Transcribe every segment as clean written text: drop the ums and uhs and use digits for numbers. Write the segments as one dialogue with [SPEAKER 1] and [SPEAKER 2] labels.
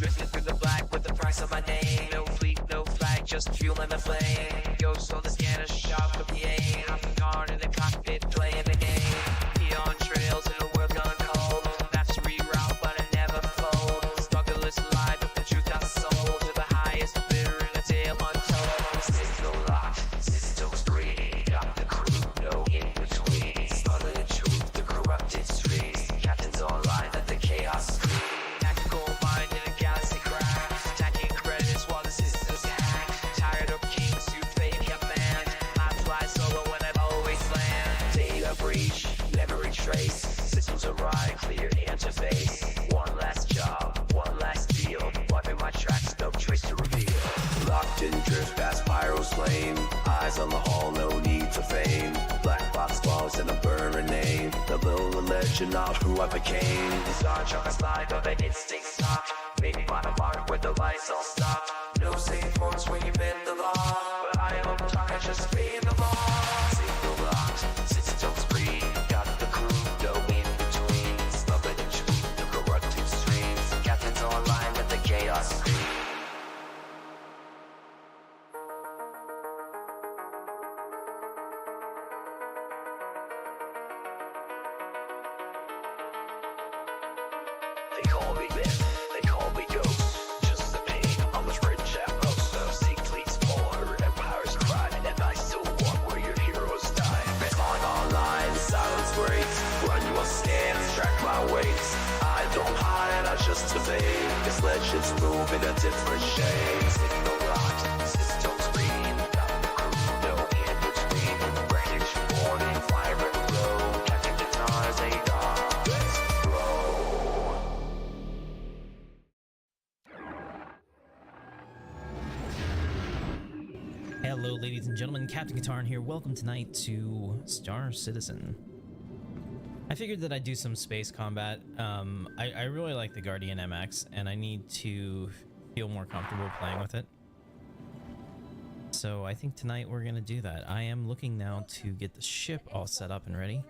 [SPEAKER 1] Drifting through the black with the price on my name. No fleet, no flag, just fuel in the flame. Ghost on the scanner, sharp with the aim. I'm guard in the cockpit, playing the game. Neon trails in a world gone cold. Maps reroute, but I never fold. Smuggler's life with the truth unsold. To the highest bidder in a tale untold. System locked, systems green. Got the crew, no in between. Smuggling the truth, the corrupted streets. Captains online at the chaos screen. Tactical mind in a galaxy crash. Stacking credits while the system's hacked. Tired of kings who fake command. I fly solo when I've always land. Data breach, memory trace. Systems arrive, clear interface. One last job, one last deal. Wiping my tracks, no trace to reveal. Locked in drift past Pyro's flame. Eyes on the hall, no need for fame. Black box logs and a burning name. The little legend of who I became. The Star Trek slide of an instinct stopped. Maybe find a mark where the lights all stopped. No safe forms when you bend the law. But I am on talk, I just fade the law. Signal locked, systems free. Got the crew, no in between. Smuggling the truth, the corrupted streams. Captains online at the chaos screen. They call me myth, they call me ghost. Just the pain on the bridge at most. Sea fleets more, empires crime, and I still walk where your heroes die. Calling online, silence breaks. Run you on scans, track my weights. I don't hide, I just evade. This legends move in a different shade. Signal locked, systems green. Got the crew, no in between. Wreckage warning, fire in the road. Captain Katarn's a dog. Let's roll.
[SPEAKER 2] Hello, ladies and gentlemen, Captain Katarn here. Welcome tonight to Star Citizen. I figured that I'd do some space combat. I really like the Guardian MX, and I need to feel more comfortable playing with it. So I think tonight we're going to do that. I am looking now to get the ship all set up and ready.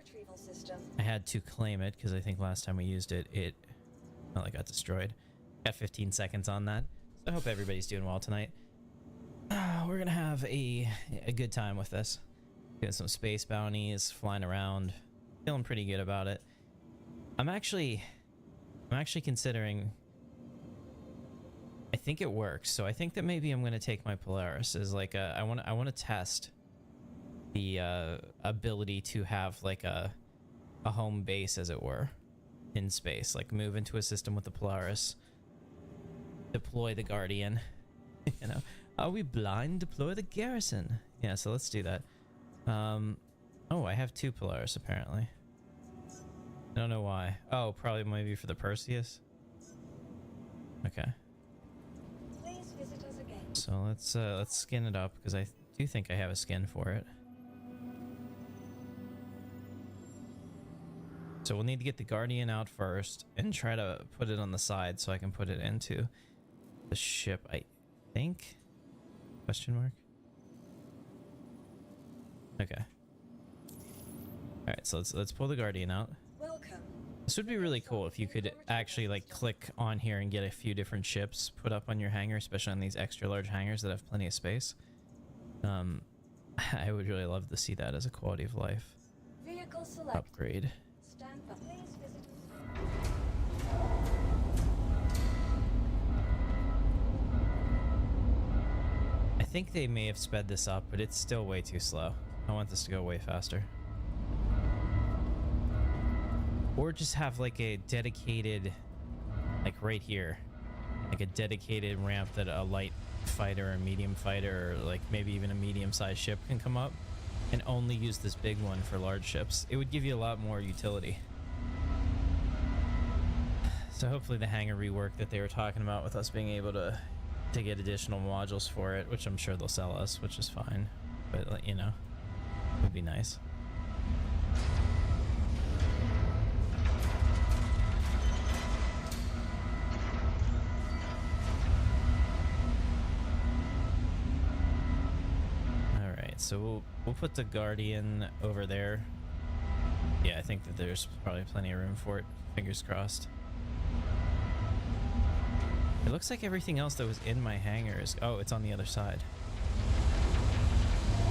[SPEAKER 2] I had to claim it because I think last time we used it, it got destroyed. Got 15 seconds on that. So I hope everybody's doing well tonight. We're gonna have a good time with this. Doing some space bounties, flying around, feeling pretty good about it. I'm actually considering. I think it works, so I think that maybe I'm gonna take my Polaris as like a. I want to test the ability to have like a home base, as it were, in space. Like move into a system with the Polaris, deploy the Guardian. You know. Are we blind? Deploy the garrison. Yeah, so let's do that. Oh, I have two Polaris apparently. I don't know why. Oh, probably maybe for the Perseus. Okay.
[SPEAKER 3] Please visit us again.
[SPEAKER 2] So let's skin it up because I do think I have a skin for it. So we'll need to get the Guardian out first and try to put it on the side so I can put it into the ship, I think. Question mark. Okay. All right, so let's pull the Guardian out.
[SPEAKER 3] Welcome.
[SPEAKER 2] This would be really cool if you could actually like click on here and get a few different ships put up on your hangar, especially on these extra large hangars that have plenty of space. I would really love to see that as a quality of life
[SPEAKER 3] Vehicle select.
[SPEAKER 2] upgrade.
[SPEAKER 3] Stand by. Please visit.
[SPEAKER 2] I think they may have sped this up, but it's still way too slow. I want this to go way faster. Or just have like a dedicated, like right here, like a dedicated ramp that a light fighter or medium fighter or like maybe even a medium-sized ship can come up and only use this big one for large ships. It would give you a lot more utility. So hopefully the hangar rework that they were talking about with us being able to get additional modules for it, which I'm sure they'll sell us, which is fine, but you know, it would be nice. All right, so we'll put the Guardian over there. Yeah, I think that there's probably plenty of room for it. Fingers crossed. It looks like everything else that was in my hangar is... Oh, it's on the other side.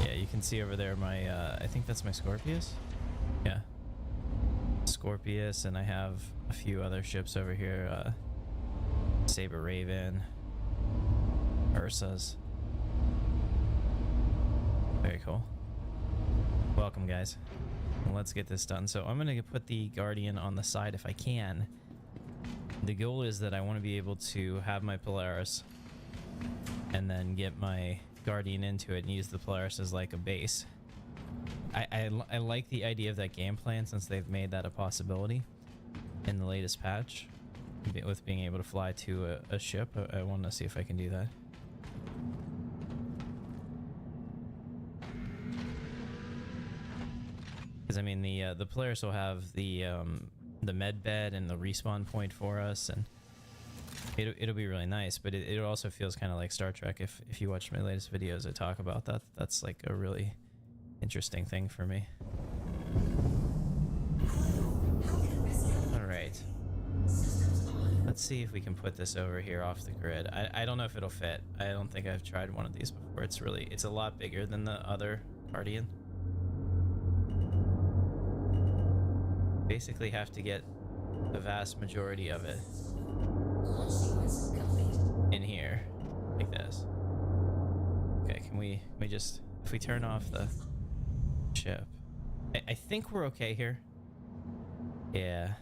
[SPEAKER 2] Yeah, you can see over there my... I think that's my Scorpius? Yeah. Scorpius, and I have a few other ships over here. Saber Raven. Ursas. Very cool. Welcome, guys. Let's get this done. So I'm going to put the Guardian on the side if I can. The goal is that I want to be able to have my Polaris and then get my Guardian into it and use the Polaris as like a base. I like the idea of that game plan since they've made that a possibility in the latest patch with being able to fly to a ship. I want to see if I can do that. Because I mean the Polaris will have the med bed and the respawn point for us, and it'll be really nice. But it also feels kind of like Star Trek. If you watch my latest videos, I talk about that. That's like a really interesting thing for me. All right, let's see if we can put this over here off the grid. I don't know if it'll fit. I don't think I've tried one of these before. It's a lot bigger than the other Guardian. Basically have to get the vast majority of it in here like this. Okay, can we just, if we turn off the ship, I think we're okay here. Yeah,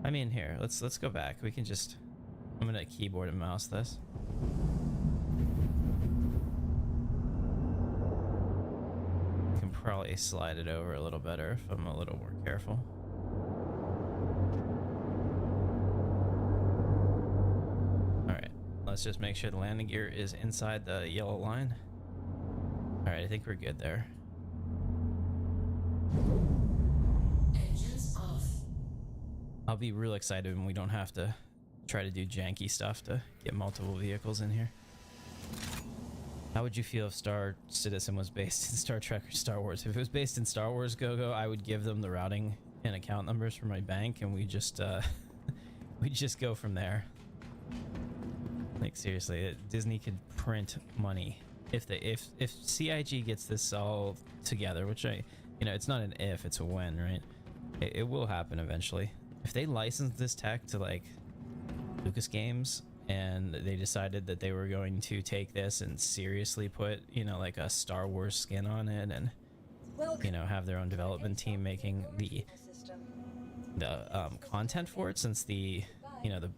[SPEAKER 2] I mean, here, let's go back. We can just, I'm gonna keyboard and mouse this. Probably slide it over a little better if I'm a little more careful. Alright, let's just make sure the landing gear is inside the yellow line. Alright, I think we're good there.
[SPEAKER 4] Engines off.
[SPEAKER 2] I'll be real excited when we don't have to try to do janky stuff to get multiple vehicles in here. How would you feel if Star Citizen was based in Star Trek or Star Wars? If it was based in Star Wars GoGo, I would give them the routing and account numbers for my bank, and we just go from there. Like seriously, Disney could print money if CIG gets this all together, which it's not an if, it's a when, right? It will happen eventually. If they license this tech to like Lucas Games, and they decided that they were going to take this and seriously put, like a Star Wars skin on it, and have their own development team making the content for it, since the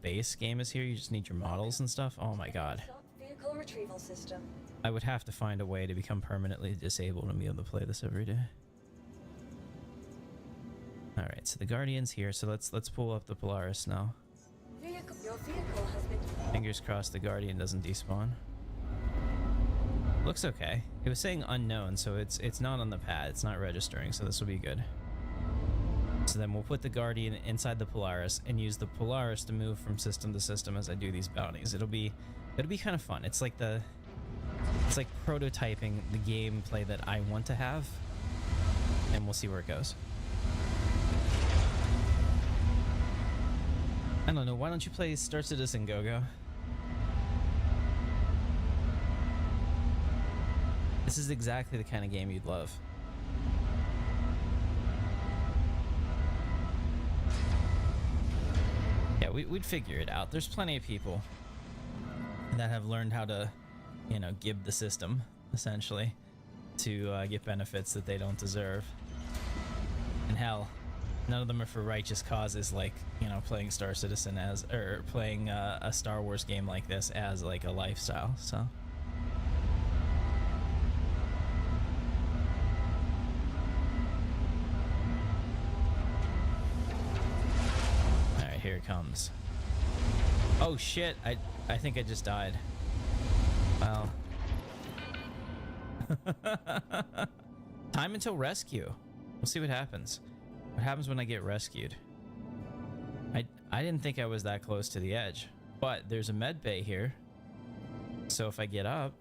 [SPEAKER 2] base game is here. You just need your models and stuff. Oh my god,
[SPEAKER 3] Vehicle retrieval system.
[SPEAKER 2] I would have to find a way to become permanently disabled and be able to play this every day. All right, so the Guardian's here, so let's pull up the Polaris now.
[SPEAKER 3] Your vehicle has been...
[SPEAKER 2] Fingers crossed the Guardian doesn't despawn. Looks okay. It was saying unknown, so it's not on the pad. It's not registering, so this will be good. So then we'll put the Guardian inside the Polaris and use the Polaris to move from system to system as I do these bounties. It'll be kind of fun. It's like prototyping the gameplay that I want to have, and we'll see where it goes. I don't know, why don't you play Star Citizen GoGo? This is exactly the kind of game you'd love. Yeah, we'd figure it out. There's plenty of people that have learned how to, gib the system, essentially, to get benefits that they don't deserve. And hell, none of them are for righteous causes, like, playing Star Citizen or playing a Star Wars game like this as like a lifestyle, so. Alright, here it comes. Oh shit, I think I just died. Wow. Time until rescue. We'll see what happens. What happens when I get rescued? I didn't think I was that close to the edge, but there's a med bay here. So if I get up...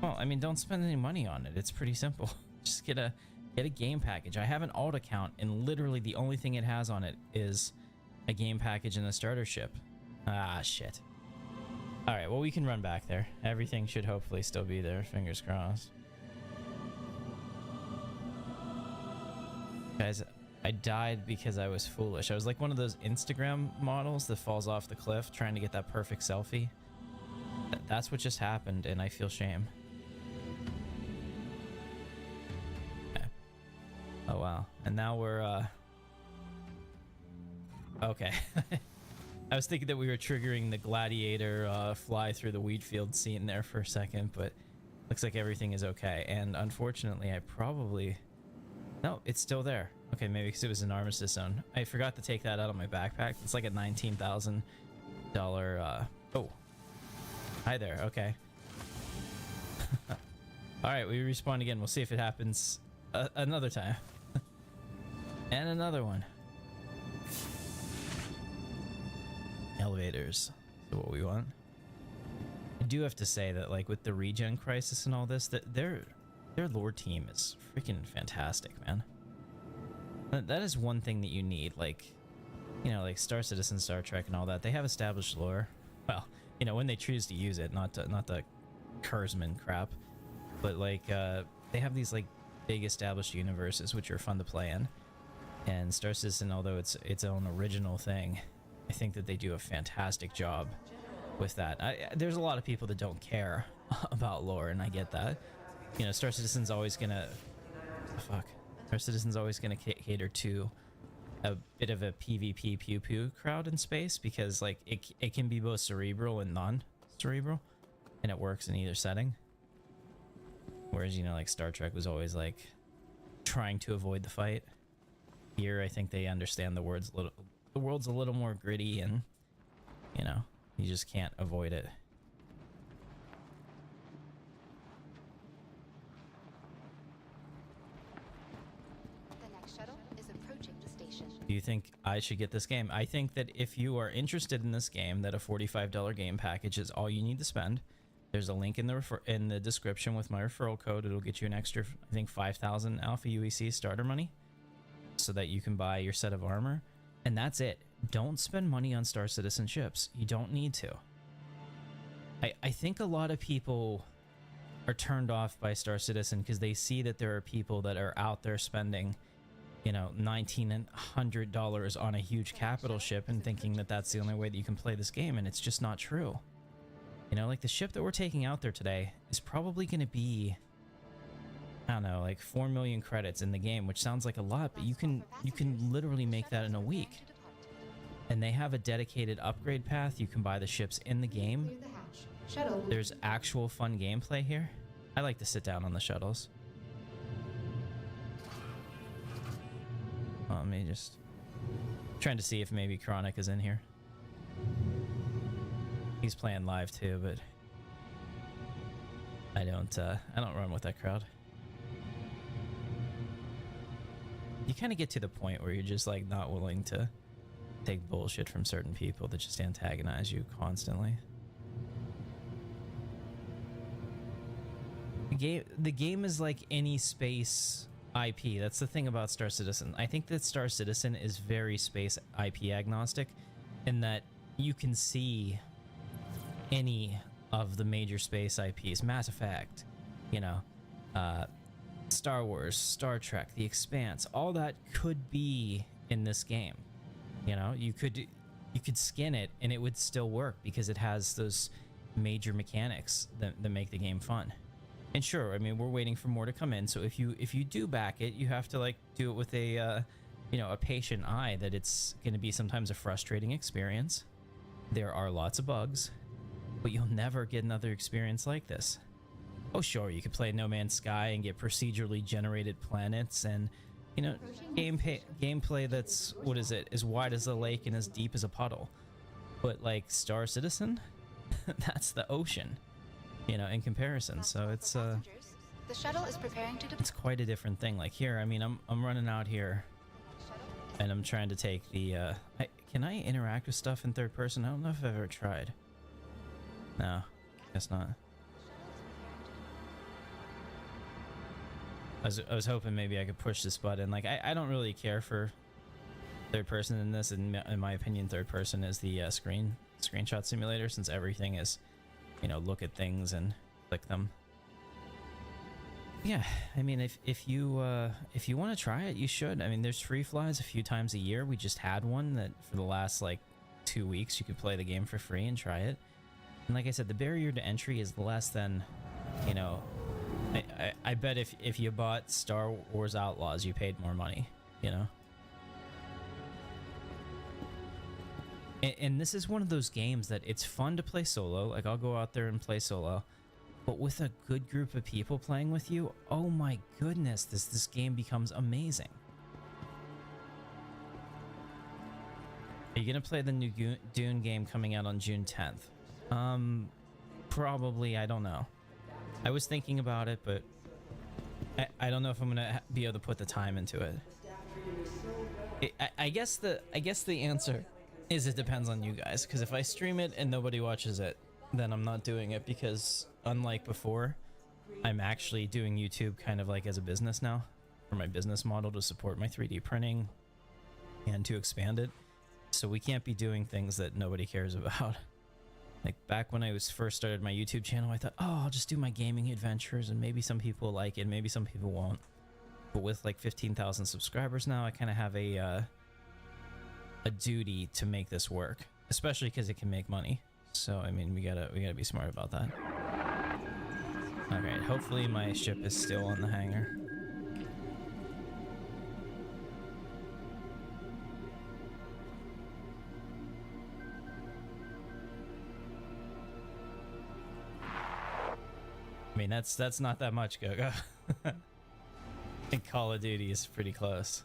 [SPEAKER 2] Well, I mean, don't spend any money on it. It's pretty simple. Just get a Get a game package. I have an alt account, and literally the only thing it has on it is a game package and a starter ship. Ah, shit. Alright, well, we can run back there. Everything should hopefully still be there. Fingers crossed. Guys, I died because I was foolish. I was like one of those Instagram models that falls off the cliff trying to get that perfect selfie. That's what just happened, and I feel shame. Okay. Oh, wow. And now we're, okay. I was thinking that we were triggering the gladiator fly through the wheat field scene there for a second, but looks like everything is okay. And unfortunately, I probably... No, it's still there. Okay, maybe because it was an armistice zone. I forgot to take that out of my backpack. It's like a $19,000... Oh. Hi there, okay. Alright, we respawn again. We'll see if it happens another time. And another one. Elevators. So what we want. I do have to say that, like, with the regen crisis and all this, that their lore team is freaking fantastic, man. That is one thing that you need, like, you know, like Star Citizen, Star Trek, and all that. They have established lore. Well, you know, when they choose to use it, not the Kurzman crap, but like they have these like big established universes which are fun to play in. And Star Citizen, although it's its own original thing, I think that they do a fantastic job with that. There's a lot of people that don't care about lore, and I get that. You know, Star Citizen's always gonna... Fuck. Star Citizen's always gonna cater to a bit of a PvP pew-pew crowd in space, because, like, it can be both cerebral and non-cerebral, and it works in either setting. Whereas, you know, like, Star Trek was always, like, trying to avoid the fight. Here, I think they understand the world's a little more gritty, and, you know, you just can't avoid it. Do you think I should get this game? I think that if you are interested in this game, that a $45 game package is all you need to spend. There's a link in the description with my referral code. It'll get you an extra, I think, 5,000 Alpha UEC starter money, so that you can buy your set of armor. And that's it. Don't spend money on Star Citizen ships. You don't need to. I think a lot of people are turned off by Star Citizen because they see that there are people that are out there spending, you know, $1,900 on a huge capital ship and thinking that that's the only way that you can play this game, and it's just not true. You know, like the ship that we're taking out there today is probably going to be, I don't know, like 4 million credits in the game, which sounds like a lot, but you can literally make that in a week. And they have a dedicated upgrade path. You can buy the ships in the game. There's actual fun gameplay here. I like to sit down on the shuttles. Let me just trying to see if maybe Chronic is in here. He's playing live too, but I don't run with that crowd. You kind of get to the point where you're just like not willing to take bullshit from certain people that just antagonize you constantly. The game is like any space IP. That's the thing about Star Citizen. I think that Star Citizen is very space IP agnostic, in that you can see any of the major space IPs. Mass Effect, you know, Star Wars, Star Trek, The Expanse, all that could be in this game. You know, you could skin it and it would still work because it has those major mechanics that make the game fun. And sure, I mean, we're waiting for more to come in, so if you do back it, you have to like do it with a you know, a patient eye, that it's going to be sometimes a frustrating experience. There are lots of bugs, but you'll never get another experience like this. Oh sure, you could play No Man's Sky and get procedurally generated planets and, you know, gameplay that's, what is it, as wide as a lake and as deep as a puddle. But like Star Citizen, that's the ocean, you know, in comparison. So it's
[SPEAKER 4] the shuttle is preparing to
[SPEAKER 2] it's quite a different thing. Like here, I mean, I'm running out here and I'm trying to take the can I interact with stuff in third person? I don't know if I've ever tried. No, guess not. I was hoping maybe I could push this button. Like, I don't really care for third person in this. In my opinion, third person is the screenshot simulator, since everything is, you know, look at things and click them. Yeah, I mean, if you want to try it, you should. I mean, there's free flies a few times a year. We just had one that for the last like 2 weeks you could play the game for free and try it. And like I said, the barrier to entry is less than, you know, I bet if you bought Star Wars Outlaws, you paid more money, you know. And this is one of those games that it's fun to play solo. Like, I'll go out there and play solo. But with a good group of people playing with you, oh my goodness, this game becomes amazing. Are you gonna play the new Dune game coming out on June 10th? Probably, I don't know. I was thinking about it, but I don't know if I'm gonna be able to put the time into it. I guess the answer is it depends on you guys, because if I stream it and nobody watches it, then I'm not doing it, because unlike before, I'm actually doing YouTube kind of like as a business now, for my business model to support my 3D printing and to expand it. So we can't be doing things that nobody cares about. Like back when I first started my YouTube channel, I thought, oh, I'll just do my gaming adventures and maybe some people like it, maybe some people won't. But with like 15,000 subscribers now, I kind of have a duty to make this work, especially because it can make money. So I mean, we gotta be smart about that. All right, hopefully my ship is still on the hangar. I mean, that's not that much, Gogo. I think Call of Duty is pretty close.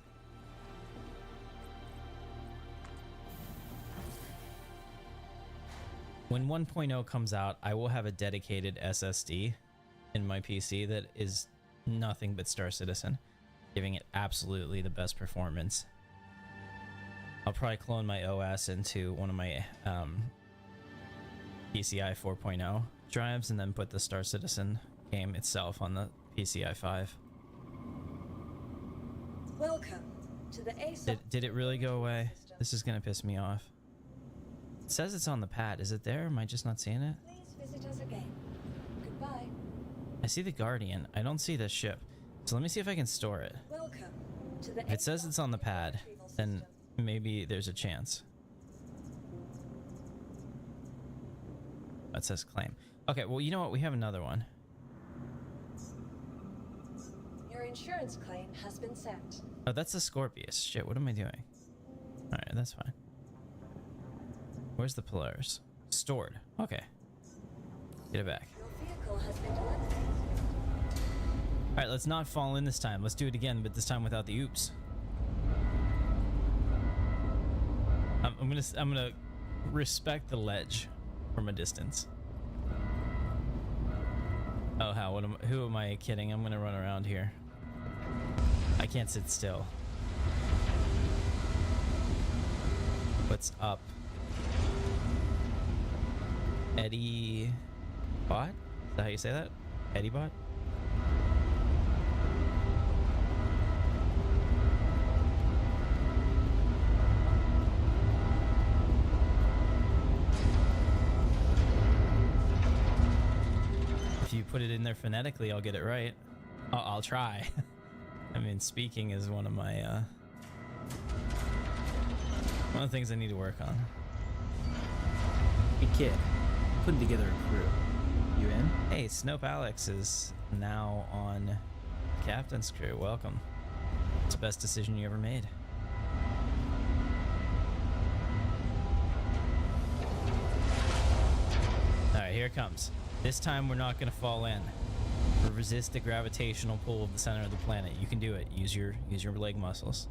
[SPEAKER 2] When 1.0 comes out, I will have a dedicated SSD in my PC that is nothing but Star Citizen, giving it absolutely the best performance. I'll probably clone my OS into one of my PCI 4.0 drives and then put the Star Citizen game itself on the PCI 5.
[SPEAKER 3] Welcome to the
[SPEAKER 2] Did it really go away? This is gonna piss me off. It says it's on the pad. Is it there? Am I just not seeing it?
[SPEAKER 3] Please visit us again. Goodbye.
[SPEAKER 2] I see the Guardian. I don't see the ship. So let me see if I can store it.
[SPEAKER 3] Welcome to the
[SPEAKER 2] If it says it's on the pad, then maybe there's a chance. That says claim. Okay, well, you know what? We have another one.
[SPEAKER 3] Your insurance claim has been sent.
[SPEAKER 2] Oh, that's a Scorpius. Shit, what am I doing? Alright, that's fine. Where's the Polaris? Stored. Okay. Get it back.
[SPEAKER 3] Your vehicle has been delivered.
[SPEAKER 2] Alright, let's not fall in this time. Let's do it again, but this time without the oops. I'm gonna respect the ledge from a distance. Oh, who am I kidding? I'm gonna run around here. I can't sit still. What's up? Eddie Bot? Is that how you say that? Eddie Bot? If you put it in there phonetically, I'll get it right. I'll try. I mean, speaking is one of my one of the things I need to work on.
[SPEAKER 5] Hey kid, putting together a crew. You in?
[SPEAKER 2] Hey, Snope Alex is now on Captain's crew. Welcome. It's the best decision you ever made. Alright, here it comes. This time we're not gonna fall in. Resist the gravitational pull of the center of the planet. You can do it. Use your leg muscles.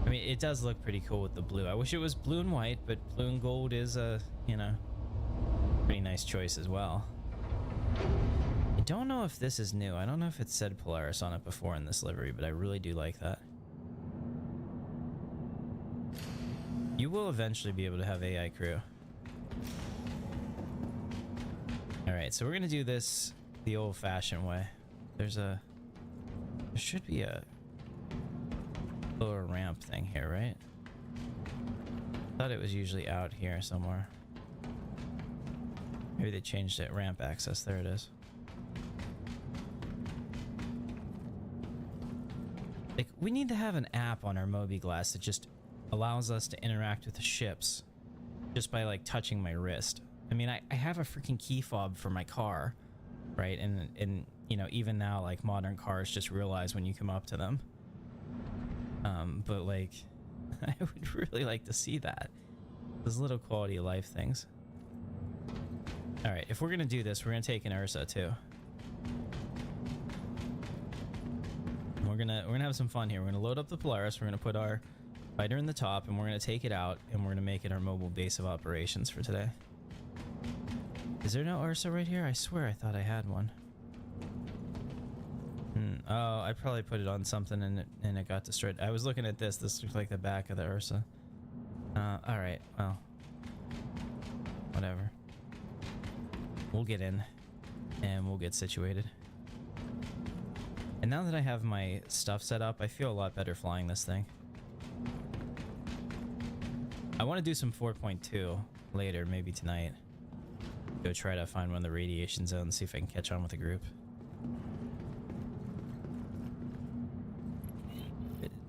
[SPEAKER 2] I mean, it does look pretty cool with the blue. I wish it was blue and white, but blue and gold is a, you know, pretty nice choice as well. I don't know if this is new. I don't know if it said Polaris on it before in this livery, but I really do like that. You will eventually be able to have AI crew. Alright, so we're gonna do this the old-fashioned way. There should be a lower ramp thing here, right? Thought it was usually out here somewhere. Maybe they changed it. Ramp access. There it is. Like, we need to have an app on our Moby Glass that just allows us to interact with the ships just by like touching my wrist. I mean, I have a freaking key fob for my car, right? And you know, even now, like, modern cars just realize when you come up to them. But like, I would really like to see that. Those little quality of life things. All right, if we're gonna do this, we're gonna take an Ursa too. We're gonna have some fun here. We're gonna load up the Polaris. We're gonna put our fighter in the top, and we're gonna take it out, and we're gonna make it our mobile base of operations for today. Is there no Ursa right here? I swear I thought I had one. Oh, I probably put it on something and it got destroyed. I was looking at this. This looks like the back of the Ursa. Alright, well. Whatever. We'll get in and we'll get situated. And now that I have my stuff set up, I feel a lot better flying this thing. I want to do some 4.2 later, maybe tonight. Go try to find one of the radiation zones, see if I can catch on with a group.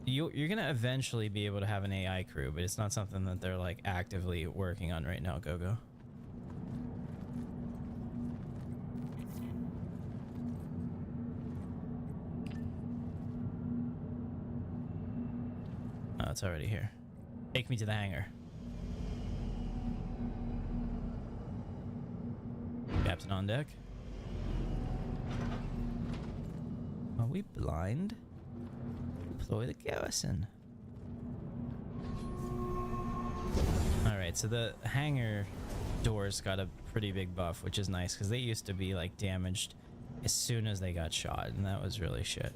[SPEAKER 2] You're gonna eventually be able to have an AI crew, but it's not something that they're like actively working on right now. Go. Oh, it's already here. Take me to the hangar. Captain on deck. Are we blind? Deploy the garrison. Alright, so the hangar doors got a pretty big buff, which is nice because they used to be like damaged as soon as they got shot, and that was really shit.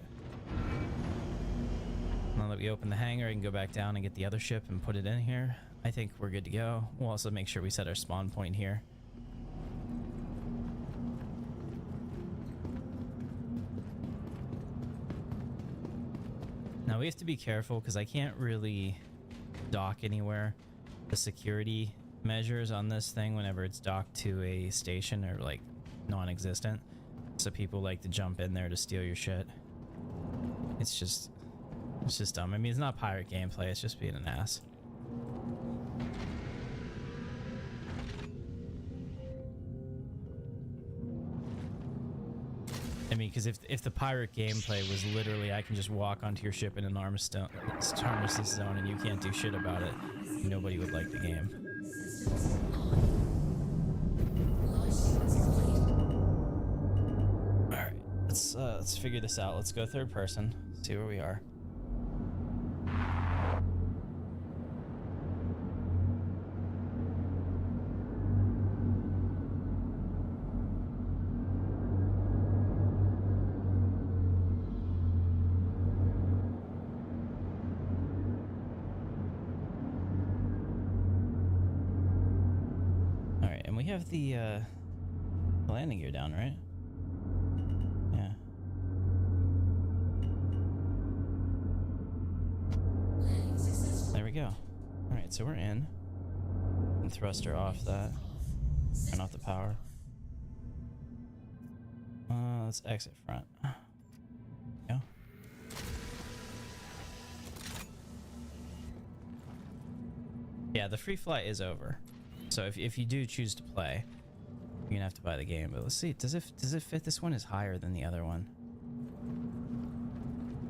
[SPEAKER 2] Now that we open the hangar, I can go back down and get the other ship and put it in here. I think we're good to go. We'll also make sure we set our spawn point here. Now we have to be careful because I can't really dock anywhere. The security measures on this thing whenever it's docked to a station are like non-existent. So people like to jump in there to steal your shit. It's just dumb. I mean, it's not pirate gameplay, it's just being an ass. I mean, because if the pirate gameplay was literally I can just walk onto your ship in an armistice zone and you can't do shit about it, nobody would like the game. Alright, let's figure this out. Let's go third person, see where we are. We have the landing gear down, right? Yeah. There we go. Alright, so we're in. And thruster off that. Turn off the power. Let's exit front. Yeah. Yeah, the free flight is over. So if you do choose to play, you're gonna have to buy the game. But let's see, does it fit? This one is higher than the other one.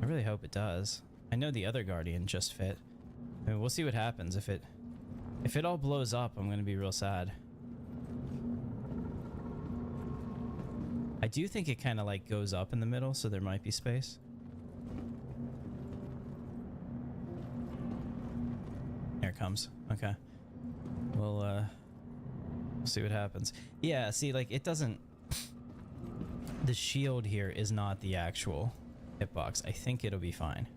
[SPEAKER 2] I really hope it does. I know the other Guardian just fit. I mean, we'll see what happens. If it all blows up, I'm gonna be real sad. I do think it kind of like goes up in the middle, so there might be space. Here it comes. Okay. We'll see what happens. Yeah, see, like, it doesn't... The shield here is not the actual hitbox. I think it'll be fine.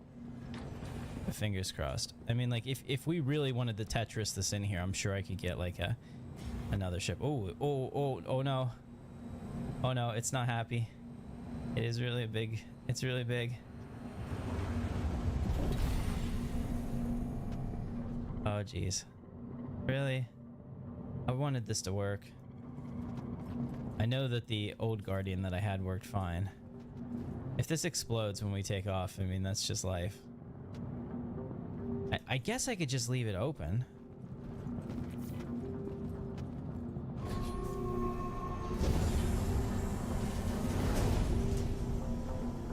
[SPEAKER 2] But fingers crossed. I mean, like, if we really wanted to Tetris this in here, I'm sure I could get, like, another ship. Oh, no. Oh no, it's not happy. It is really big. It's really big. Oh jeez. Really? I wanted this to work. I know that the old Guardian that I had worked fine. If this explodes when we take off, I mean, that's just life. I guess I could just leave it open.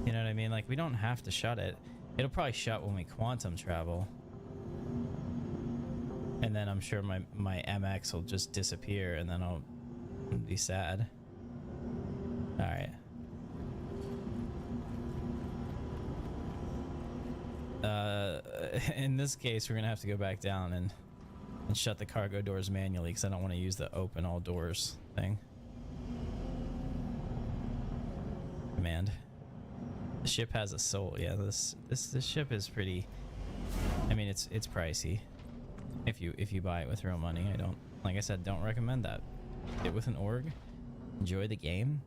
[SPEAKER 2] You know what I mean? Like, we don't have to shut it. It'll probably shut when we quantum travel. And then I'm sure my MX will just disappear and then I'll be sad. Alright. In this case, we're gonna have to go back down and shut the cargo doors manually because I don't want to use the open all doors thing. Command. The ship has a soul. Yeah, this ship is pretty. I mean, it's pricey. If you buy it with real money, I don't. Like I said, don't recommend that. Get with an org. Enjoy the game.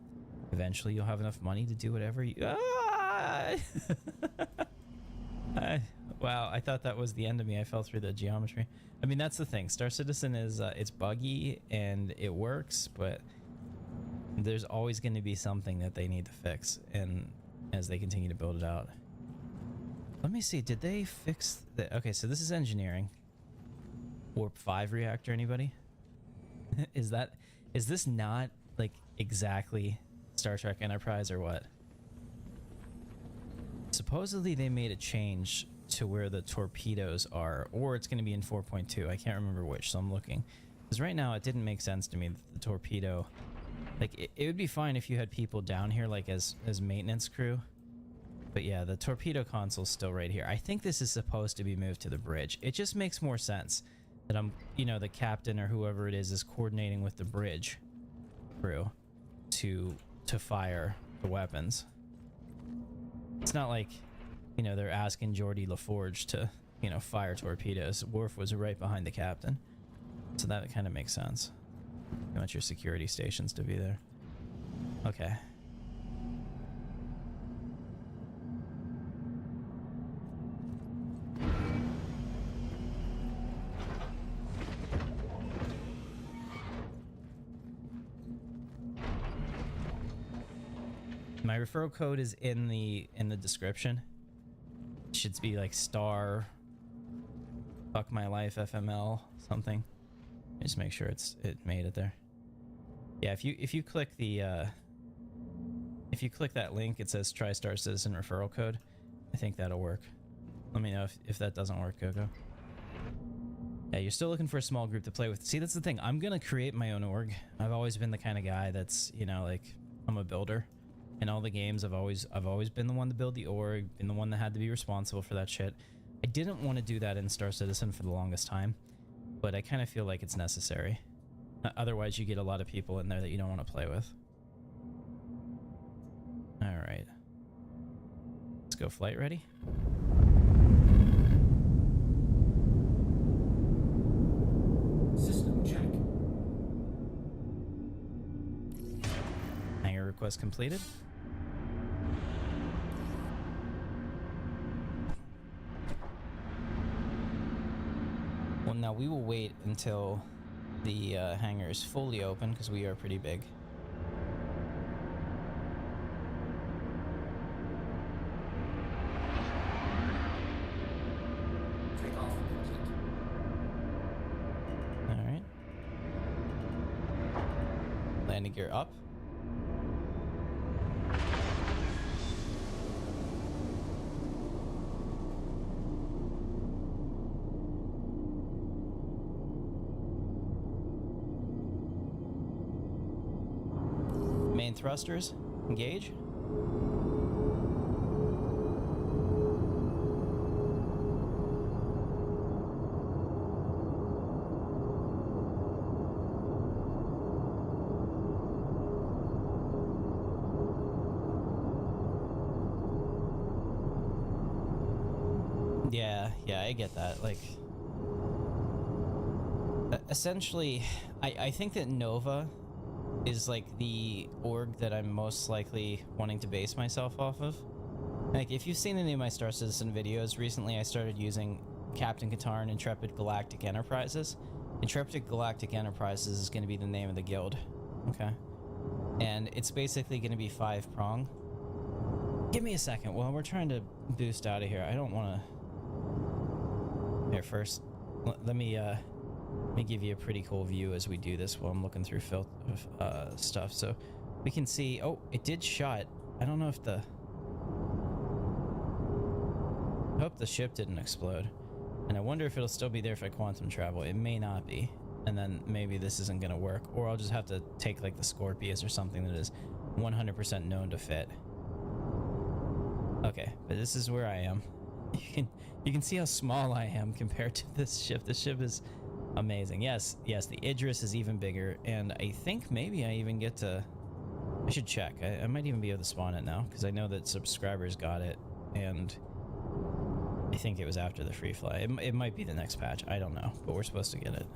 [SPEAKER 2] Eventually, you'll have enough money to do whatever you. Ah! Wow, I thought that was the end of me. I fell through the geometry. I mean, that's the thing. Star Citizen is it's buggy and it works, but there's always going to be something that they need to fix, and as they continue to build it out. Let me see. Did they fix the? Okay, so this is engineering. Warp 5 reactor. Anybody? Is this not like exactly Star Trek Enterprise or what? Supposedly they made a change to where the torpedoes are, or it's going to be in 4.2. I can't remember which, so I'm looking. Because right now it didn't make sense to me that the torpedo, like it would be fine if you had people down here like as maintenance crew. But yeah, the torpedo console's still right here. I think this is supposed to be moved to the bridge. It just makes more sense that the captain or whoever it is coordinating with the bridge crew to fire the weapons. It's not like, they're asking Geordie LaForge to, fire torpedoes. Worf was right behind the captain. So that kind of makes sense. You want your security stations to be there. Okay. My referral code is in the description. It should be like star fuck my life FML something. Just make sure it made it there. Yeah, if you click the if you click that link, it says try Star Citizen referral code. I think that'll work. Let me know if that doesn't work, Gogo. Yeah, you're still looking for a small group to play with. See, that's the thing. I'm gonna create my own org. I've always been the kind of guy that's, like, I'm a builder. In all the games, I've always been the one to build the org, been the one that had to be responsible for that shit. I didn't want to do that in Star Citizen for the longest time, but I kind of feel like it's necessary. Otherwise, you get a lot of people in there that you don't want to play with. All right. Let's go flight ready.
[SPEAKER 5] System check.
[SPEAKER 2] Hangar request completed. Well, now we will wait until the hangar is fully open because we are pretty big.
[SPEAKER 5] Take off.
[SPEAKER 2] All right. Landing gear up. Main thrusters, engage. Yeah, I get that. Like, essentially, I think that Nova is like the org that I'm most likely wanting to base myself off of. Like, if you've seen any of my Star Citizen videos, recently I started using Captain Katarn Intrepid Galactic Enterprises. Intrepid Galactic Enterprises is going to be the name of the guild, okay? And it's basically going to be 5-prong. Give me a second while we're trying to boost out of here. I don't want to... Here, first, let me give you a pretty cool view as we do this while I'm looking through stuff. So we can see... Oh, it did shut. I don't know if the... I hope the ship didn't explode. And I wonder if it'll still be there if I quantum travel. It may not be. And then maybe this isn't going to work. Or I'll just have to take like the Scorpius or something that is 100% known to fit. Okay, but this is where I am. You can see how small I am compared to this ship. This ship is amazing. Yes, the Idris is even bigger. And I think maybe I even get to... I should check. I might even be able to spawn it now. Because I know that subscribers got it. And... I think it was after the free fly. It might be the next patch. I don't know, but we're supposed to get it.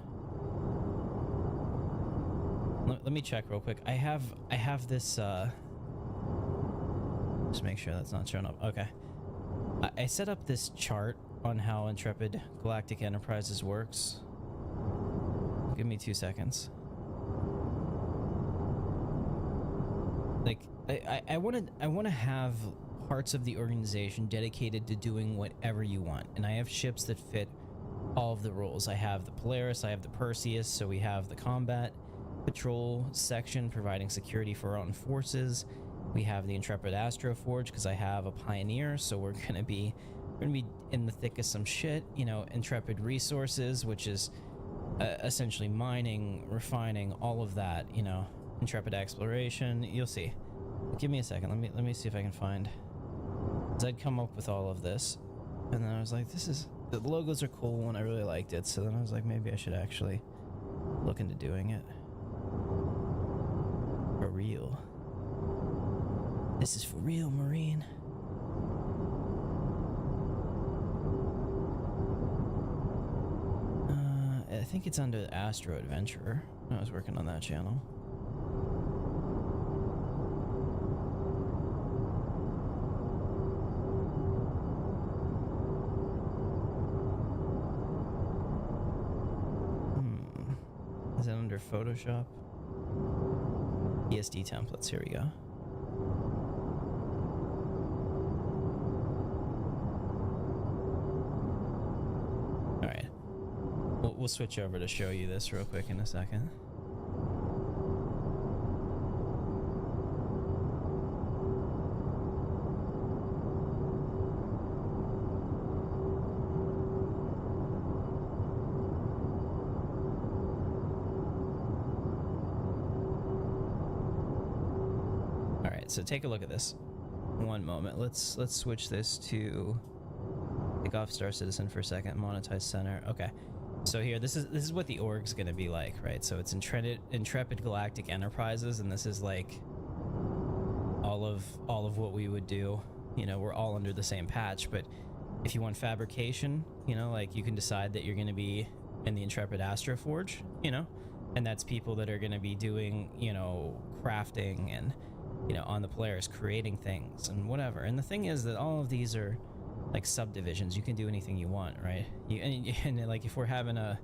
[SPEAKER 2] Let me check real quick. I have this. Just make sure that's not showing up. Okay. I set up this chart on how Intrepid Galactic Enterprises works. Give me 2 seconds. Like I want to have parts of the organization dedicated to doing whatever you want, and I have ships that fit all of the roles. I have the Polaris, I have the Perseus, so we have the combat patrol section providing security for our own forces. We have the Intrepid Astro Forge because I have a Pioneer, so we're gonna be in the thick of some shit. You know, Intrepid Resources, which is essentially mining, refining, all of that. You know, Intrepid Exploration. You'll see. Give me a second. Let me see if I can find. Cause I'd come up with all of this, and then I was like, the logos are cool, and I really liked it. So then I was like, maybe I should actually look into doing it for real. This is for real, Marine. I think it's under Astro Adventurer. I was working on that channel. Is it under Photoshop? PSD templates, here we go. Alright. We'll switch over to show you this real quick in a second. So take a look at this. One moment. Let's switch this to take off Star Citizen for a second. Monetize center. Okay. So here, this is what the org's gonna be like, right? So it's Intrepid Galactic Enterprises, and this is like all of what we would do. You know, we're all under the same patch, but if you want fabrication, you know, like you can decide that you're gonna be in the Intrepid Astro Forge, you know, and that's people that are gonna be doing, you know, crafting and, you know, on the Polaris, creating things and whatever. And the thing is that all of these are like subdivisions. You can do anything you want, right? And like if we're having a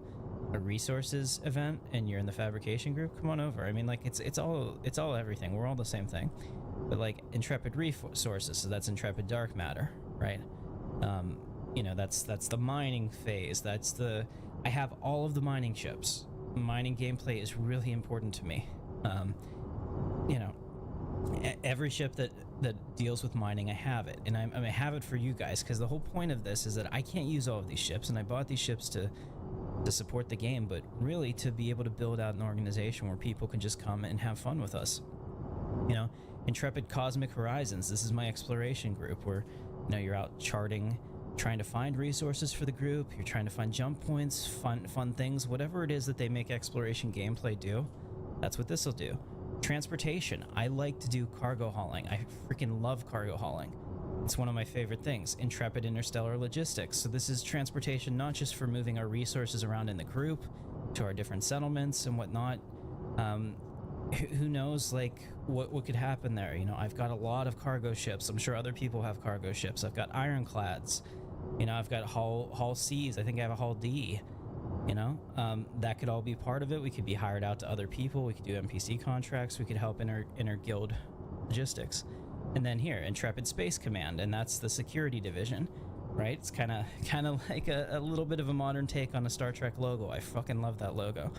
[SPEAKER 2] resources event and you're in the fabrication group, come on over. I mean, like it's all everything. We're all the same thing. But like Intrepid Resources, so that's Intrepid Dark Matter, right? You know, that's the mining phase. I have all of the mining ships. Mining gameplay is really important to me. You know, every ship that deals with mining, I have it, and I have it for you guys, because the whole point of this is that I can't use all of these ships, and I bought these ships to support the game, but really to be able to build out an organization where people can just come and have fun with us. You know, Intrepid Cosmic Horizons, this is my exploration group where, you know, you're out charting, trying to find resources for the group, you're trying to find jump points, fun things, whatever it is that they make exploration gameplay do, that's what this will do. Transportation. I like to do cargo hauling. I freaking love cargo hauling. It's one of my favorite things. Intrepid Interstellar Logistics. So this is transportation not just for moving our resources around in the group to our different settlements and whatnot. who knows like what could happen there. You know, I've got a lot of cargo ships. I'm sure other people have cargo ships. I've got ironclads. You know, I've got hull C's. I think I have a hull D. You know, that could all be part of it. We could be hired out to other people. We could do NPC contracts. We could help inter guild logistics. And then here, Intrepid Space Command, and that's the security division, right? It's kind of like a little bit of a modern take on a Star Trek logo. I fucking love that logo.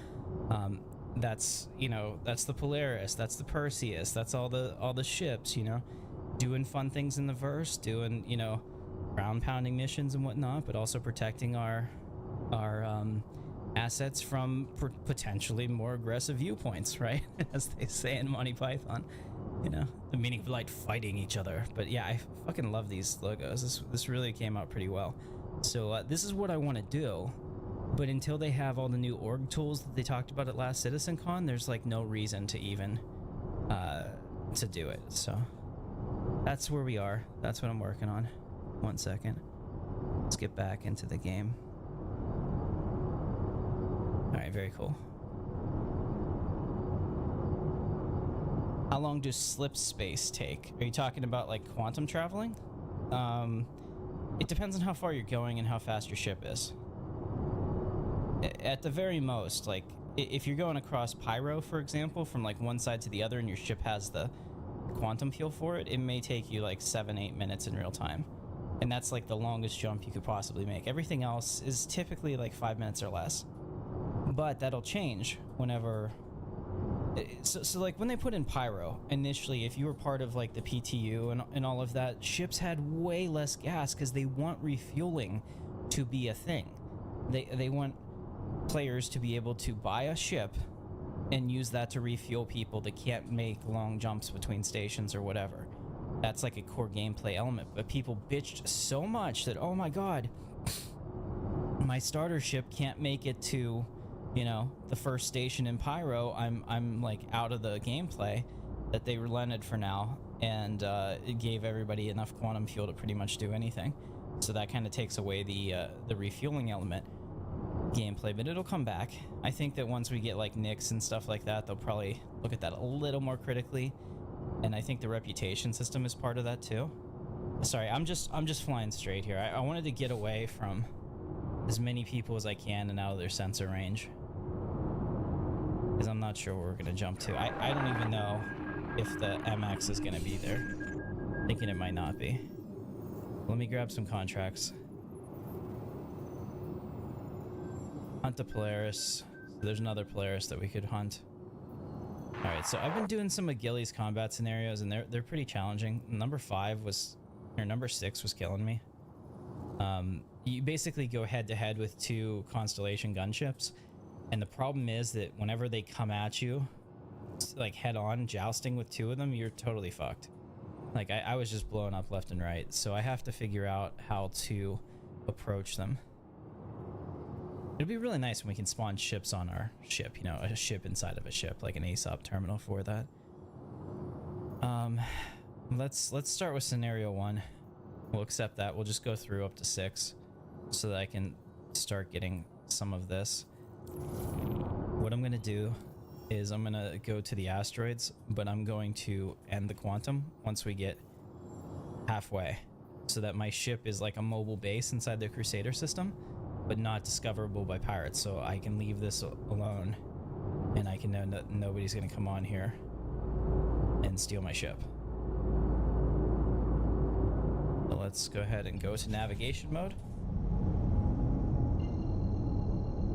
[SPEAKER 2] That's, you know, that's the Polaris, that's the Perseus, that's all the ships, you know, doing fun things in the verse, doing, you know, ground pounding missions and whatnot, but also protecting our assets from potentially more aggressive viewpoints, right? As they say in Monty Python, you know, the meaning of light fighting each other. But yeah, I fucking love these logos. This really came out pretty well. So this is what I want to do, but until they have all the new org tools that they talked about at last CitizenCon, there's like no reason to even to do it. So that's where we are. That's what I'm working on. 1 second. Let's get back into the game. Alright, very cool. How long does slip space take? Are you talking about like quantum traveling? It depends on how far you're going and how fast your ship is. At the very most, like if you're going across Pyro, for example, from like one side to the other and your ship has the quantum fuel for it, it may take you like 7-8 minutes in real time. And that's like the longest jump you could possibly make. Everything else is typically like 5 minutes or less. But that'll change whenever... So like when they put in Pyro, initially, if you were part of like the PTU and all of that, ships had way less gas because they want refueling to be a thing. They want players to be able to buy a ship and use that to refuel people that can't make long jumps between stations or whatever. That's like a core gameplay element, but people bitched so much that, oh my god, my starter ship can't make it to, you know, the first station in Pyro. I'm like out of the gameplay, that they relented for now, and it gave everybody enough quantum fuel to pretty much do anything. So that kind of takes away the refueling element gameplay, but it'll come back. I think that once we get like Nyx and stuff like that, they'll probably look at that a little more critically. And I think the reputation system is part of that too. Sorry, I'm just flying straight here. I wanted to get away from as many people as I can and out of their sensor range, because I'm not sure where we're gonna jump to. I don't even know if the MX is gonna be there. Thinking it might not be. Let me grab some contracts. Hunt the Polaris. There's another Polaris that we could hunt. Alright, so I've been doing some Achilles combat scenarios, and they're pretty challenging. Number 6 was killing me. You basically go head to head with 2 Constellation gunships, and the problem is that whenever they come at you, like head on, jousting with 2 of them, you're totally fucked. Like I was just blowing up left and right, so I have to figure out how to approach them. It'd be really nice when we can spawn ships on our ship, you know, a ship inside of a ship, like an ASOP terminal for that. Let's start with scenario 1. We'll accept that. We'll just go through up to 6 so that I can start getting some of this. What I'm gonna do is I'm gonna go to the asteroids, but I'm going to end the quantum once we get halfway, so that my ship is like a mobile base inside the Crusader system, but not discoverable by pirates, so I can leave this alone and I can know that nobody's gonna come on here and steal my ship. So let's go ahead and go to navigation mode.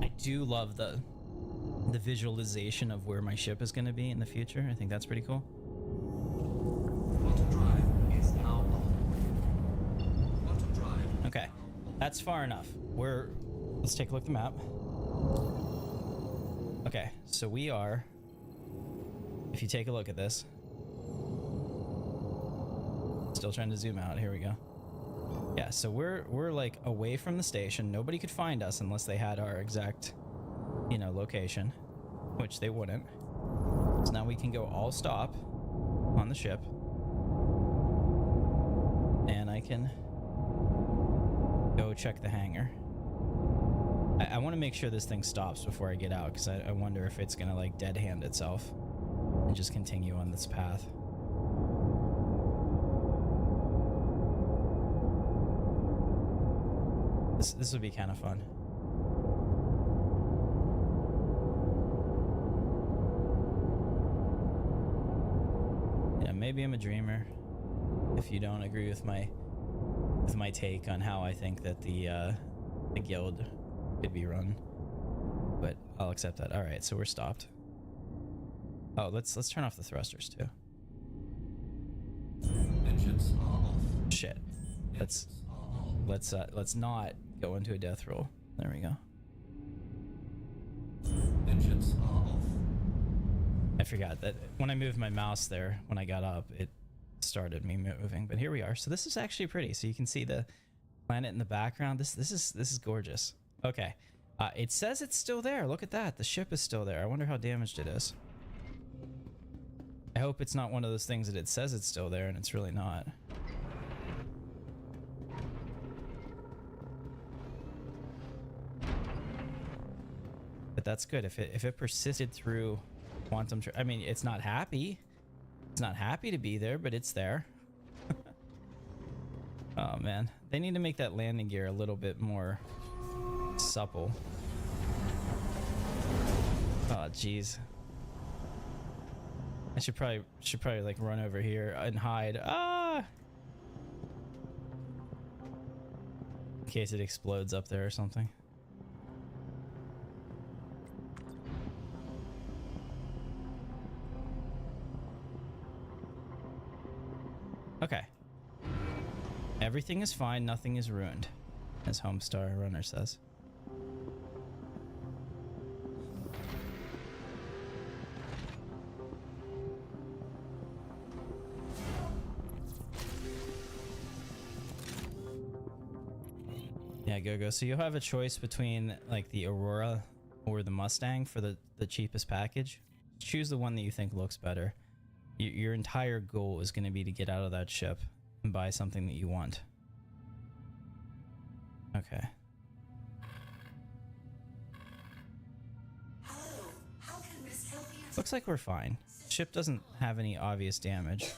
[SPEAKER 2] I do love the visualization of where my ship is gonna be in the future. I think that's pretty cool.
[SPEAKER 6] Quantum drive is now on. Quantum drive.
[SPEAKER 2] Okay, that's far enough. Let's take a look at the map. Okay, so we are, if you take a look at this, still trying to zoom out, here we go. Yeah, so we're like away from the station. Nobody could find us unless they had our exact, you know, location, which they wouldn't. So now we can go all stop on the ship, and I can go check the hangar. I want to make sure this thing stops before I get out, because I wonder if it's gonna like dead hand itself. and just continue on this path. This would be kind of fun. Yeah, maybe I'm a dreamer. If you don't agree with my take on how I think that the guild could be run, but I'll accept that. All right, so we're stopped. Oh, let's turn off the thrusters too.
[SPEAKER 6] Engines are off.
[SPEAKER 2] Shit. Let's not go into a death roll. There we go.
[SPEAKER 6] Engines are off.
[SPEAKER 2] I forgot that when I moved my mouse there, when I got up, it started me moving. But here we are. So this is actually pretty. So you can see the planet in the background. This is gorgeous. Okay. It says it's still there. Look at that. The ship is still there. I wonder how damaged it is. I hope it's not one of those things that it says it's still there and it's really not. But that's good. If it persisted through quantum, I mean, it's not happy. It's not happy to be there, but it's there. Oh man, they need to make that landing gear a little bit more supple. Oh jeez. I should probably like run over here and hide. Ah! In case it explodes up there or something. Okay. Everything is fine, nothing is ruined, as Homestar Runner says. Yeah, go. So you'll have a choice between like the Aurora or the Mustang for the cheapest package. Choose the one that you think looks better. Your entire goal is going to be to get out of that ship and buy something that you want. Okay.
[SPEAKER 7] Hello, how can Miss help you?
[SPEAKER 2] Looks like we're fine. Ship doesn't have any obvious damage.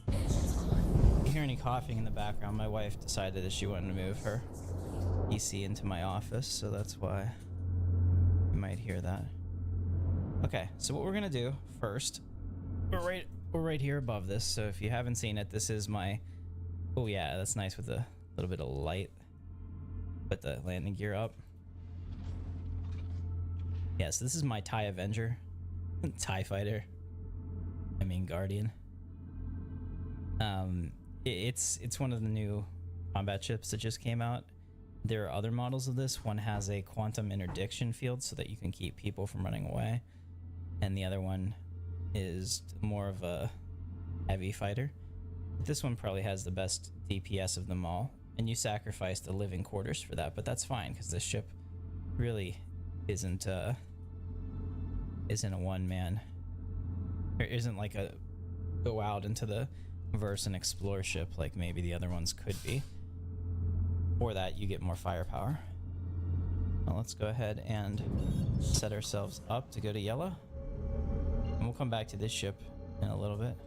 [SPEAKER 2] You hear any coughing in the background? My wife decided that she wanted to move her PC into my office, so that's why you might hear that. Okay, so what we're gonna do first, we're right here above this. So if you haven't seen it, this is my. Oh yeah, that's nice with a little bit of light. Put the landing gear up. Yeah, so this is my TIE Avenger, TIE Fighter. I mean Guardian. It's one of the new combat ships that just came out. There are other models of this. One has a quantum interdiction field so that you can keep people from running away, and the other one is more of a heavy fighter. This one probably has the best DPS of them all, and you sacrifice the living quarters for that, but that's fine because this ship really isn't a one-man. There isn't like a go out into the verse and explore ship like maybe the other ones could be. For that, you get more firepower. Well, let's go ahead and set ourselves up to go to yellow. And we'll come back to this ship in a little bit.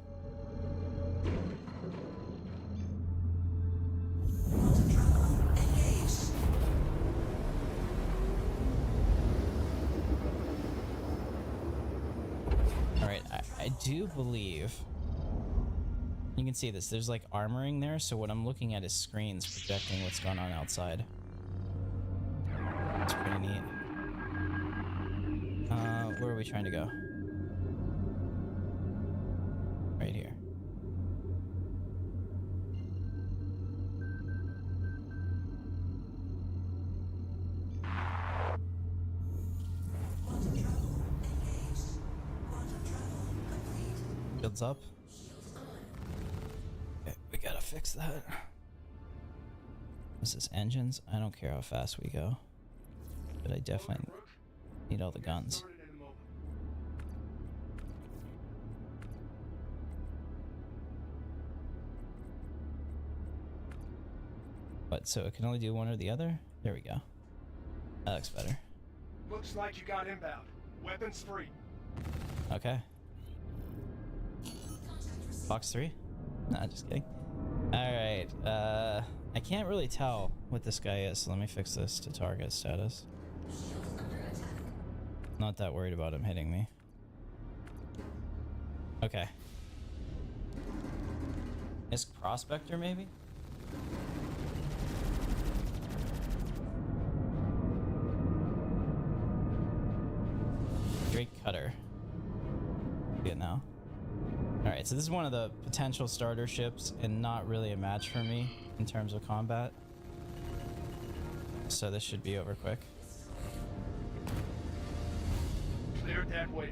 [SPEAKER 2] Alright, I do believe you can see this. There's like armoring there, so what I'm looking at is screens projecting what's going on outside. It's pretty neat. Where are we trying to go? Right here. Builds up. Okay, we gotta fix that. This is engines. I don't care how fast we go, but I definitely need all the guns. What, so it can only do one or the other? There we go. That looks better.
[SPEAKER 8] Looks like you got inbound. Weapons free.
[SPEAKER 2] Okay. Box 3? Nah, just kidding. Alright, I can't really tell what this guy is, so let me fix this to target status. Not that worried about him hitting me. Okay. Misk Prospector, maybe? Drake Cutter. Good now. Alright, so this is one of the potential starter ships and not really a match for me in terms of combat. So this should be over quick.
[SPEAKER 8] Cleared that wave.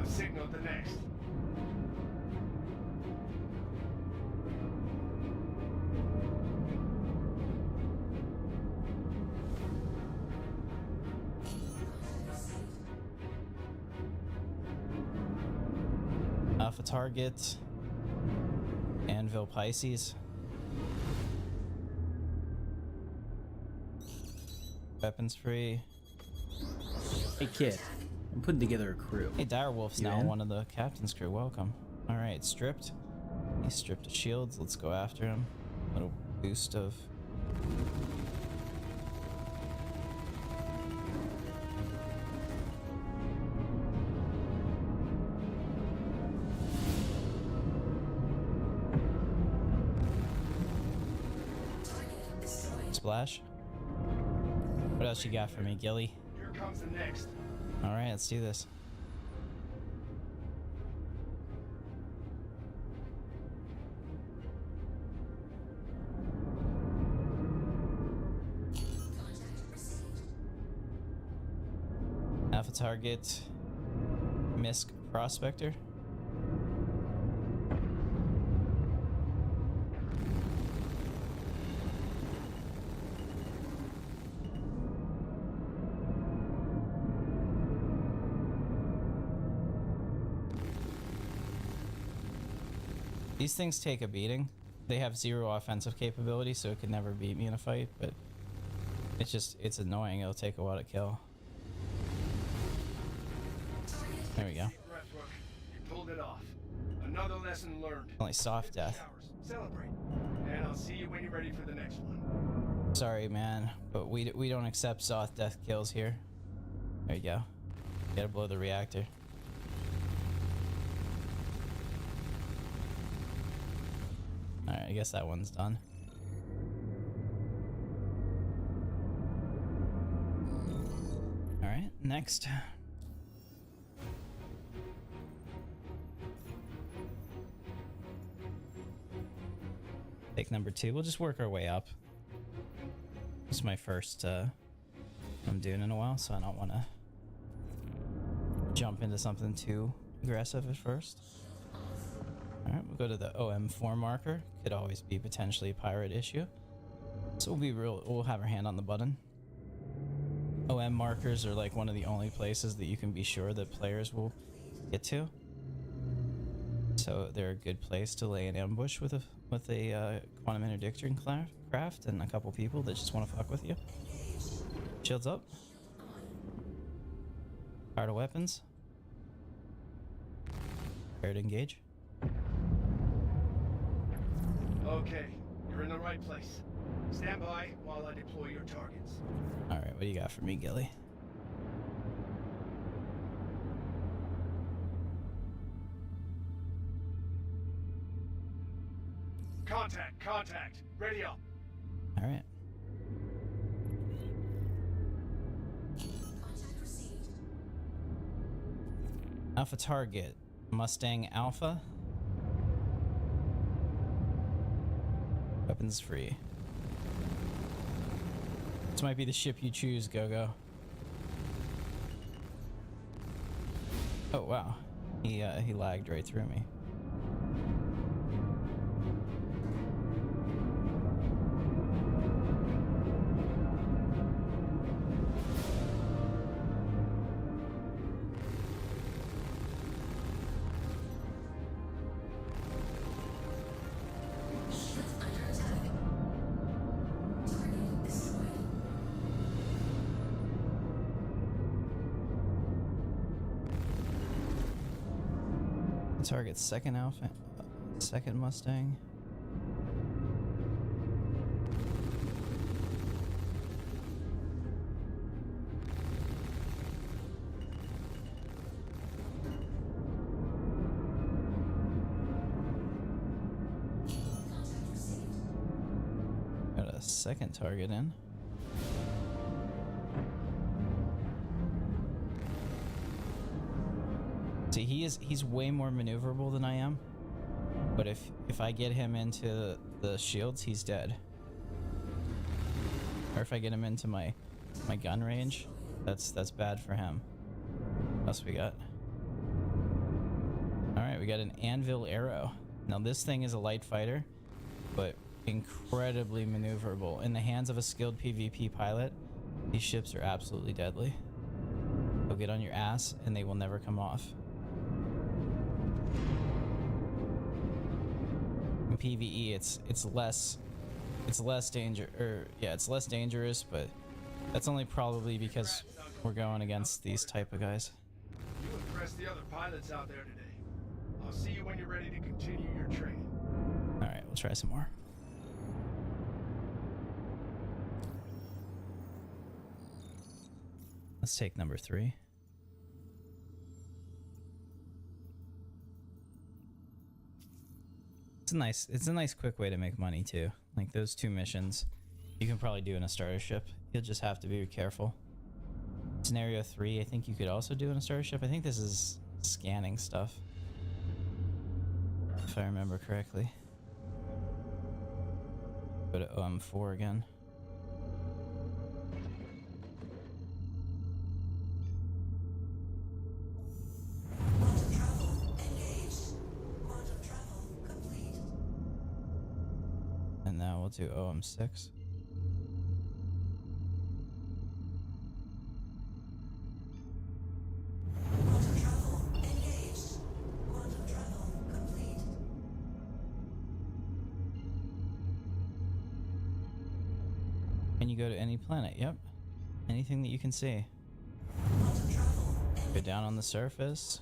[SPEAKER 8] I've signaled the next.
[SPEAKER 2] Alpha target. Anvil Pisces. Weapons free.
[SPEAKER 5] Hey kid, I'm putting together a crew.
[SPEAKER 2] Hey, Direwolf's
[SPEAKER 5] You
[SPEAKER 2] now
[SPEAKER 5] in?
[SPEAKER 2] one of the captain's crew. Welcome. Alright, stripped. He's stripped of shields. Let's go after him. Little boost of... Splash. What else you got for me, Gilly?
[SPEAKER 8] Here comes the next.
[SPEAKER 2] Alright, let's do this. Alpha target. Misk Prospector. These things take a beating. They have 0 offensive capability, so it could never beat me in a fight, but it's annoying. It'll take a while to kill. There we go.
[SPEAKER 8] Breathwork. You pulled it off. Another lesson learned.
[SPEAKER 2] Only soft death.
[SPEAKER 8] Showers. Celebrate. And I'll see you when you're ready for the next one.
[SPEAKER 2] Sorry, man, but we don't accept soft death kills here. There you go. Gotta blow the reactor. Alright, I guess that one's done. Alright, next. Take number 2. We'll just work our way up. This is my first I'm doing in a while, so I don't want to jump into something too aggressive at first. Alright, we'll go to the OM4 marker. Could always be potentially a pirate issue. So we'll have our hand on the button. OM markers are like one of the only places that you can be sure that players will get to. So they're a good place to lay an ambush with a quantum interdiction craft and a couple people that just want to fuck with you. Shields up. Fire to weapons. Prepare to engage.
[SPEAKER 8] Okay, you're in the right place. Stand by while I deploy your targets.
[SPEAKER 2] Alright, what do you got for me, Gilly?
[SPEAKER 8] Contact, contact. Ready up.
[SPEAKER 2] Alright. Alpha target. Mustang Alpha. Weapons free. This might be the ship you choose, Go-Go. Oh wow. He lagged right through me. Target second alpha second Mustang. Got a second target in. See, he's way more maneuverable than I am. But if I get him into the shields, he's dead. Or if I get him into my gun range, that's bad for him. What else we got? Alright, we got an anvil arrow. Now this thing is a light fighter, but incredibly maneuverable. In the hands of a skilled PvP pilot, these ships are absolutely deadly. They'll get on your ass and they will never come off. In PvE, it's less dangerous, but that's only probably because we're going against these type of guys.
[SPEAKER 8] You impressed the other pilots out there today. I'll see you when you're ready to continue your training.
[SPEAKER 2] All right, we'll try some more. Let's take number 3. It's a nice quick way to make money too. Like those 2 missions, you can probably do in a starter ship. You'll just have to be careful. Scenario 3, I think you could also do in a starter ship. I think this is scanning stuff, if I remember correctly. Go to OM4 again. And now we'll do OM6. And you go to any planet, yep. Anything that you can see. Go down on the surface.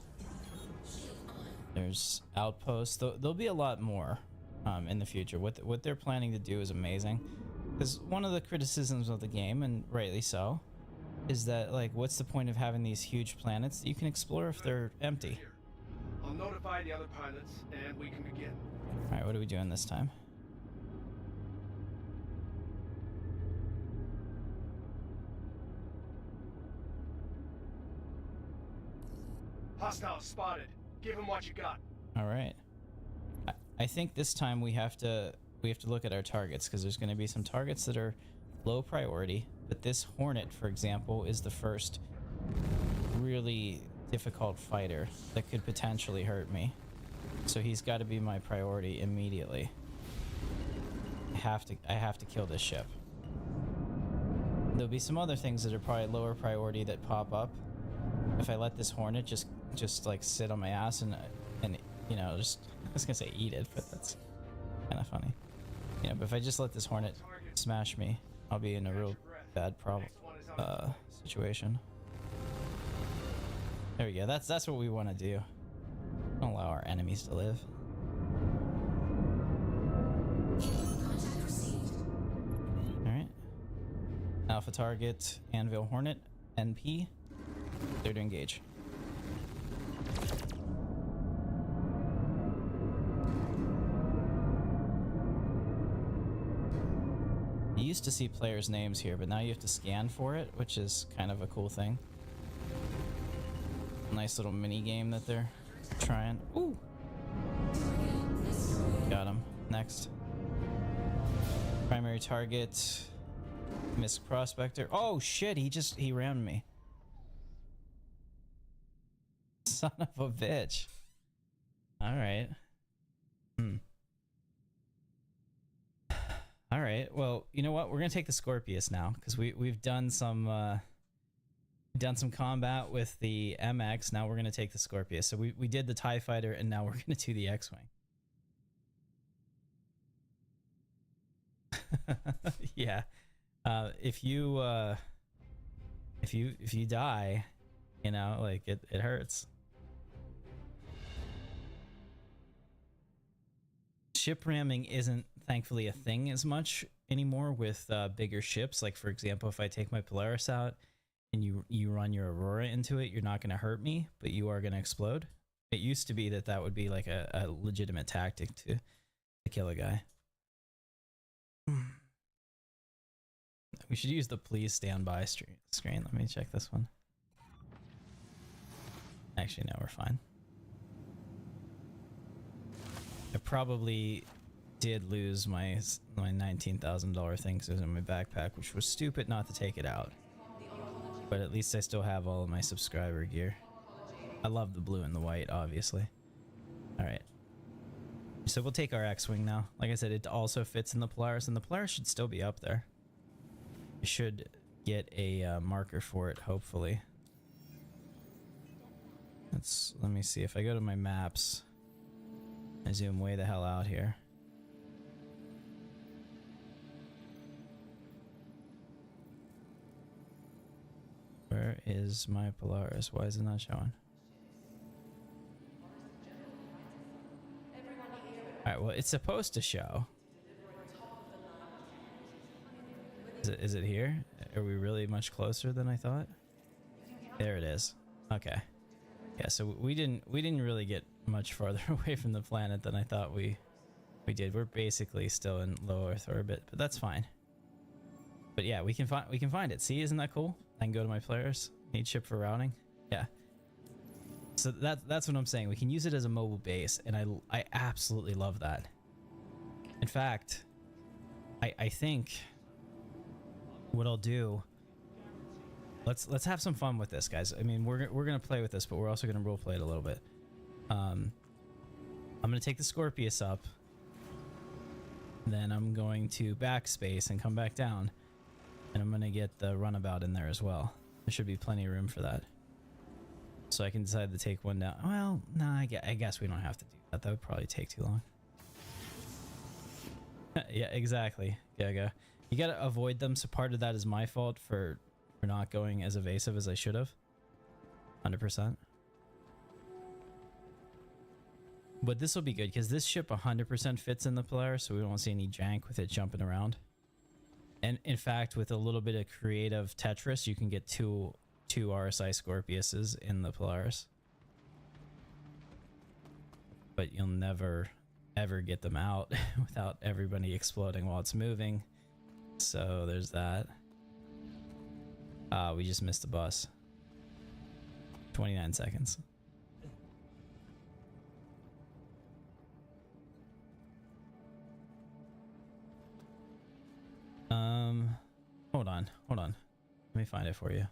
[SPEAKER 2] There's outposts. There'll be a lot more in the future. What they're planning to do is amazing. Because one of the criticisms of the game, and rightly so, is that, like, what's the point of having these huge planets that you can explore if they're empty?
[SPEAKER 8] I'll notify the other pilots and we can begin.
[SPEAKER 2] Alright, what are we doing this time?
[SPEAKER 8] Hostile spotted. Give him what you got.
[SPEAKER 2] Alright. I think this time we have to look at our targets, because there's going to be some targets that are low priority, but this Hornet, for example, is the first really difficult fighter that could potentially hurt me. So he's got to be my priority immediately. I have to kill this ship. There'll be some other things that are probably lower priority that pop up. If I let this Hornet just like sit on my ass and you know, just, I was gonna say eat it, but that's kind of funny. You know, but if I just let this Hornet smash me, I'll be in a real bad situation. There we go. That's what we want to do. Don't allow our enemies to live. Alright. Alpha target, Anvil Hornet, NP. Clear to engage. You used to see players' names here, but now you have to scan for it, which is kind of a cool thing. Nice little mini game that they're trying. Ooh! Got him. Next. Primary target. Miss Prospector. Oh shit, he rammed me. Son of a bitch. Alright. Alright, well, you know what? We're gonna take the Scorpius now, because we've done some combat with the MX. Now we're gonna take the Scorpius. So we did the TIE Fighter, and now we're gonna do the X-Wing. Yeah. If you die, you know, like it hurts. ship ramming isn't thankfully a thing as much anymore with bigger ships. Like for example, if I take my Polaris out and you run your Aurora into it, you're not going to hurt me, but you are going to explode. It used to be that would be like a legitimate tactic to kill a guy. We should use the please stand by screen. Let me check this one. Actually, no, we're fine. I probably did lose my $19,000 thing because it was in my backpack, which was stupid not to take it out. But at least I still have all of my subscriber gear. I love the blue and the white, obviously. Alright. So we'll take our X-Wing now. Like I said, it also fits in the Polaris, and the Polaris should still be up there. I should get a marker for it, hopefully. Let me see. If I go to my maps, I zoom way the hell out here. Where is my Polaris? Why is it not showing? Alright, well, it's supposed to show. Is it here? Are we really much closer than I thought? There it is. Okay. Yeah, so we didn't really get much farther away from the planet than I thought we did. We're basically still in low Earth orbit, but that's fine. But yeah, we can find it. See, isn't that cool? I can go to my Polaris. Need ship for routing. Yeah. So that's what I'm saying. We can use it as a mobile base, and I absolutely love that. In fact, I think what I'll do. Let's have some fun with this, guys. I mean, we're gonna play with this, but we're also gonna roleplay it a little bit. I'm gonna take the Scorpius up, then I'm going to backspace and come back down, and I'm gonna get the runabout in there as well. There should be plenty of room for that, so I can decide to take one down. Well, no, I guess we don't have to do that. That would probably take too long. Yeah, exactly. Yeah, you gotta avoid them. So part of that is my fault for not going as evasive as I should have. 100%. But this will be good because this ship 100% fits in the Polaris, so we won't see any jank with it jumping around. And in fact, with a little bit of creative Tetris, you can get two RSI Scorpiuses in the Polaris. But you'll never ever get them out without everybody exploding while it's moving. So there's that. We just missed the bus. 29 seconds. Hold on. Let me find it for you.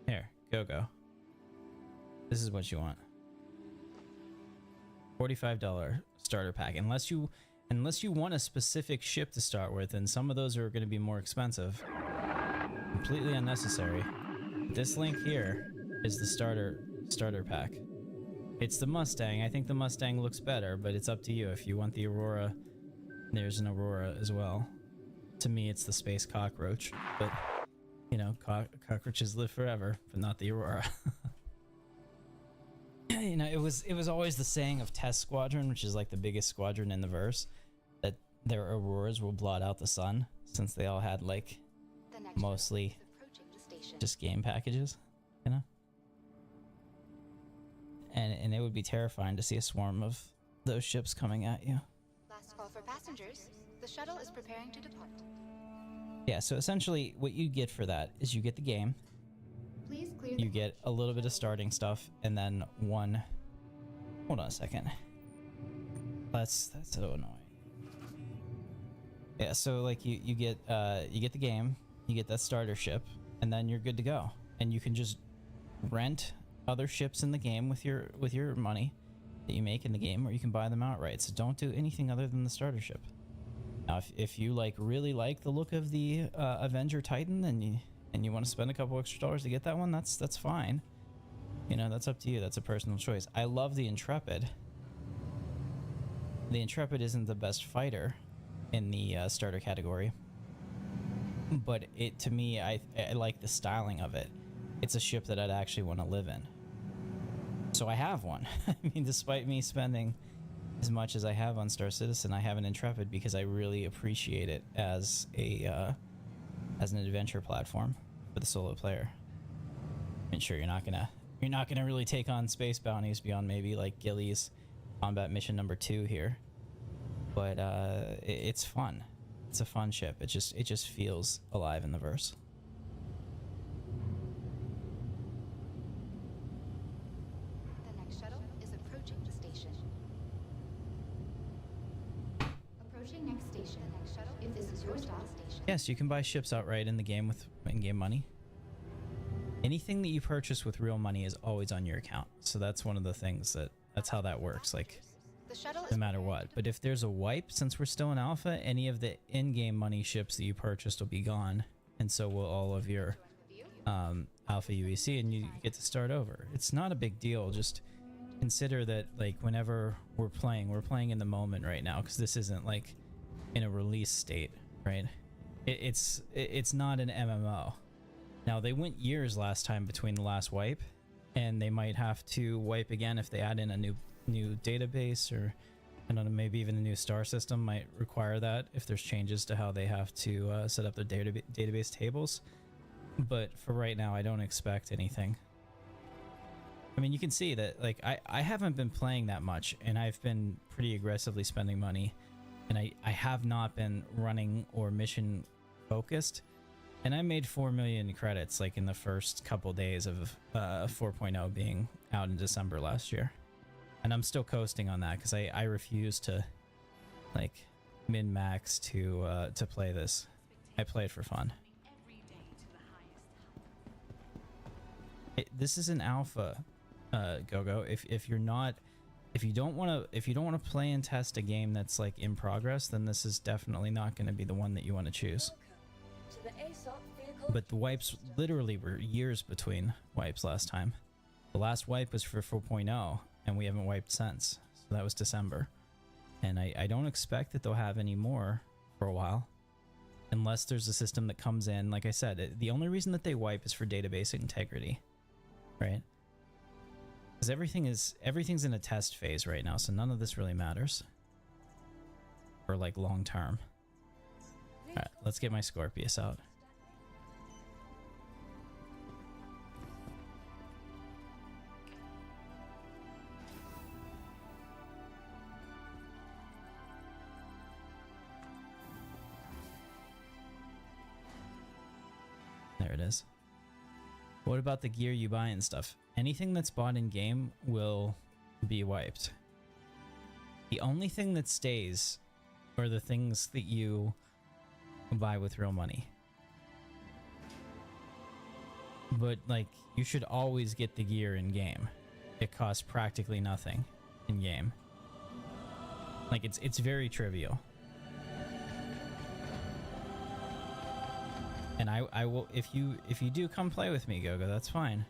[SPEAKER 2] Here, go. This is what you want. $45 starter pack. Unless you want a specific ship to start with, and some of those are going to be more expensive. Completely unnecessary. This link here is the starter pack. It's the Mustang. I think the Mustang looks better, but it's up to you. If you want the Aurora, there's an Aurora as well. To me, it's the Space Cockroach, but you know, cockroaches live forever, but not the Aurora. You know, it was always the saying of Test Squadron, which is like the biggest squadron in the verse, that their Auroras will blot out the sun, since they all had like mostly just game packages, you know. And it would be terrifying to see a swarm of those ships coming at you.
[SPEAKER 4] Last call for passengers. The shuttle is preparing to depart.
[SPEAKER 2] Yeah, so essentially what you get for that is you get the game.
[SPEAKER 4] Please clear
[SPEAKER 2] You get a little bit of starting stuff, and then one... Hold on a second. That's so annoying. Yeah, so like you get the game, you get that starter ship, and then you're good to go. And you can just rent other ships in the game with your money that you make in the game, or you can buy them outright. So don't do anything other than the starter ship. Now, if you like really like the look of the Avenger Titan, and and you want to spend a couple extra dollars to get that one, that's fine. You know, that's up to you. That's a personal choice. I love the Intrepid. The Intrepid isn't the best fighter in the starter category, but it, to me, I like the styling of it. It's a ship that I'd actually want to live in. So I have one. I mean, despite me spending as much as I have on Star Citizen, I have an Intrepid because I really appreciate it as a as an adventure platform for the solo player. And sure, you're not gonna really take on space bounties beyond maybe like Gilly's combat mission number 2 here, but it's fun. It's a fun ship. It just feels alive in the verse.
[SPEAKER 4] The next shuttle is approaching the station. Approaching next station. The next shuttle, if this is your stop station.
[SPEAKER 2] Yes, you can buy ships outright in the game with in-game money. Anything that you purchase with real money is always on your account. So that's one of the things that's how that works. Like,
[SPEAKER 4] The shuttle
[SPEAKER 2] no
[SPEAKER 4] is
[SPEAKER 2] matter what. But if there's a wipe, since we're still in alpha, any of the in-game money ships that you purchased will be gone, and so will all of your alpha UEC, and you get to start over. It's not a big deal. Just consider that, like, whenever we're playing in the moment right now, because this isn't like in a release state, right? It's not an MMO. Now, they went years last time between the last wipe, and they might have to wipe again if they add in a new database, or I don't know, maybe even a new star system might require that if there's changes to how they have to set up their database tables. But for right now, I don't expect anything. I mean, you can see that, like, I haven't been playing that much, and I've been pretty aggressively spending money, and I have not been running or mission focused. And I made 4 million credits like in the first couple days of 4.0 being out in December last year. And I'm still coasting on that because I refuse to like min-max to play this. I play it for fun. This is an alpha, Gogo. If you don't want to play and test a game that's like in progress, then this is definitely not going to be the one that you want to choose.
[SPEAKER 3] To the ASOP vehicle.
[SPEAKER 2] But the wipes literally were years between wipes last time. The last wipe was for 4.0, and we haven't wiped since. So that was December. And I don't expect that they'll have any more for a while. Unless there's a system that comes in. Like I said, the only reason that they wipe is for database integrity. Right? Because everything's in a test phase right now, so none of this really matters. For like long term. Alright, let's get my Scorpius out. There it is. What about the gear you buy and stuff? Anything that's bought in game will be wiped. The only thing that stays are the things that you buy with real money. But like, you should always get the gear in game. It costs practically nothing in game. Like, it's very trivial. And I will, if you do come play with me, Gogo, that's fine.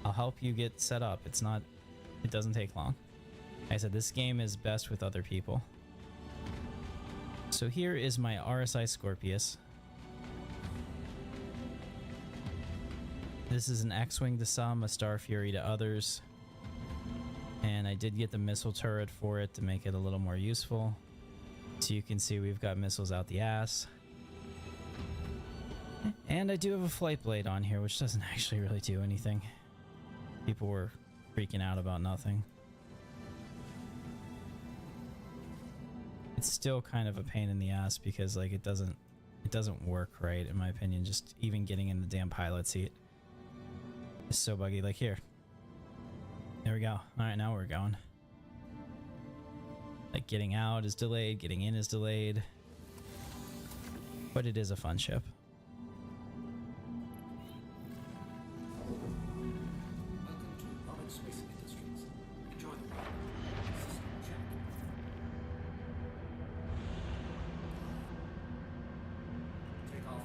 [SPEAKER 2] I'll help you get set up. It doesn't take long. Like I said, this game is best with other people. So here is my RSI Scorpius. This is an X-Wing to some, a Star Fury to others. And I did get the missile turret for it to make it a little more useful. So you can see we've got missiles out the ass. And I do have a flight blade on here, which doesn't actually really do anything. People were freaking out about nothing. It's still kind of a pain in the ass because like it doesn't work right, in my opinion. Just even getting in the damn pilot seat is so buggy. Like here. There we go. Alright, now we're going. Like getting out is delayed, getting in is delayed. But it is a fun ship.
[SPEAKER 6] Welcome to Roman Space Industries. Enjoy the ride. System check. Take off.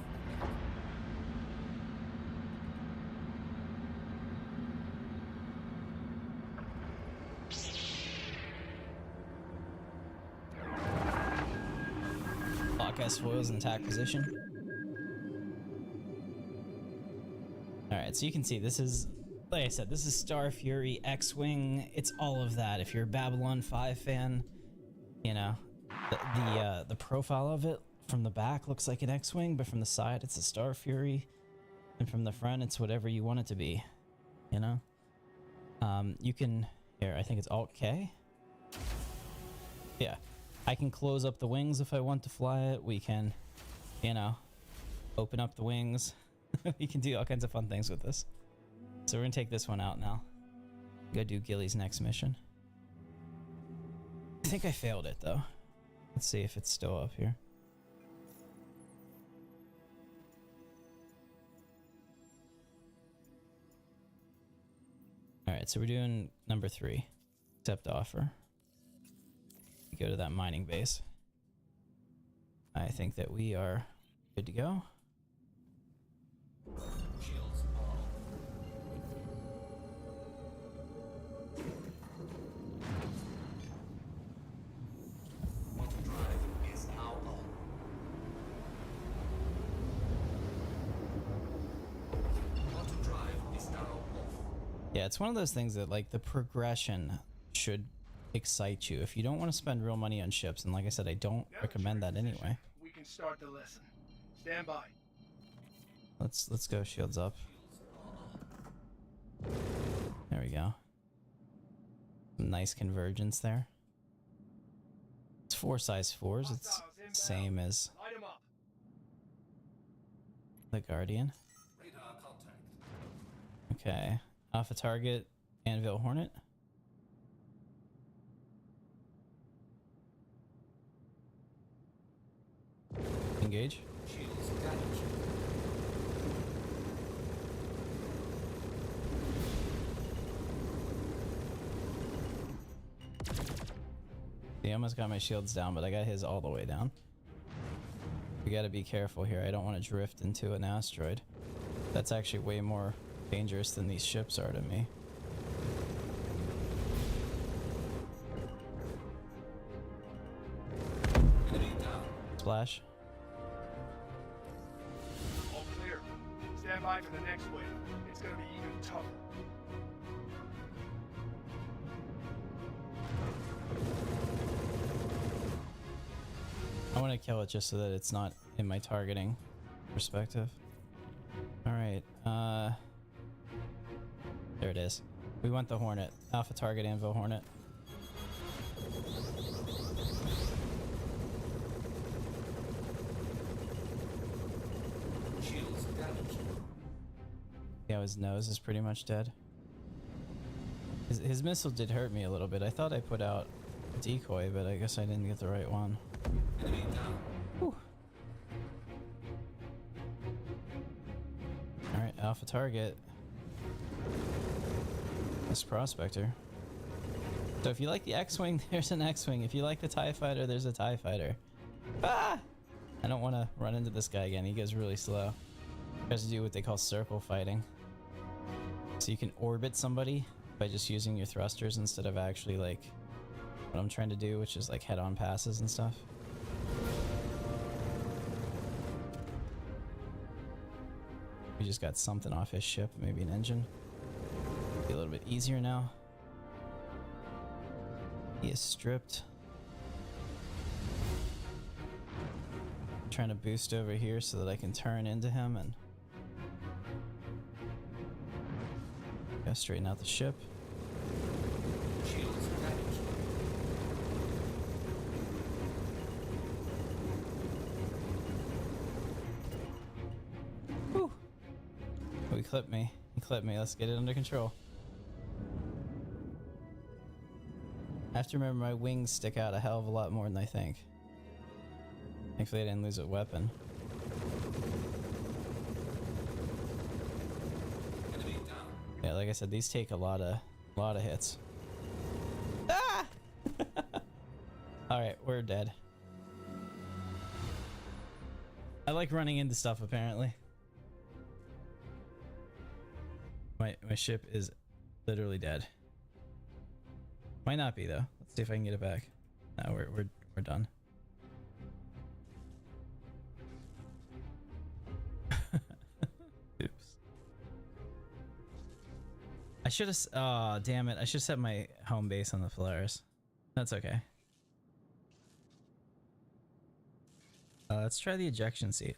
[SPEAKER 2] broadcast foils in attack position. Alright, so you can see this is, like I said, this is Star Fury, X-Wing, it's all of that. If you're a Babylon 5 fan, you know, the profile of it from the back looks like an X-Wing, but from the side it's a Star Fury, and from the front it's whatever you want it to be, you know? You can, here, I think it's Alt-K. Yeah, I can close up the wings if I want to fly it. We can, you know, open up the wings. We can do all kinds of fun things with this. So we're gonna take this one out now. Go do Gilly's next mission. I think I failed it though. Let's see if it's still up here. Alright, so we're doing number 3. Accept offer. Go to that mining base. I think that we are good to go.
[SPEAKER 6] Shields on. Auto drive is now on. Auto drive is now off.
[SPEAKER 2] Yeah, it's one of those things that, like, the progression should excite you. If you don't want to spend real money on ships, and like I said, I don't recommend that anyway.
[SPEAKER 8] We can start the lesson. Stand by.
[SPEAKER 2] Let's go, shields up. There we go. Some nice convergence there. It's 4 size 4s. It's same as
[SPEAKER 8] Light 'em up.
[SPEAKER 2] the Guardian.
[SPEAKER 6] Radar contact.
[SPEAKER 2] Okay. Alpha target, Anvil Hornet. Engage.
[SPEAKER 6] Shields damaged.
[SPEAKER 2] He almost got my shields down, but I got his all the way down. We gotta be careful here. I don't want to drift into an asteroid. That's actually way more dangerous than these ships are to me.
[SPEAKER 6] Enemy down.
[SPEAKER 2] Splash.
[SPEAKER 8] All clear. Stand by for the next wave. It's gonna be even tougher.
[SPEAKER 2] I want to kill it just so that it's not in my targeting perspective. Alright, there it is. We want the Hornet. Alpha target, Anvil Hornet.
[SPEAKER 6] Shields damaged.
[SPEAKER 2] Yeah, his nose is pretty much dead. His missile did hurt me a little bit. I thought I put out a decoy, but I guess I didn't get the right one.
[SPEAKER 6] Enemy down.
[SPEAKER 2] Whew. Alright, Alpha target. This Prospector. So if you like the X-Wing, there's an X-Wing. If you like the TIE Fighter, there's a TIE Fighter. Ah! I don't want to run into this guy again. He goes really slow. He has to do what they call circle fighting. So you can orbit somebody by just using your thrusters instead of actually, like, what I'm trying to do, which is like head-on passes and stuff. We just got something off his ship, maybe an engine. Be a little bit easier now. He is stripped. Trying to boost over here so that I can turn into him and go straighten out the ship.
[SPEAKER 6] Shields damaged.
[SPEAKER 2] Whew. Oh, he clipped me. He clipped me. Let's get it under control. I have to remember my wings stick out a hell of a lot more than I think. Thankfully I didn't lose a weapon.
[SPEAKER 6] Enemy down.
[SPEAKER 2] Yeah, like I said, these take a lot of hits. Ah! Alright, we're dead. I like running into stuff apparently. My ship is literally dead. Might not be though. Let's see if I can get it back. No, we're done. I should have. Oh, damn it! I should set my home base on the Polaris. That's okay. Let's try the ejection seat.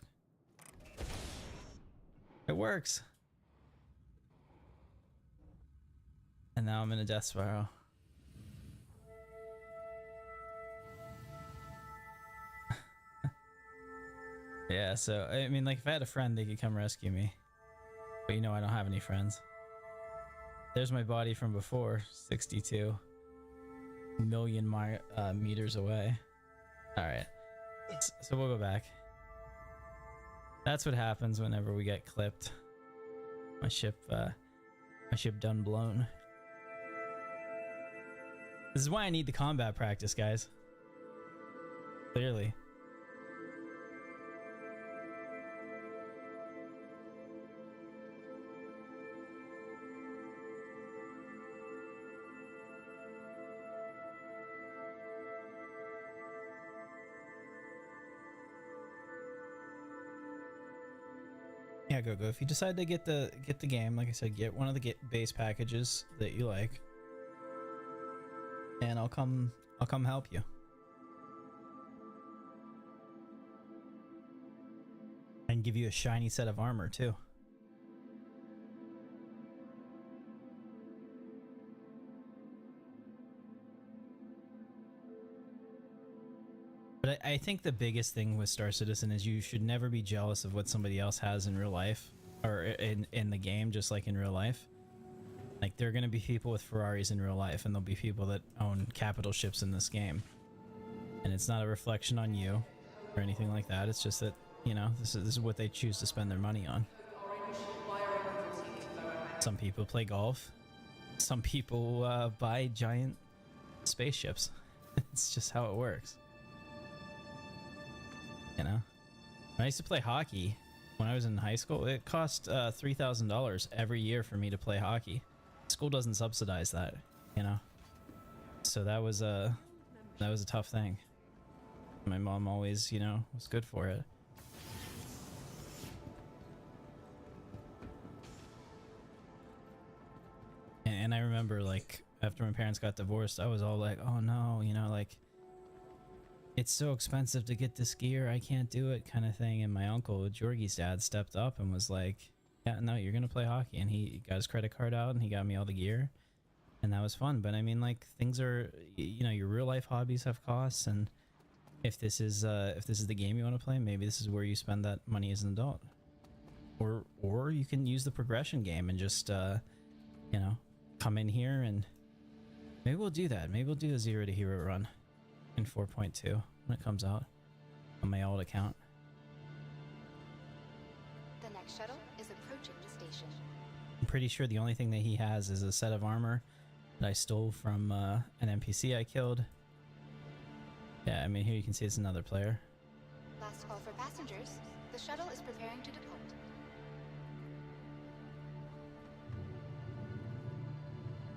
[SPEAKER 2] It works. And now I'm in a death spiral. Yeah, so I mean, like, if I had a friend, they could come rescue me. But you know, I don't have any friends. There's my body from before, 62 million meters away. All right, so we'll go back. That's what happens whenever we get clipped. My ship done blown. This is why I need the combat practice, guys. Clearly. Yeah, go. If you decide to get the game, like I said, get one of the base packages that you like, and I'll come help you. And give you a shiny set of armor too. But I think the biggest thing with Star Citizen is you should never be jealous of what somebody else has in real life, or in the game, just like in real life. Like, there are going to be people with Ferraris in real life, and there'll be people that own capital ships in this game. And it's not a reflection on you or anything like that. It's just that, you know, this is what they choose to spend their money on. Some people play golf. Some people buy giant spaceships. It's just how it works. You know, when I used to play hockey when I was in high school, it cost $3,000 every year for me to play hockey. School doesn't subsidize that, you know. So that was a tough thing. My mom always, you know, was good for it. And I remember, like, after my parents got divorced, I was all like, oh no, you know, like, it's so expensive to get this gear, I can't do it, kind of thing. And my uncle, Georgie's dad, stepped up and was like, yeah, no, you're gonna play hockey. And he got his credit card out and he got me all the gear, and that was fun. But I mean, like, things are, you know, your real life hobbies have costs, and if this is the game you want to play, maybe this is where you spend that money as an adult. Or you can use the progression game and just you know, come in here, and maybe we'll do that. Maybe we'll do a 0 to hero run in 4.2 when it comes out on my old account.
[SPEAKER 4] The next shuttle is approaching the station.
[SPEAKER 2] I'm pretty sure the only thing that he has is a set of armor that I stole from an NPC I killed. Yeah, I mean, here you can see it's another player.
[SPEAKER 4] Last call for passengers. The shuttle is preparing to depart.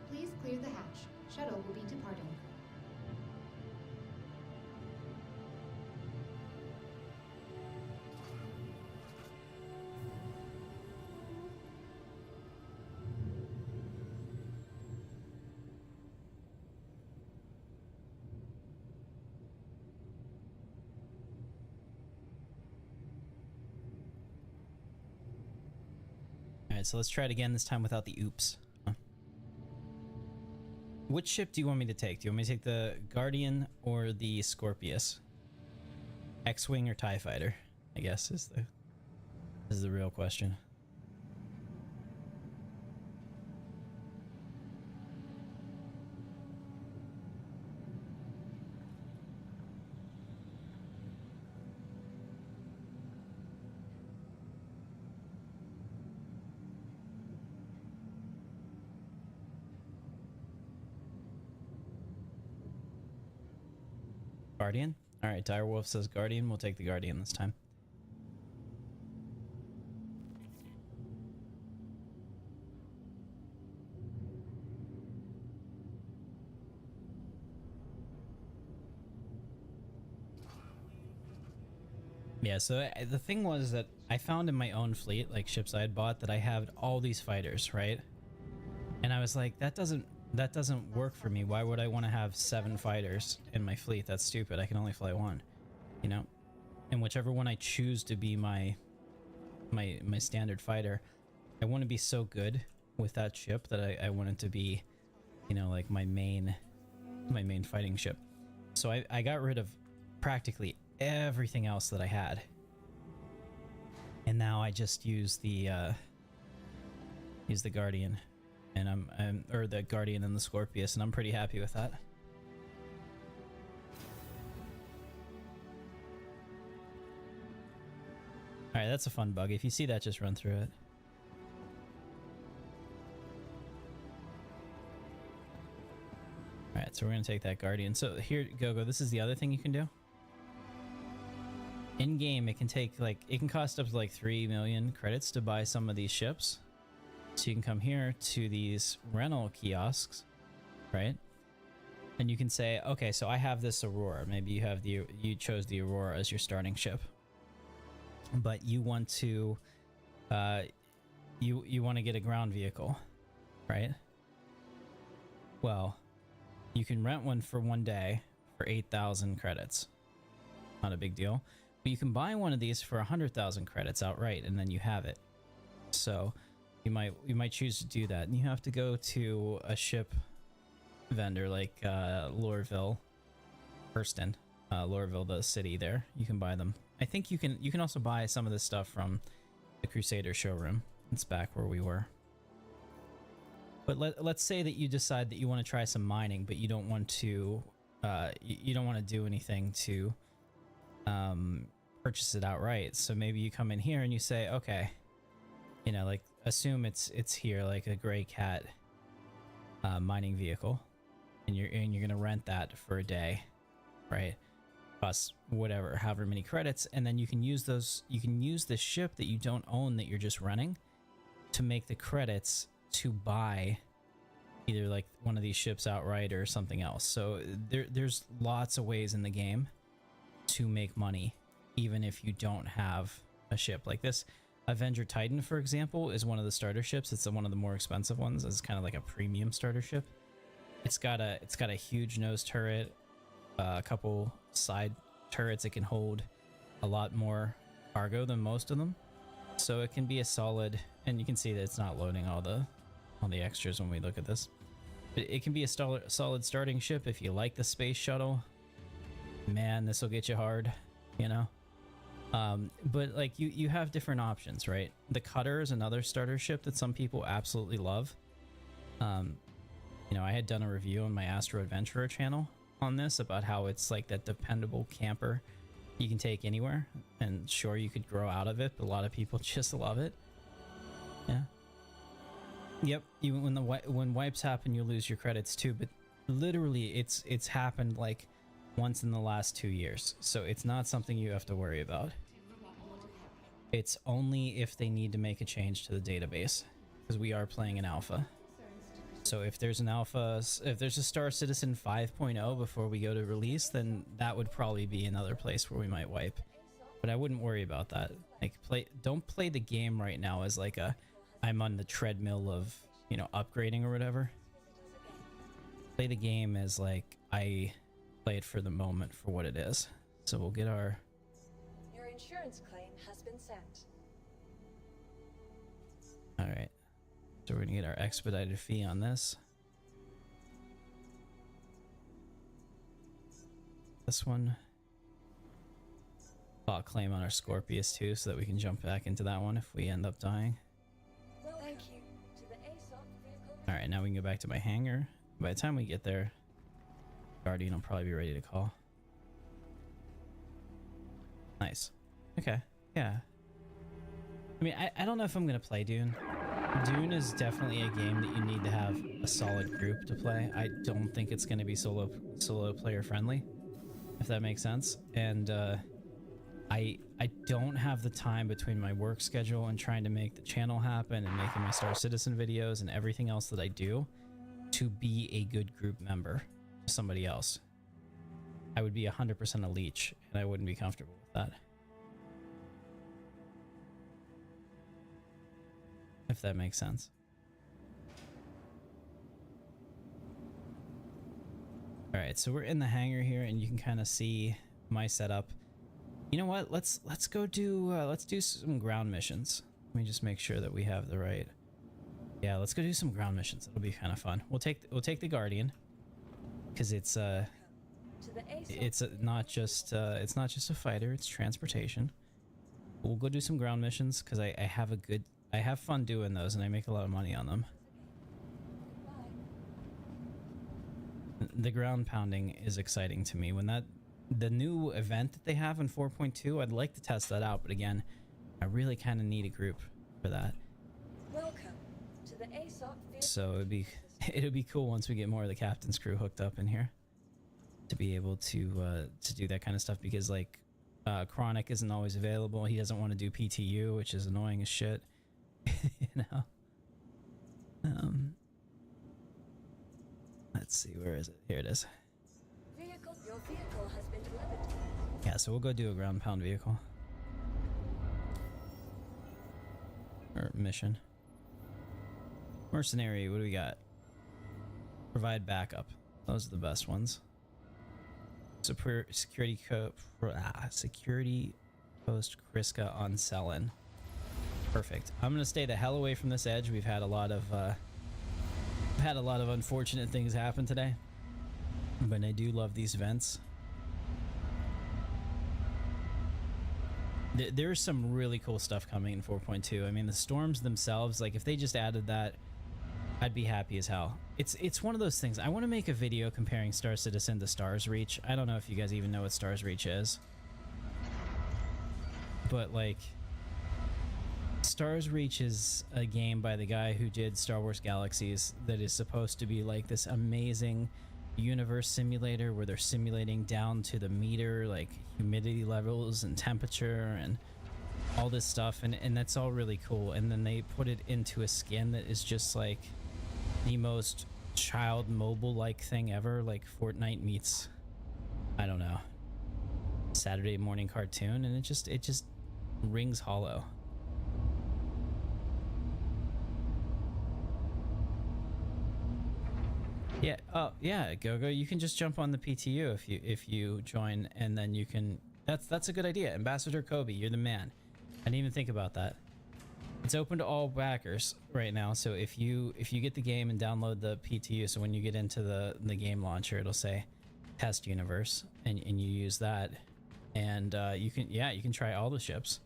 [SPEAKER 9] Please clear the hatch. Shuttle will be departing.
[SPEAKER 2] Alright, so let's try it again, this time without the oops. Which ship do you want me to take? Do you want me to take the Guardian or the Scorpius? X-Wing or TIE Fighter, I guess, is the real question. Guardian? Alright, Direwolf says Guardian. We'll take the Guardian this time. Yeah, so the thing was that I found in my own fleet, like ships I had bought, that I had all these fighters, right? And I was like, that doesn't work for me. Why would I want to have 7 fighters in my fleet? That's stupid. I can only fly 1, you know? And whichever one I choose to be my standard fighter, I want to be so good with that ship that I want it to be, you know, like my main fighting ship. So I got rid of practically everything else that I had. And now I just use the Guardian. And or the Guardian and the Scorpius, and I'm pretty happy with that. Alright, that's a fun bug. If you see that, just run through it. Alright, so we're gonna take that Guardian. So here, Gogo, this is the other thing you can do. In game, it can take like, it can cost up to like 3 million credits to buy some of these ships. So you can come here to these rental kiosks, right? And you can say, okay, so I have this Aurora. Maybe you chose the Aurora as your starting ship, but you want to, you want to get a ground vehicle, right? Well, you can rent one for 1 day for 8,000 credits. Not a big deal, but you can buy one of these for 100,000 credits outright, and then you have it. So you might choose to do that, and you have to go to a ship vendor like Lorville, Hurston, Lorville, the city there. You can buy them. I think you can also buy some of this stuff from the Crusader showroom. It's back where we were. But let's say that you decide that you want to try some mining, but you don't want to you don't want to do anything to purchase it outright. So maybe you come in here and you say, okay, you know, like assume it's here, like a gray cat mining vehicle, and you're gonna rent that for a day, right? Plus whatever, however many credits, and then you can use those. You can use the ship that you don't own that you're just renting to make the credits to buy either like one of these ships outright or something else. So there's lots of ways in the game to make money, even if you don't have a ship like this. Avenger Titan, for example, is one of the starter ships. It's one of the more expensive ones. It's kind of like a premium starter ship. It's got a huge nose turret, a couple side turrets. It can hold a lot more cargo than most of them, so it can be a solid. And you can see that it's not loading all the extras when we look at this. But it can be a solid starting ship if you like the space shuttle. Man, this will get you hard, you know. But like you have different options, right? The Cutter is another starter ship that some people absolutely love. You know, I had done a review on my Astro Adventurer channel on this about how it's like that dependable camper you can take anywhere, and sure, you could grow out of it, but a lot of people just love it. Yeah. Yep. Even when wipes happen, you lose your credits too. But literally, it's happened like once in the last 2 years, so it's not something you have to worry about. It's only if they need to make a change to the database, because we are playing an alpha. So if there's an alpha, if there's a Star Citizen 5.0 before we go to release, then that would probably be another place where we might wipe. But I wouldn't worry about that. Like, don't play the game right now as like I'm on the treadmill of, you know, upgrading or whatever. Play the game as like I play it for the moment for what it is. So we'll get our...
[SPEAKER 3] Your insurance claim has been sent.
[SPEAKER 2] Alright. So we're gonna get our expedited fee on this. This one. I'll claim on our Scorpius too, so that we can jump back into that one if we end up dying.
[SPEAKER 3] Thank you to the ASOP vehicle.
[SPEAKER 2] Alright, now we can go back to my hangar. By the time we get there, Guardian will probably be ready to call. Nice. Okay. Yeah. I mean, I don't know if I'm gonna play Dune. Dune is definitely a game that you need to have a solid group to play. I don't think it's gonna be solo player friendly, if that makes sense. And I don't have the time between my work schedule and trying to make the channel happen and making my Star Citizen videos and everything else that I do to be a good group member to somebody else. I would be 100% a leech, and I wouldn't be comfortable with that. If that makes sense. All right, so we're in the hangar here, and you can kind of see my setup. You know what? Let's go do let's do some ground missions. Let me just make sure that we have the right. Yeah, let's go do some ground missions. It'll be kind of fun. We'll take the Guardian because it's not just a fighter. It's transportation. We'll go do some ground missions because I have fun doing those, and I make a lot of money on them. The ground pounding is exciting to me. When the new event that they have in 4.2, I'd like to test that out, but again, I really kind of need a group for that.
[SPEAKER 3] Welcome to the ASOP.
[SPEAKER 2] So it'd be cool once we get more of the captain's crew hooked up in here to be able to do that kind of stuff, because like Chronic isn't always available. He doesn't want to do PTU, which is annoying as shit. You know. Let's see, where is it? Here it is.
[SPEAKER 3] Your vehicle has been delivered.
[SPEAKER 2] Yeah, so we'll go do a ground pound vehicle. Or mission. Mercenary, what do we got? Provide backup. Those are the best ones. Security post Kriska on Selen. Perfect. I'm gonna stay the hell away from this edge. We've had a lot of unfortunate things happen today, but I do love these events. There's some really cool stuff coming in 4.2. I mean, the storms themselves, like if they just added that, I'd be happy as hell. It's one of those things. I want to make a video comparing Star Citizen to Stars Reach. I don't know if you guys even know what Stars Reach is, but like Stars Reach is a game by the guy who did Star Wars Galaxies that is supposed to be like this amazing universe simulator where they're simulating down to the meter, like humidity levels and temperature and all this stuff, and that's all really cool. And then they put it into a skin that is just like the most child mobile like thing ever, like Fortnite meets, I don't know, Saturday morning cartoon, and it just rings hollow. Yeah. Oh, yeah. Gogo, you can just jump on the PTU if you join, and then you can. That's a good idea. Ambassador Kobe, you're the man. I didn't even think about that. It's open to all backers right now. So if you get the game and download the PTU, so when you get into the game launcher, it'll say Test Universe, and you use that, and you can try all the ships,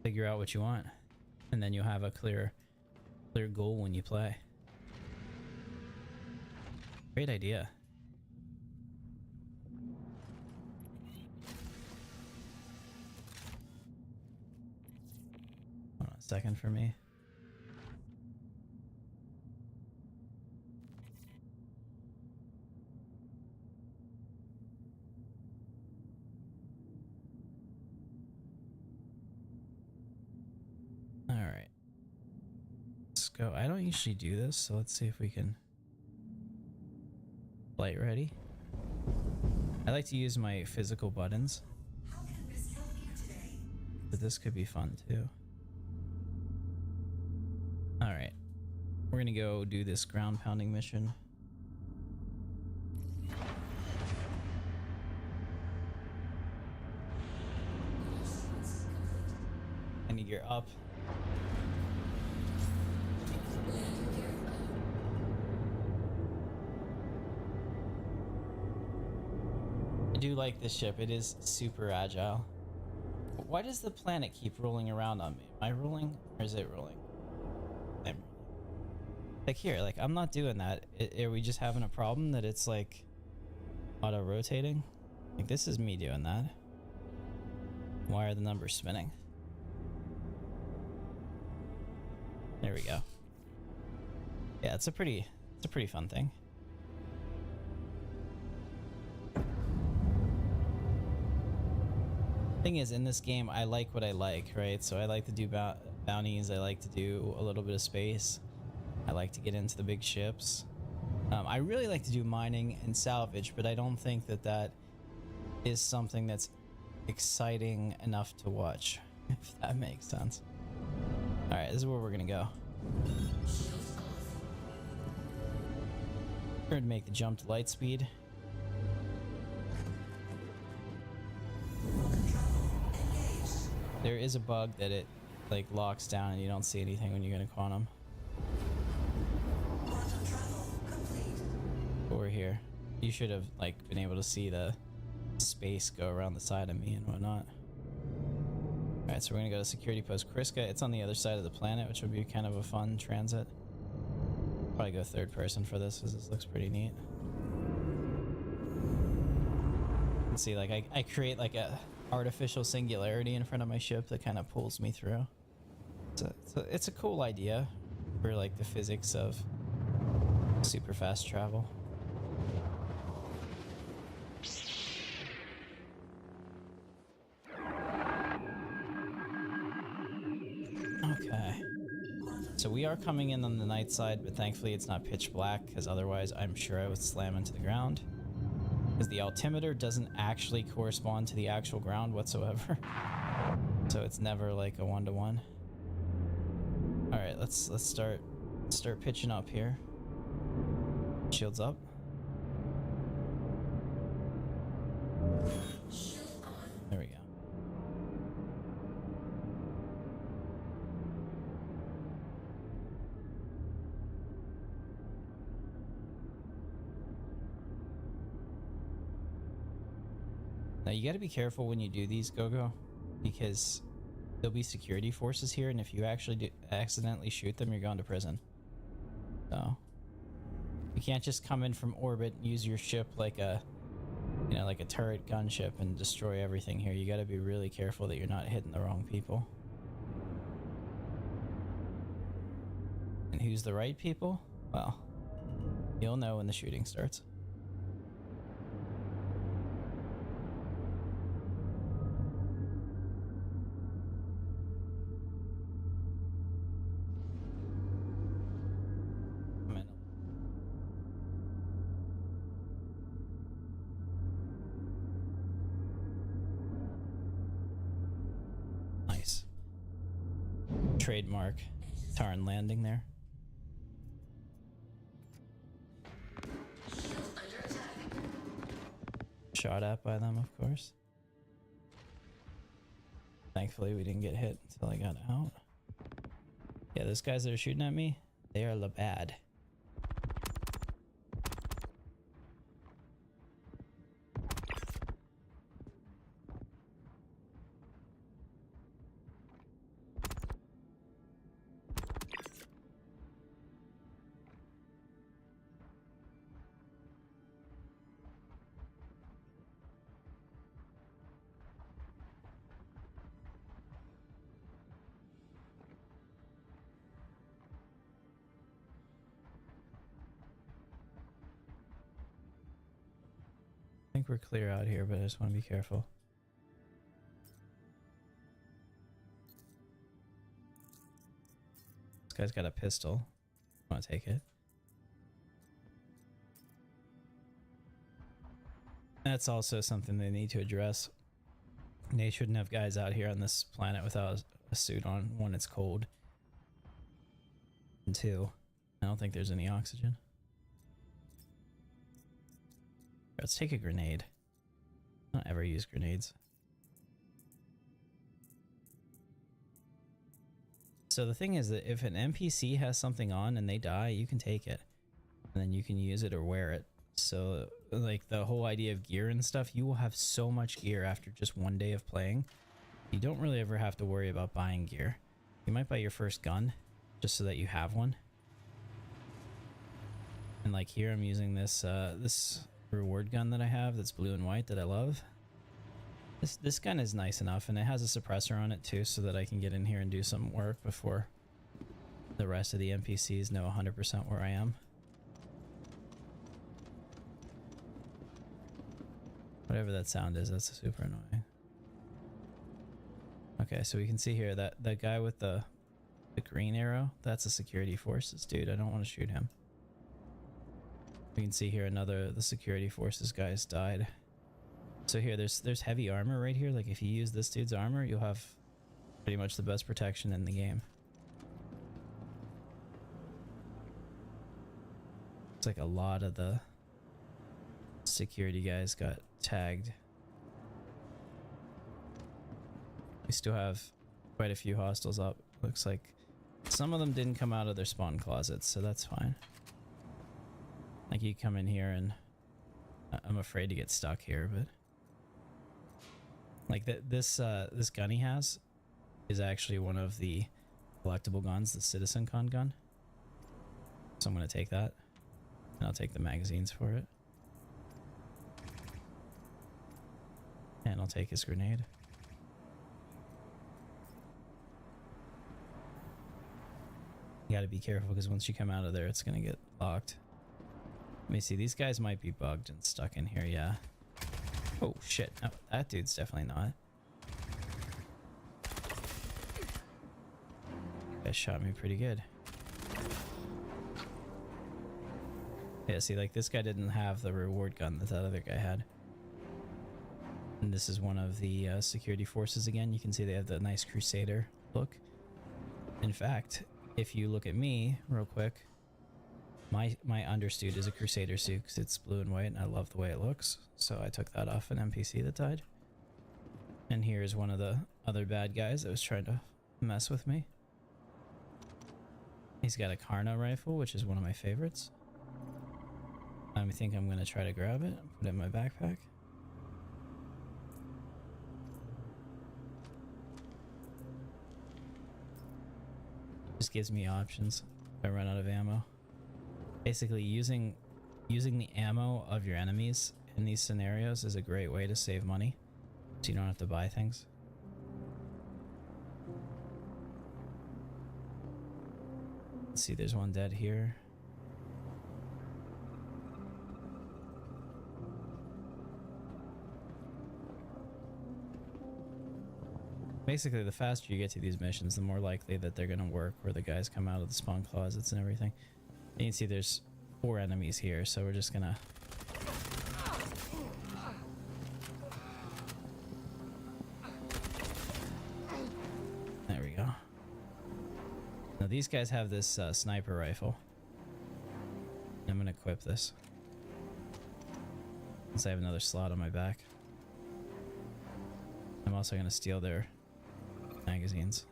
[SPEAKER 2] figure out what you want, and then you'll have a clear goal when you play. Great idea. Hold on a second for me. All right. Let's go. I don't usually do this, so let's see if we can. Flight ready. I like to use my physical buttons, but this could be fun too. All right, we're gonna go do this ground pounding mission. I need gear up. I do like this ship. It is super agile. Why does the planet keep rolling around on me? Am I rolling or is it rolling? I'm rolling. Like here, like I'm not doing that. Are we just having a problem that it's like auto rotating? Like this is me doing that. Why are the numbers spinning? There we go. Yeah, it's a pretty fun thing. Thing is, in this game, I like what I like, right? So I like to do bounties. I like to do a little bit of space. I like to get into the big ships. I really like to do mining and salvage, but I don't think that is something that's exciting enough to watch, if that makes sense. All right, this is where we're gonna go. We're gonna make the jump to light speed. is a bug that it like locks down and you don't see anything when you're gonna quantum. But we're here. You should have like been able to see the space go around the side of me and whatnot. Alright, so we're gonna go to security post Kriska. It's on the other side of the planet, which would be kind of a fun transit. Probably go third person for this because this looks pretty neat. You can see like I create like a artificial singularity in front of my ship that kind of pulls me through. It's a cool idea for like the physics of super fast travel. Okay. So we are coming in on the night side, but thankfully it's not pitch black, because otherwise I'm sure I would slam into the ground. Because the altimeter doesn't actually correspond to the actual ground whatsoever. So it's never like a one-to-one. Alright, let's start pitching up here. Shields up. There we go. Now you gotta be careful when you do these, Go-Go, because there'll be security forces here, and if you actually accidentally shoot them, you're going to prison. So you can't just come in from orbit and use your ship like a, you know, like a turret gunship and destroy everything here. You gotta be really careful that you're not hitting the wrong people. And who's the right people? Well, you'll know when the shooting starts. Nice. Trademark Tarn landing there. Shot at by them, of course. Thankfully we didn't get hit until I got out. Yeah, those guys that are shooting at me, they are bad. I think we're clear out here, but I just want to be careful. This guy's got a pistol. I want to take it. That's also something they need to address. They shouldn't have guys out here on this planet without a suit on. One, it's cold. And two, I don't think there's any oxygen. Let's take a grenade. I don't ever use grenades. So the thing is that if an NPC has something on and they die, you can take it. And then you can use it or wear it. So like the whole idea of gear and stuff, you will have so much gear after just one day of playing. You don't really ever have to worry about buying gear. You might buy your first gun just so that you have one. And like here I'm using this this reward gun that I have that's blue and white that I love. This gun is nice enough, and it has a suppressor on it too, so that I can get in here and do some work before the rest of the NPCs know 100% where I am. Whatever that sound is, that's super annoying. Okay, so we can see here that the guy with the green arrow, that's a security forces dude. I don't want to shoot him. We can see here the security forces guys died. So here, there's heavy armor right here. Like if you use this dude's armor, you'll have pretty much the best protection in the game. It's like a lot of the security guys got tagged. We still have quite a few hostiles up. Looks like some of them didn't come out of their spawn closets, so that's fine. Like you come in here and I'm afraid to get stuck here, but like this gun he has is actually one of the collectible guns, the Citizen Con gun. So I'm gonna take that, and I'll take the magazines for it, and I'll take his grenade. You gotta be careful because once you come out of there, it's gonna get locked. Let me see. These guys might be bugged and stuck in here. Yeah. Oh shit! No, that dude's definitely not. That shot me pretty good. Yeah, see, like this guy didn't have the reward gun that that other guy had. And this is one of the security forces again. You can see they have the nice Crusader look. In fact, if you look at me real quick, my undersuit is a Crusader suit because it's blue and white and I love the way it looks. So I took that off an NPC that died. And here's one of the other bad guys that was trying to mess with me. He's got a Karna rifle, which is one of my favorites. I think I'm gonna try to grab it, put it in my backpack. Just gives me options if I run out of ammo. Basically, using the ammo of your enemies in these scenarios is a great way to save money, so you don't have to buy things. Let's see, there's one dead here. Basically, the faster you get to these missions, the more likely that they're gonna work, where the guys come out of the spawn closets and everything. And you can see there's 4 enemies here, so we're just gonna... There we go. Now these guys have this sniper rifle. I'm gonna equip this, since I have another slot on my back. I'm also gonna steal their magazines.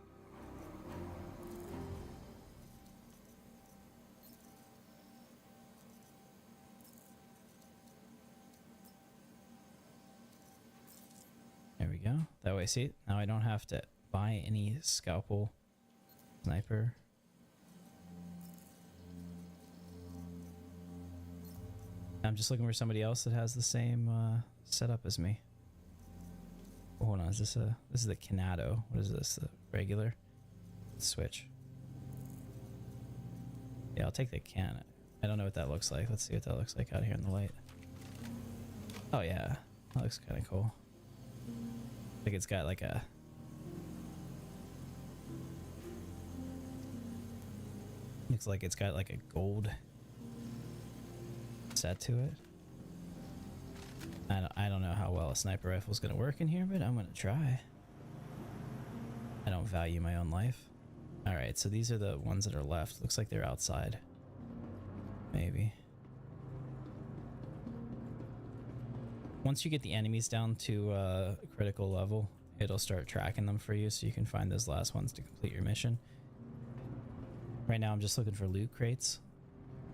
[SPEAKER 2] There we go. That way, see, now I don't have to buy any scalpel sniper. I'm just looking for somebody else that has the same setup as me. Oh, hold on, is this is the Kanado? What is this? The regular? Switch. Yeah, I'll take the can. I don't know what that looks like. Let's see what that looks like out here in the light. Oh yeah, that looks kind of cool. I think it's got like a... Looks like it's got like a gold set to it. I don't know how well a sniper rifle is going to work in here, but I'm going to try. I don't value my own life. Alright, so these are the ones that are left. Looks like they're outside. Maybe. Once you get the enemies down to a critical level, it'll start tracking them for you so you can find those last ones to complete your mission. Right now I'm just looking for loot crates.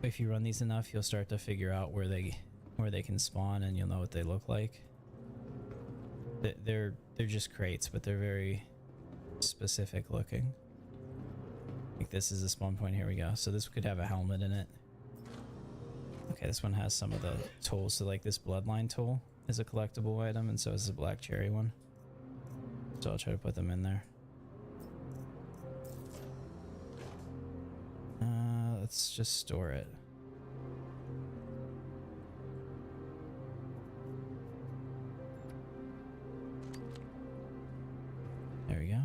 [SPEAKER 2] If you run these enough, you'll start to figure out where they can spawn, and you'll know what they look like. They're just crates, but they're very specific looking. Like this is a spawn point. Here we go. So this could have a helmet in it. Okay, this one has some of the tools. So like this bloodline tool is a collectible item, and so is the black cherry one. So I'll try to put them in there. Let's just store it. There we go.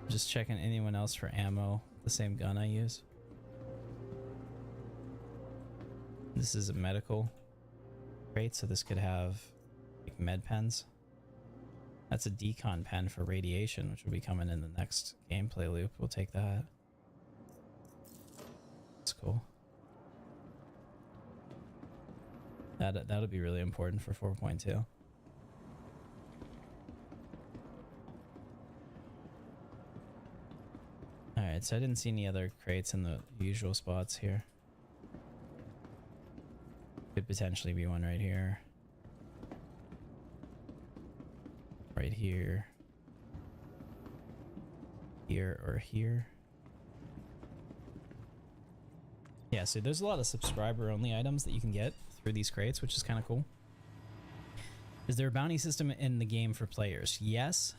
[SPEAKER 2] Just checking anyone else for ammo. The same gun I use. This is a medical crate, so this could have like med pens. That's a decon pen for radiation, which will be coming in the next gameplay loop. We'll take that. That's cool. That'll be really important for 4.2. Alright, so I didn't see any other crates in the usual spots here. Could potentially be one right here. Right here. Here or here. Yeah, so there's a lot of subscriber only items that you can get through these crates, which is kind of cool. Is there a bounty system in the game for players? Yes.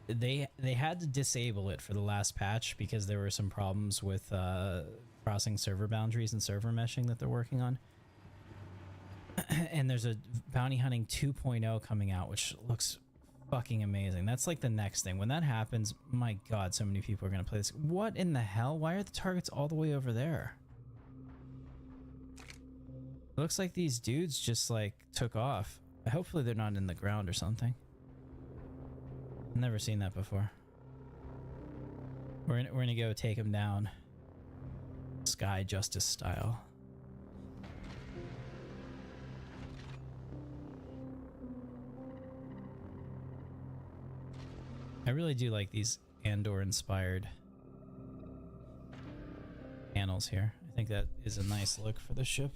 [SPEAKER 2] They had to disable it for the last patch because there were some problems with crossing server boundaries and server meshing that they're working on. And there's a bounty hunting 2.0 coming out, which looks fucking amazing. That's like the next thing. When that happens, my god, so many people are gonna play this. What in the hell? Why are the targets all the way over there? It looks like these dudes just like took off. Hopefully they're not in the ground or something. I've never seen that before. We're gonna go take them down. Sky Justice style. I really do like these Andor-inspired panels here. I think that is a nice look for the ship.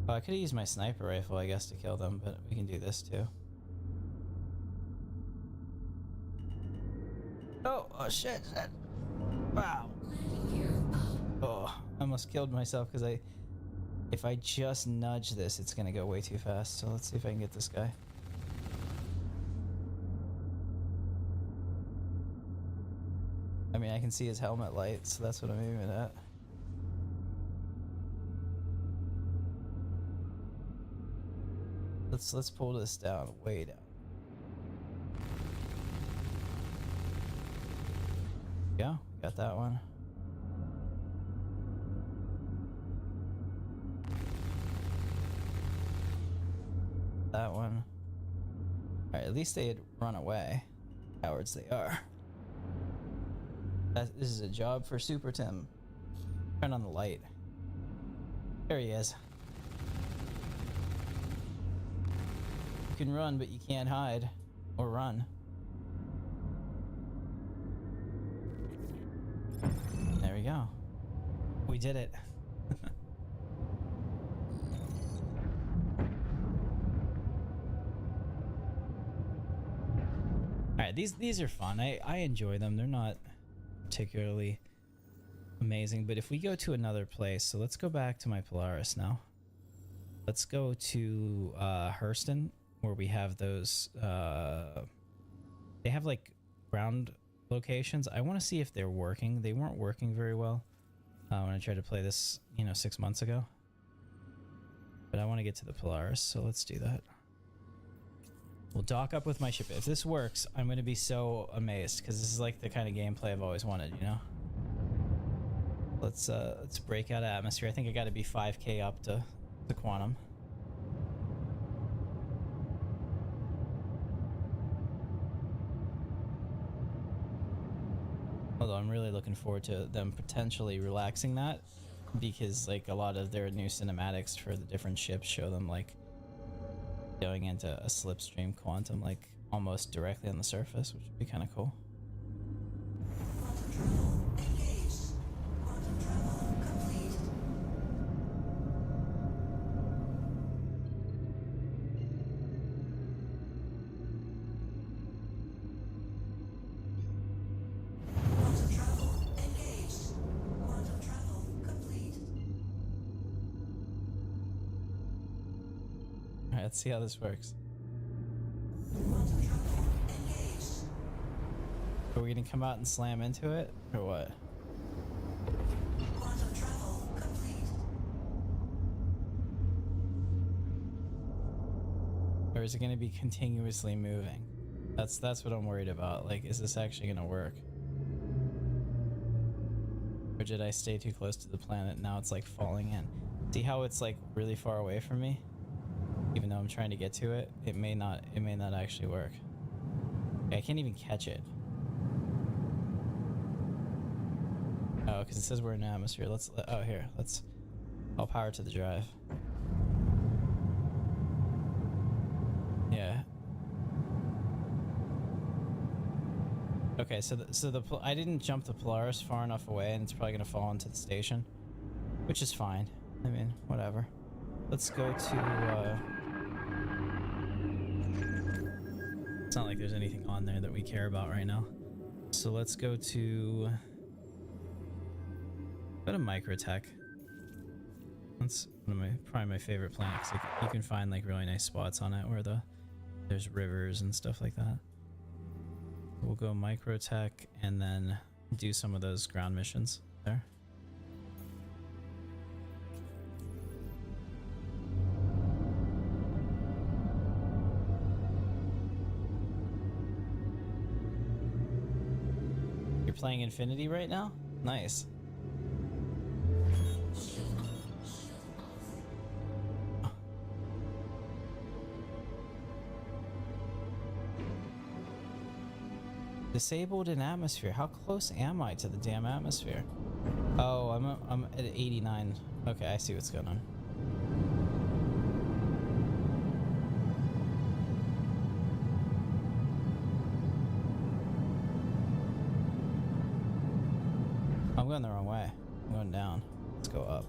[SPEAKER 2] Oh, I could have used my sniper rifle, I guess, to kill them, but we can do this too. Oh shit, shit. Wow. Oh, I almost killed myself because if I just nudge this, it's gonna go way too fast. So let's see if I can get this guy. I mean, I can see his helmet light, so that's what I'm aiming at. Let's pull this down, way down. Yeah, got that one. That one. Alright, at least they had run away. Cowards they are. This is a job for Super Tim. Turn on the light. There he is. You can run, but you can't hide or run. There we go. We did it. Alright, these are fun. I enjoy them. They're not particularly amazing, but if we go to another place, so let's go back to my Polaris now. Let's go to Hurston, where we have those they have like ground locations. I want to see if they're working. They weren't working very well when I tried to play this, 6 months ago. But I want to get to the Polaris, so let's do that. We'll dock up with my ship. If this works, I'm going to be so amazed, because this is like the kind of gameplay I've always wanted, Let's break out of atmosphere. I think I got to be 5k up to quantum. Although I'm really looking forward to them potentially relaxing that, because like a lot of their new cinematics for the different ships show them like going into a slipstream quantum, like almost directly on the surface, which would be kind of cool. Let's see how this works. Are we gonna come out and slam into it, or what? Or is it gonna be continuously moving? That's what I'm worried about. Like, is this actually gonna work? Or did I stay too close to the planet and now it's like falling in? See how it's like really far away from me? Even though I'm trying to get to it, it may not actually work. Okay, I can't even catch it. Oh, because it says we're in atmosphere. I'll power to the drive. Yeah. Okay, so I didn't jump the Polaris far enough away, and it's probably gonna fall into the station, which is fine. I mean, whatever. Let's go to. It's not like there's anything on there that we care about right now. So let's go to Microtech. That's one of probably my favorite planets. Like, you can find like really nice spots on it where there's rivers and stuff like that. We'll go Microtech and then do some of those ground missions there. You're playing Infinity right now? Nice. Disabled in atmosphere. How close am I to the damn atmosphere? Oh, I'm at 89. Okay, I see what's going on. I'm going the wrong way. I'm going down. Let's go up.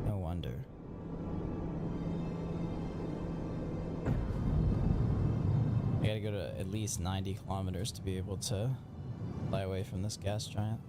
[SPEAKER 2] No wonder. I gotta go to at least 90 kilometers to be able to fly away from this gas giant.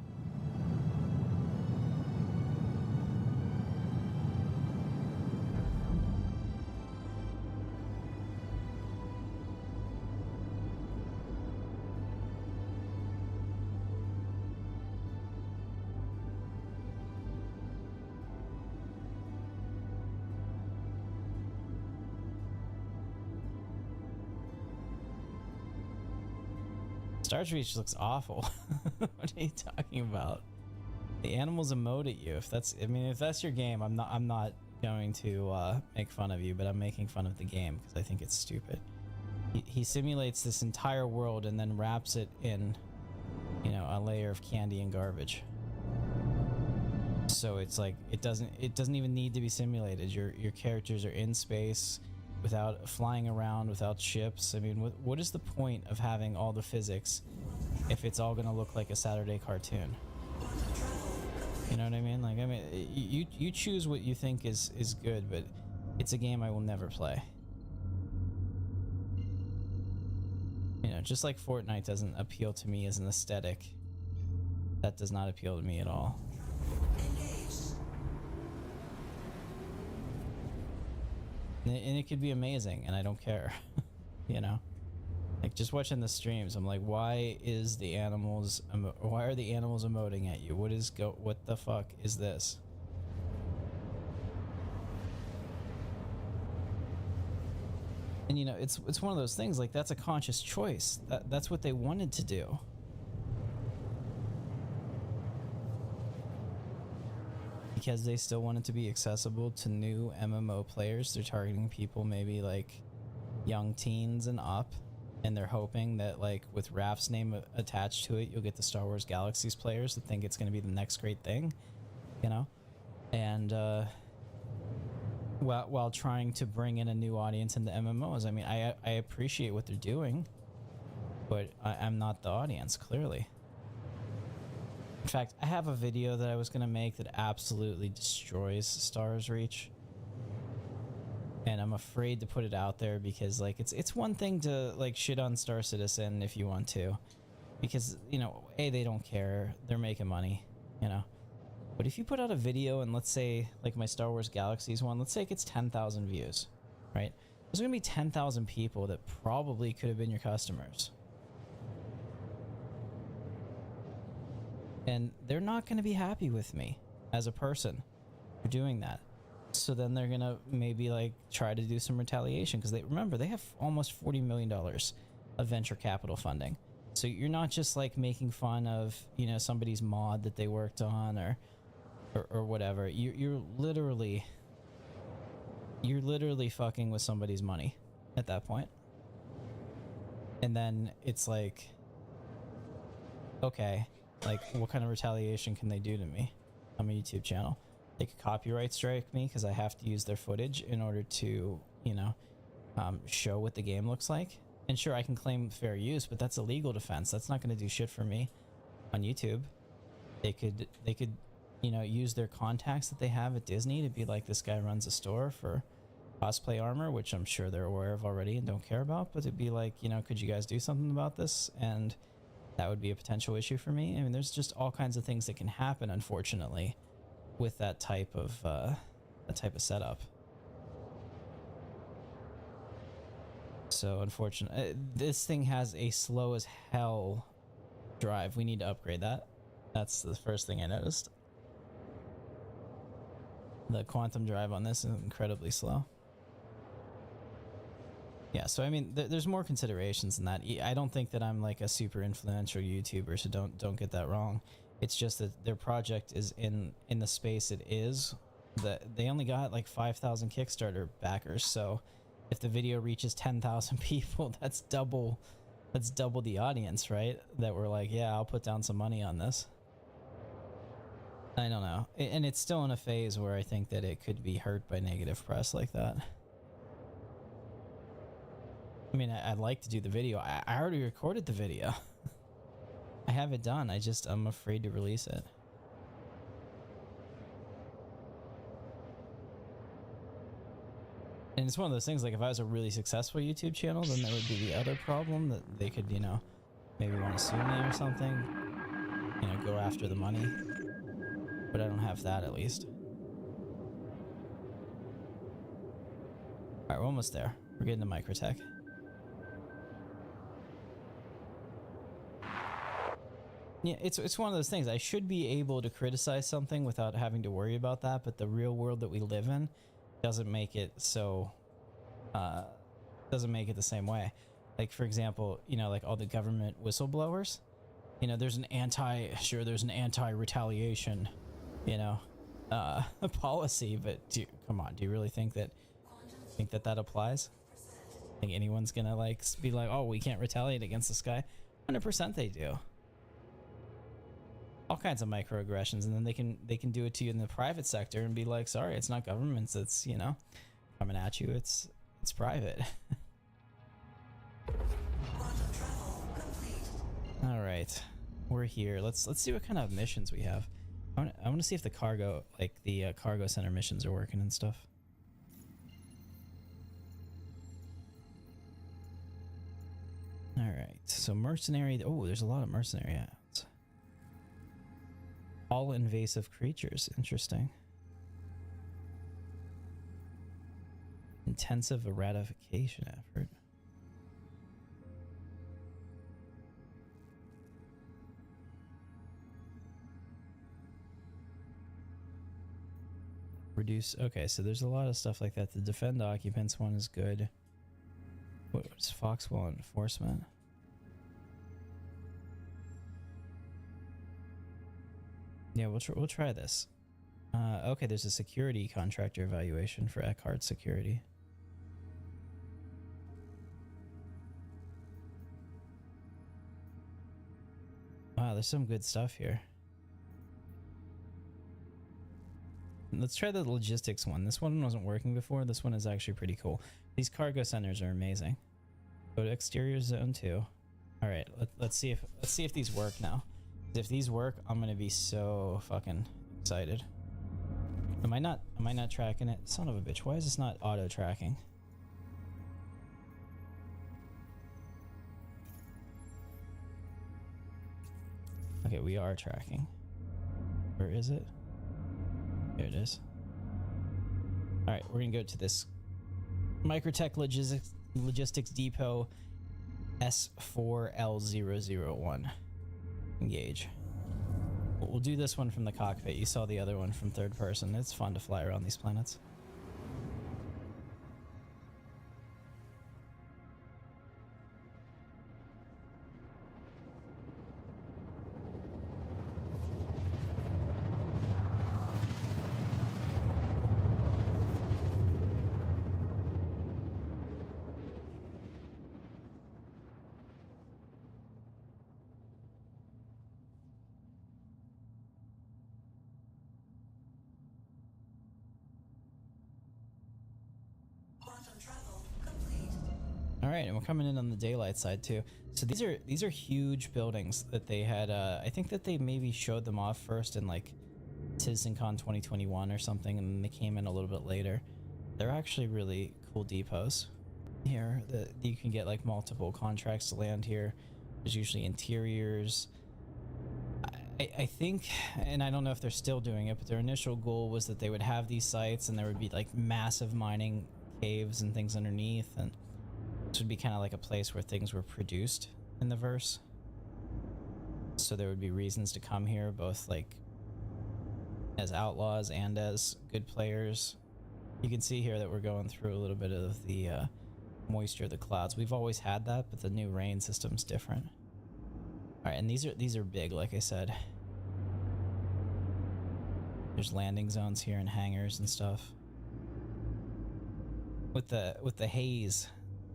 [SPEAKER 2] Stars Reach looks awful. What are you talking about? The animals emote at you. If that's, I mean, if that's your game, I'm not going to make fun of you, but I'm making fun of the game because I think it's stupid. He simulates this entire world and then wraps it in, you know, a layer of candy and garbage. So it's like it doesn't even need to be simulated. Your characters are in space, without flying around, without ships. I mean, what is the point of having all the physics if it's all gonna look like a Saturday cartoon? You know what I mean? Like, I mean, you choose what you think is good, but it's a game I will never play. You know, just like Fortnite doesn't appeal to me as an aesthetic, that does not appeal to me at all. And it could be amazing, and I don't care. You know, like just watching the streams, I'm like, why are the animals emoting at you? What the fuck is this? And you know, it's one of those things, like, that's a conscious choice. That's what they wanted to do. Because they still want it to be accessible to new MMO players. They're targeting people maybe like young teens and up, and they're hoping that, like, with Raph's name attached to it, you'll get the Star Wars Galaxies players that think it's going to be the next great thing, you know? And while trying to bring in a new audience into MMOs. I mean, I appreciate what they're doing, but I'm not the audience, clearly. In fact, I have a video that I was going to make that absolutely destroys Stars Reach. And I'm afraid to put it out there because, like, it's one thing to, like, shit on Star Citizen if you want to. Because, you know, A, they don't care. They're making money, you know. But if you put out a video and let's say, like my Star Wars Galaxies one, let's say it gets 10,000 views, right? There's going to be 10,000 people that probably could have been your customers. And they're not going to be happy with me as a person for doing that. So then they're going to maybe, like, try to do some retaliation because they have almost $40 million of venture capital funding. So you're not just, like, making fun of, you know, somebody's mod that they worked on or whatever. You're literally fucking with somebody's money at that point. And then it's like, okay, like, what kind of retaliation can they do to me on my YouTube channel? they could copyright strike me because I have to use their footage in order to, you know, show what the game looks like. And sure, I can claim fair use, but that's a legal defense. That's not going to do shit for me on YouTube. They could, you know, use their contacts that they have at Disney to be like, this guy runs a store for cosplay armor, which I'm sure they're aware of already and don't care about, but it'd be like, you know, could you guys do something about this? And that would be a potential issue for me. I mean, there's just all kinds of things that can happen, unfortunately, with that type of setup. So unfortunate. This thing has a slow as hell drive. We need to upgrade that. That's the first thing I noticed. The quantum drive on this is incredibly slow. Yeah, so I mean, there's more considerations than that. I don't think that I'm like a super influential YouTuber, so don't get that wrong. It's just that their project is in the space it is. That they only got like 5,000 Kickstarter backers, so if the video reaches 10,000 people, that's double the audience, right? That were like, yeah, I'll put down some money on this. I don't know. And it's still in a phase where I think that it could be hurt by negative press like that. I mean, I'd like to do the video. I already recorded the video. I have it done. I'm afraid to release it. And it's one of those things, like if I was a really successful YouTube channel, then there would be the other problem that they could, you know, maybe want to sue me or something. You know, go after the money. But I don't have that, at least. Alright, we're almost there. We're getting to Microtech. Yeah, it's one of those things. I should be able to criticize something without having to worry about that, but the real world that we live in doesn't make it so... doesn't make it the same way. Like, for example, you know, like all the government whistleblowers. You know, there's an anti-retaliation, you know, policy, but come on, do you really think that applies? Think anyone's gonna like be like, oh, we can't retaliate against this guy? 100% they do. All kinds of microaggressions, and then they can do it to you in the private sector and be like, sorry, it's not governments, it's, you know, coming at you, it's private. All right, we're here. Let's see what kind of missions we have. I want to see if the cargo, like the cargo center missions, are working and stuff. All right, so mercenary. Oh, there's a lot of mercenary ads. All invasive creatures. Interesting. Intensive eradication effort. Reduce. Okay, so there's a lot of stuff like that. The defend occupants one is good. What's Foxwell enforcement? Yeah, we'll try this. Okay, there's a security contractor evaluation for Eckhart Security. Wow, there's some good stuff here. Let's try the logistics one. This one wasn't working before. This one is actually pretty cool. These cargo centers are amazing. Go to exterior zone 2. All right, let's see if these work now. If these work, I'm gonna be so fucking excited. Am I not tracking it? Son of a bitch! Why is this not auto tracking? Okay, we are tracking. Where is it? There it is. All right, we're gonna go to this Microtech Logistics Depot S4L001. Engage. We'll do this one from the cockpit. You saw the other one from third person. It's fun to fly around these planets. All right, and we're coming in on the daylight side too. So these are huge buildings that they had. I think that they maybe showed them off first in like CitizenCon 2021 or something, and then they came in a little bit later. They're actually really cool depots here that you can get like multiple contracts to land here. There's usually interiors. I think, and I don't know if they're still doing it, but their initial goal was that they would have these sites and there would be like massive mining caves and things underneath, and this would be kind of like a place where things were produced in the verse. So there would be reasons to come here, both like as outlaws and as good players. You can see here that we're going through a little bit of the moisture of the clouds. We've always had that, but the new rain system's different. All right, and these are big, like I said. There's landing zones here and hangars and stuff. With the haze,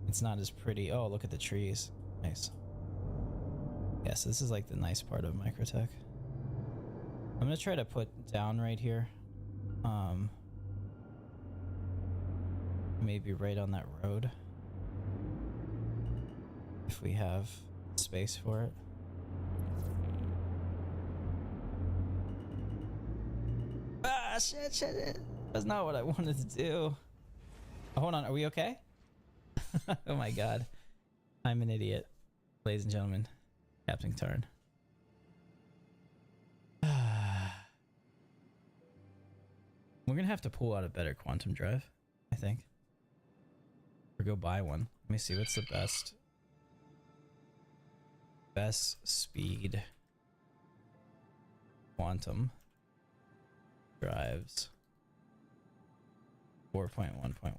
[SPEAKER 2] it's not as pretty. Oh, look at the trees. Nice. Yeah, so this is like the nice part of Microtech. I'm gonna try to put down right here. Maybe right on that road. If we have space for it. Ah, shit. That's not what I wanted to do. Oh, hold on, are we okay? Oh my god. I'm an idiot. Ladies and gentlemen, Captain Katarn. We're gonna have to pull out a better quantum drive, I think. Or go buy one. Let me see, what's the best speed quantum drives? 4.1.1.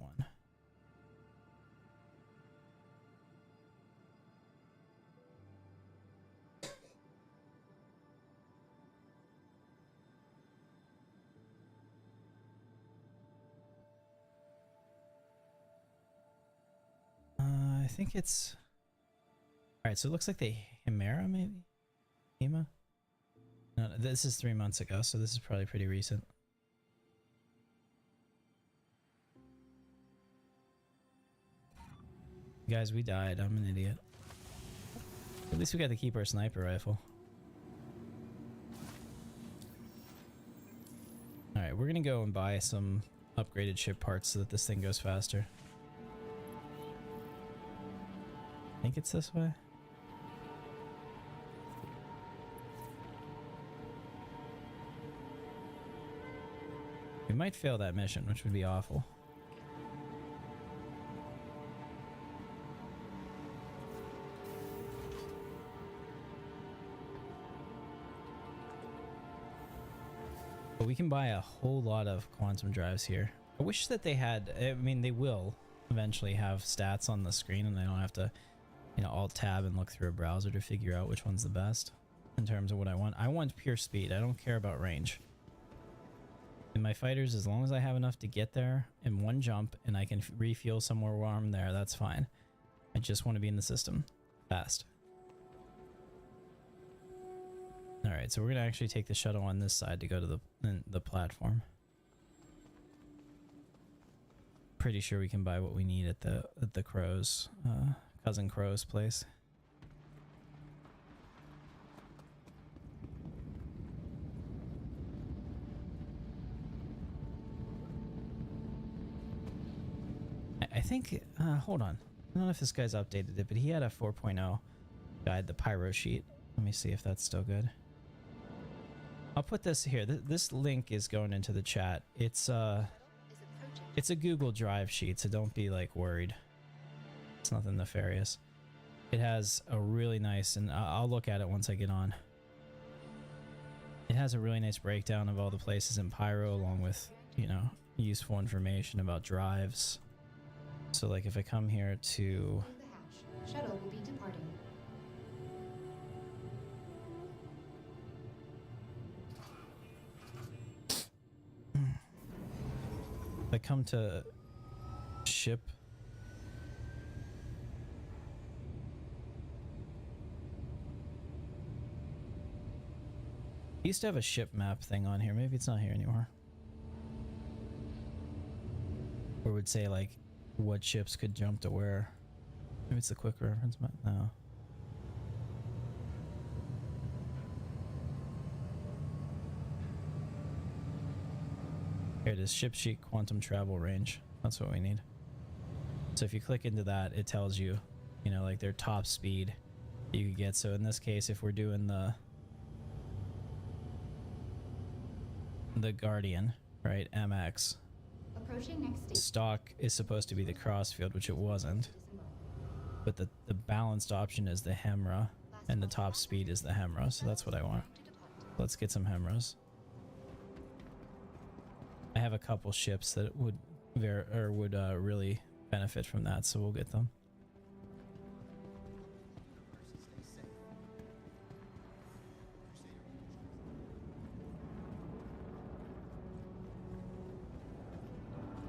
[SPEAKER 2] I think it's... Alright, so it looks like the Himera, maybe? Hema? No, this is 3 months ago, so this is probably pretty recent. Guys, we died. I'm an idiot. At least we got to keep our sniper rifle. Alright, we're gonna go and buy some upgraded ship parts so that this thing goes faster. I think it's this way. We might fail that mission, which would be awful. But we can buy a whole lot of quantum drives here. I wish that they had, I mean, they will eventually have stats on the screen and I don't have to, you know, alt tab and look through a browser to figure out which one's the best in terms of what I want. I want pure speed. I don't care about range. In my fighters, as long as I have enough to get there in one jump and I can refuel somewhere while I'm there, that's fine. I just want to be in the system fast. Alright, so we're going to actually take the shuttle on this side to go to the platform. Pretty sure we can buy what we need at the Crow's, Cousin Crow's place. I think, hold on. I don't know if this guy's updated it, but he had a 4.0 guide, the pyro sheet. Let me see if that's still good. I'll put this here. This link is going into the chat. It's a Google Drive sheet, so don't be like worried. It's nothing nefarious. It has a really nice, and I'll look at it once I get on. It has a really nice breakdown of all the places in Pyro, along with, you know, useful information about drives. So like if I come here to...
[SPEAKER 9] The hatch. Shuttle will be departing.
[SPEAKER 2] If I come to ship... I used to have a ship map thing on here. Maybe it's not here anymore. Or would say like what ships could jump to where. Maybe it's the quick reference map. No. Here it is. Ship sheet quantum travel range. That's what we need. So if you click into that, it tells you, you know, like their top speed you could get. So in this case, if we're doing the Guardian, right, MX,
[SPEAKER 9] Approaching next station.
[SPEAKER 2] stock is supposed to be the crossfield, which it wasn't. But the balanced option is the Hemra, and the top speed is the Hemra, so that's what I want. Let's get some Hemras. I have a couple ships that would really benefit from that, so we'll get them.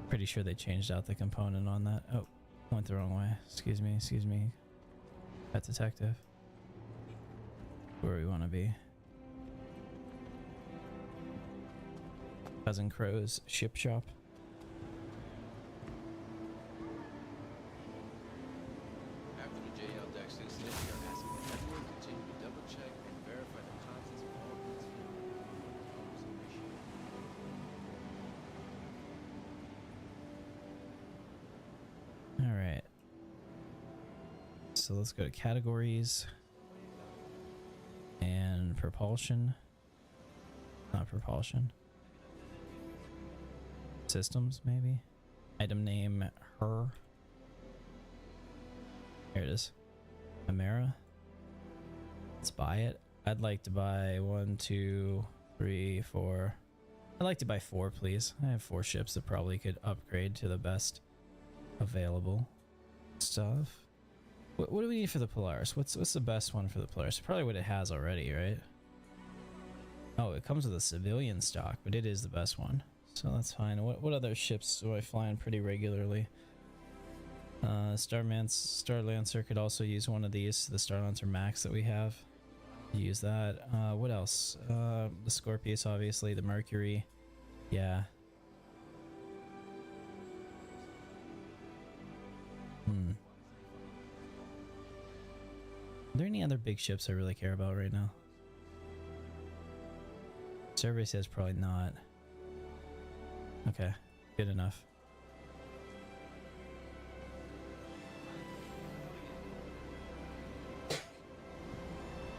[SPEAKER 2] Pretty sure they changed out the component on that. Oh, went the wrong way. Excuse me, excuse me. Pet detective. Where we want to be. Cousin Crow's ship shop.
[SPEAKER 10] After the JL Dex incident, we are asking that everyone continue to double check and verify the contents of all goods.
[SPEAKER 2] All right. So let's go to categories and propulsion. Not propulsion. Systems, maybe. Item name her. Here it is. Amera. Let's buy it. I'd like to buy 1, 2, 3, 4. I'd like to buy 4, please. I have 4 ships that probably could upgrade to the best available stuff. What do we need for the Polaris? What's the best one for the Polaris? Probably what it has already, right? Oh, it comes with a civilian stock, but it is the best one, so that's fine. What other ships do I fly in pretty regularly? Starlancer could also use one of these, the Starlancer Max that we have. Use that. What else? The Scorpius, obviously, the Mercury. Yeah. Are there any other big ships I really care about right now? Survey says probably not. Okay, good enough.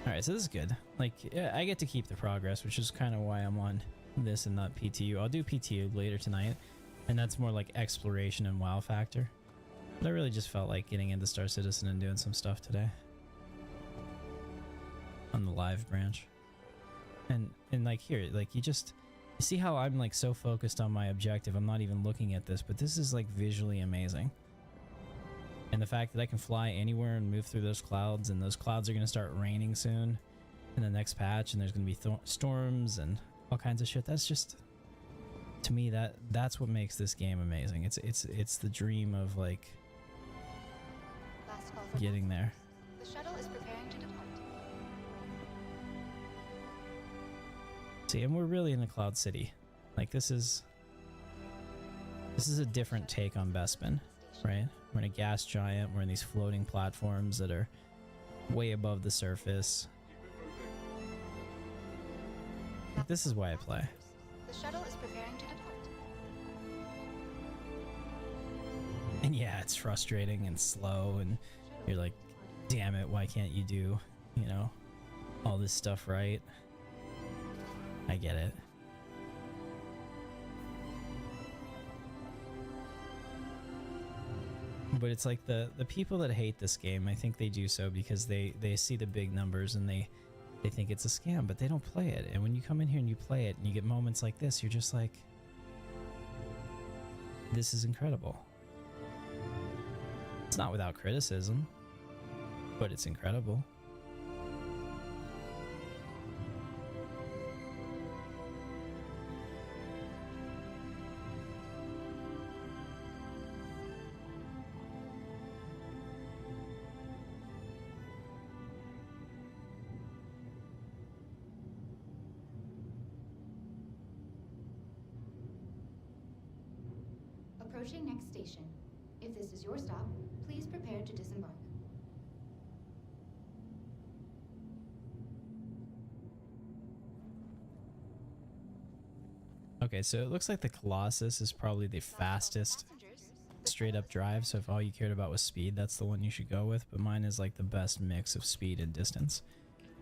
[SPEAKER 2] Alright, so this is good. Like, yeah, I get to keep the progress, which is kind of why I'm on this and not PTU. I'll do PTU later tonight, and that's more like exploration and wow factor. But I really just felt like getting into Star Citizen and doing some stuff today. On the live branch. And like here, like you see how I'm like so focused on my objective, I'm not even looking at this, but this is like visually amazing. And the fact that I can fly anywhere and move through those clouds, and those clouds are going to start raining soon in the next patch, and there's going to be storms and all kinds of shit. That's just, to me, that's what makes this game amazing. It's the dream of like
[SPEAKER 4] Last call for
[SPEAKER 2] getting there.
[SPEAKER 4] The shuttle is preparing to depart.
[SPEAKER 2] See, and we're really in the Cloud City. Like this is a different take on Bespin, right? We're in a gas giant, we're in these floating platforms that are way above the surface. Like, this is why I play.
[SPEAKER 4] The shuttle is preparing to depart.
[SPEAKER 2] And yeah, it's frustrating and slow, and you're like, damn it, why can't you do, you know, all this stuff right? I get it. But it's like the people that hate this game, I think they do so because they see the big numbers and they think it's a scam, but they don't play it. And when you come in here and you play it and you get moments like this, you're just like, this is incredible. It's not without criticism, but it's incredible.
[SPEAKER 9] Approaching next station. If this is your stop, please prepare to disembark.
[SPEAKER 2] Okay, so it looks like the Colossus is probably the fastest straight up drive. So if all you cared about was speed, that's the one you should go with. But mine is like the best mix of speed and distance,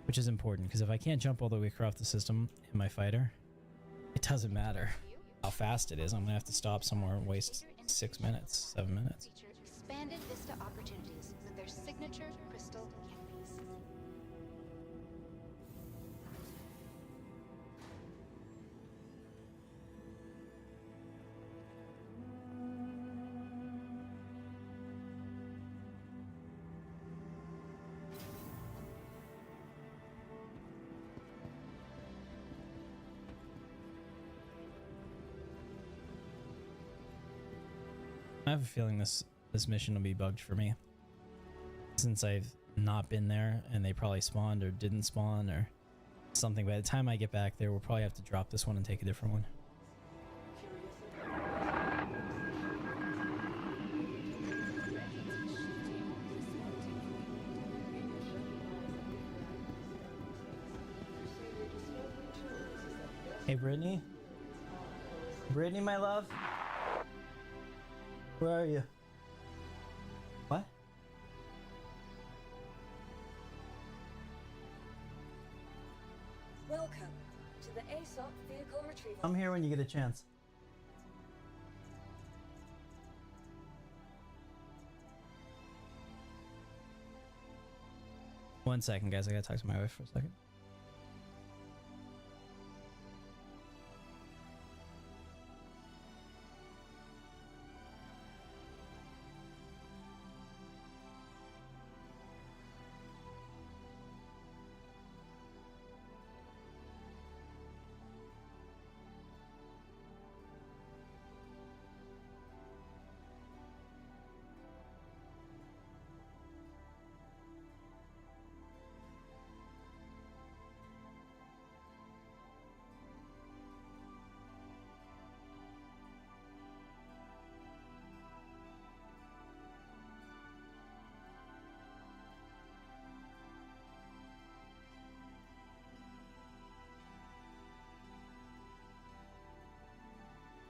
[SPEAKER 2] which is important because if I can't jump all the way across the system in my fighter, it doesn't matter how fast it is. I'm gonna have to stop somewhere and waste 6 minutes, 7 minutes.
[SPEAKER 4] Expanded Vista opportunities with their signature crystal canopies.
[SPEAKER 2] I have a feeling this mission will be bugged for me, since I've not been there and they probably spawned or didn't spawn or something. By the time I get back there, we'll probably have to drop this one and take a different one. Hey Brittany? Brittany, my love? Where are you? What?
[SPEAKER 3] Welcome to the ASOP vehicle retrieval.
[SPEAKER 2] I'm here when you get a chance. One second, guys. I gotta talk to my wife for a second.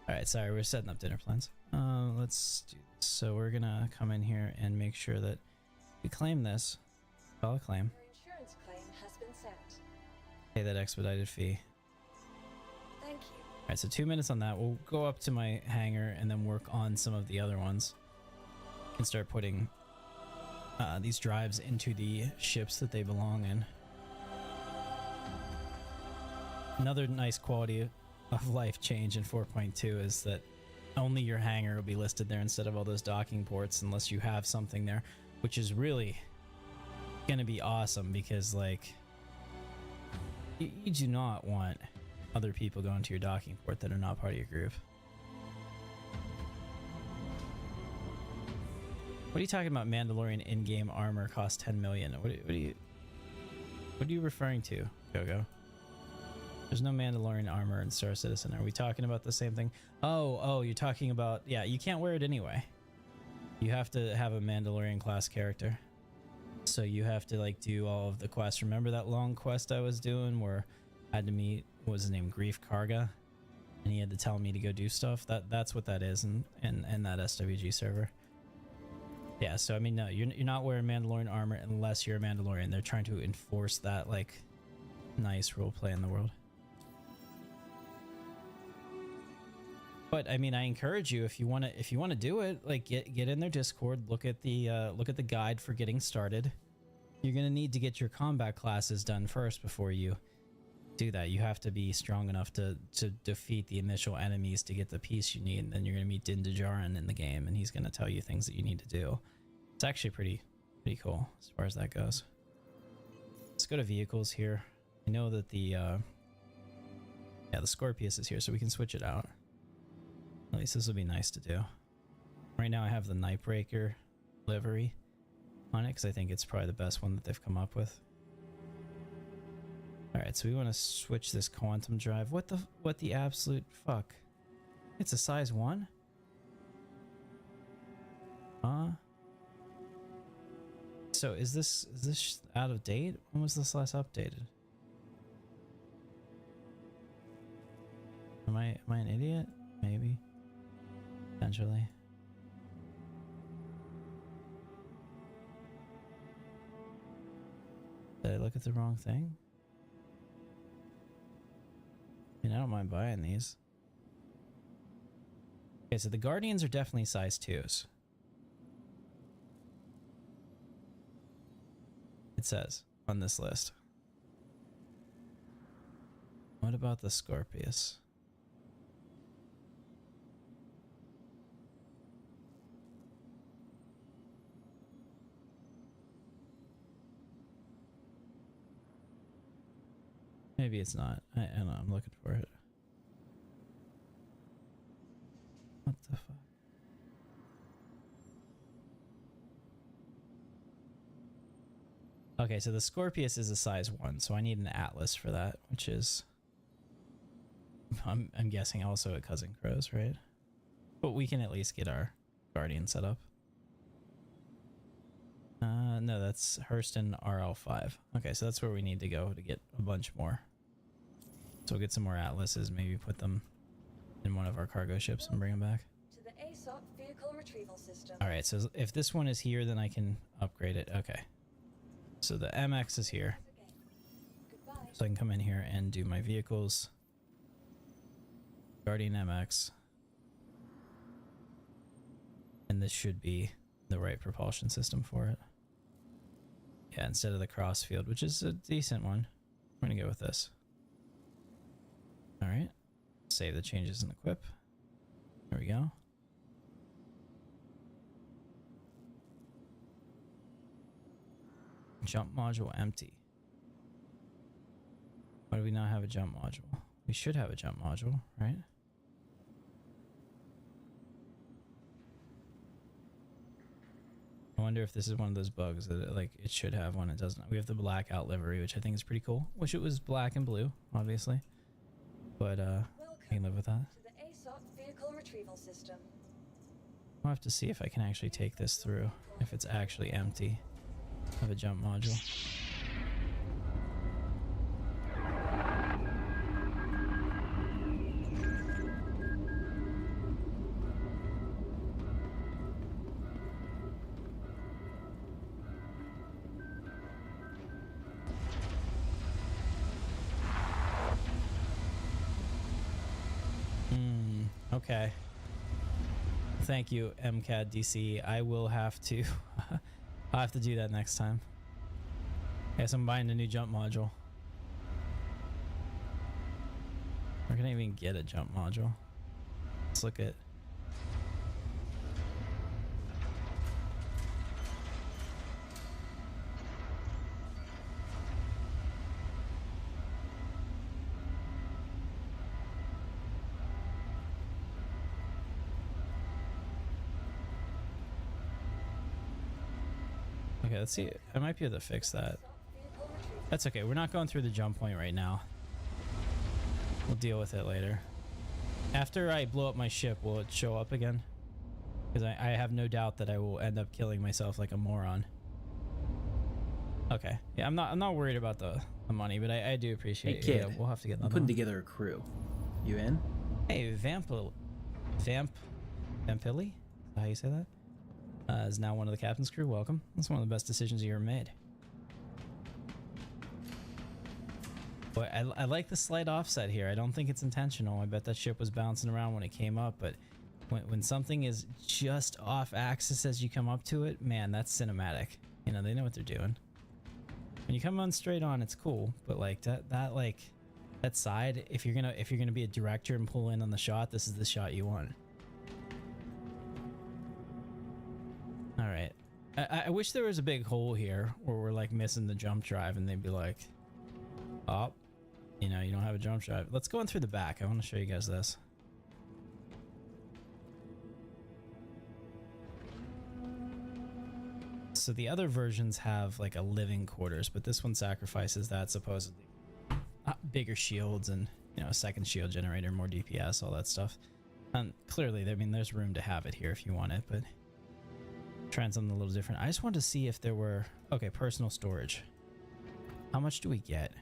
[SPEAKER 2] Alright, sorry, we're setting up dinner plans. Let's do this. So we're gonna come in here and make sure that we claim this. File a claim.
[SPEAKER 3] Your insurance claim has been set.
[SPEAKER 2] Pay that expedited fee.
[SPEAKER 3] Thank you.
[SPEAKER 2] Alright, so 2 minutes on that. We'll go up to my hangar and then work on some of the other ones. And start putting these drives into the ships that they belong in. Another nice quality of life change in 4.2 is that only your hangar will be listed there instead of all those docking ports unless you have something there, which is really gonna be awesome because like you do not want other people going to your docking port that are not part of your group. What are you talking about? Mandalorian in-game armor costs 10 million. What are you referring to, Gogo? There's no Mandalorian armor in Star Citizen. Are we talking about the same thing? Oh, you're talking about... Yeah, you can't wear it anyway. You have to have a Mandalorian class character. So you have to like do all of the quests. Remember that long quest I was doing where I had to meet, what was his name, Grief Karga? And he had to tell me to go do stuff? That's what that is in that SWG server. Yeah, so I mean, no, you're not wearing Mandalorian armor unless you're a Mandalorian. They're trying to enforce that like nice roleplay in the world. But I mean, I encourage you if you want to do it, like get in their Discord, look at the guide for getting started. You're gonna need to get your combat classes done first before you do that. You have to be strong enough to defeat the initial enemies to get the piece you need, and then you're gonna meet Din Djarin in the game, and he's gonna tell you things that you need to do. It's actually pretty cool as far as that goes. Let's go to vehicles here. I know that the Scorpius is here, so we can switch it out. At least this would be nice to do. Right now I have the Nightbreaker livery on it because I think it's probably the best one that they've come up with. Alright, so we want to switch this quantum drive. What the absolute fuck? It's a size 1? So is this out of date? When was this last updated? Am I an idiot? Maybe. Potentially. Did I look at the wrong thing? I mean, I don't mind buying these. Okay, so the Guardians are definitely size 2s. It says on this list. What about the Scorpius? Maybe it's not. I don't know. I'm looking for it. What the fuck? Okay, so the Scorpius is a size 1, so I need an Atlas for that, which is... I'm guessing also a Cousin Crows, right? But we can at least get our Guardian set up. No, that's Hurston RL5. Okay, so that's where we need to go to get a bunch more. So we'll get some more Atlases, maybe put them in one of our cargo ships and bring them back.
[SPEAKER 3] To the ASOP vehicle retrieval system.
[SPEAKER 2] Alright, so if this one is here, then I can upgrade it. Okay. So the MX is here.
[SPEAKER 3] Goodbye.
[SPEAKER 2] So I can come in here and do my vehicles. Guardian MX. And this should be the right propulsion system for it. Yeah, instead of the crossfield, which is a decent one. I'm gonna go with this. Alright. Save the changes and equip. There we go. Jump module empty. Why do we not have a jump module? We should have a jump module, right? I wonder if this is one of those bugs that it should have one. It doesn't. We have the blackout livery, which I think is pretty cool. Wish it was black and blue, obviously. But I can live with that.
[SPEAKER 3] To the ASOP vehicle retrieval system.
[SPEAKER 2] I'll have to see if I can actually take this through. If it's actually empty of a jump module. Okay. Thank you, MCAD DC. I will have to I'll have to do that next time. Guess I'm buying a new jump module. Where can I even get a jump module? Let's look at... Okay, let's see. I might be able to fix that. That's okay. We're not going through the jump point right now. We'll deal with it later. After I blow up my ship, will it show up again? Because I have no doubt that I will end up killing myself like a moron. Okay. Yeah, I'm not worried about the money, but I do appreciate it.
[SPEAKER 5] Hey, kid.
[SPEAKER 2] Yeah, we'll have to get
[SPEAKER 5] I'm putting together a crew. You in?
[SPEAKER 2] Hey, Vampilli? Is that how you say that? Is now one of the captain's crew. Welcome. That's one of the best decisions you ever made. But I like the slight offset here. I don't think it's intentional. I bet that ship was bouncing around when it came up, but when something is just off axis as you come up to it, man, that's cinematic. You know, they know what they're doing. When you come on straight on, it's cool, but like that side, if you're gonna be a director and pull in on the shot, this is the shot you want. All right. I wish there was a big hole here where we're like missing the jump drive and they'd be like, oh, you know, you don't have a jump drive. Let's go in through the back. I want to show you guys this. So the other versions have like a living quarters, but this one sacrifices that supposedly. Bigger shields and, you know, a second shield generator, more DPS, all that stuff. And clearly, I mean, there's room to have it here if you want it, but trying something a little different. I just wanted to see if there were... Okay, personal storage. How much do we get?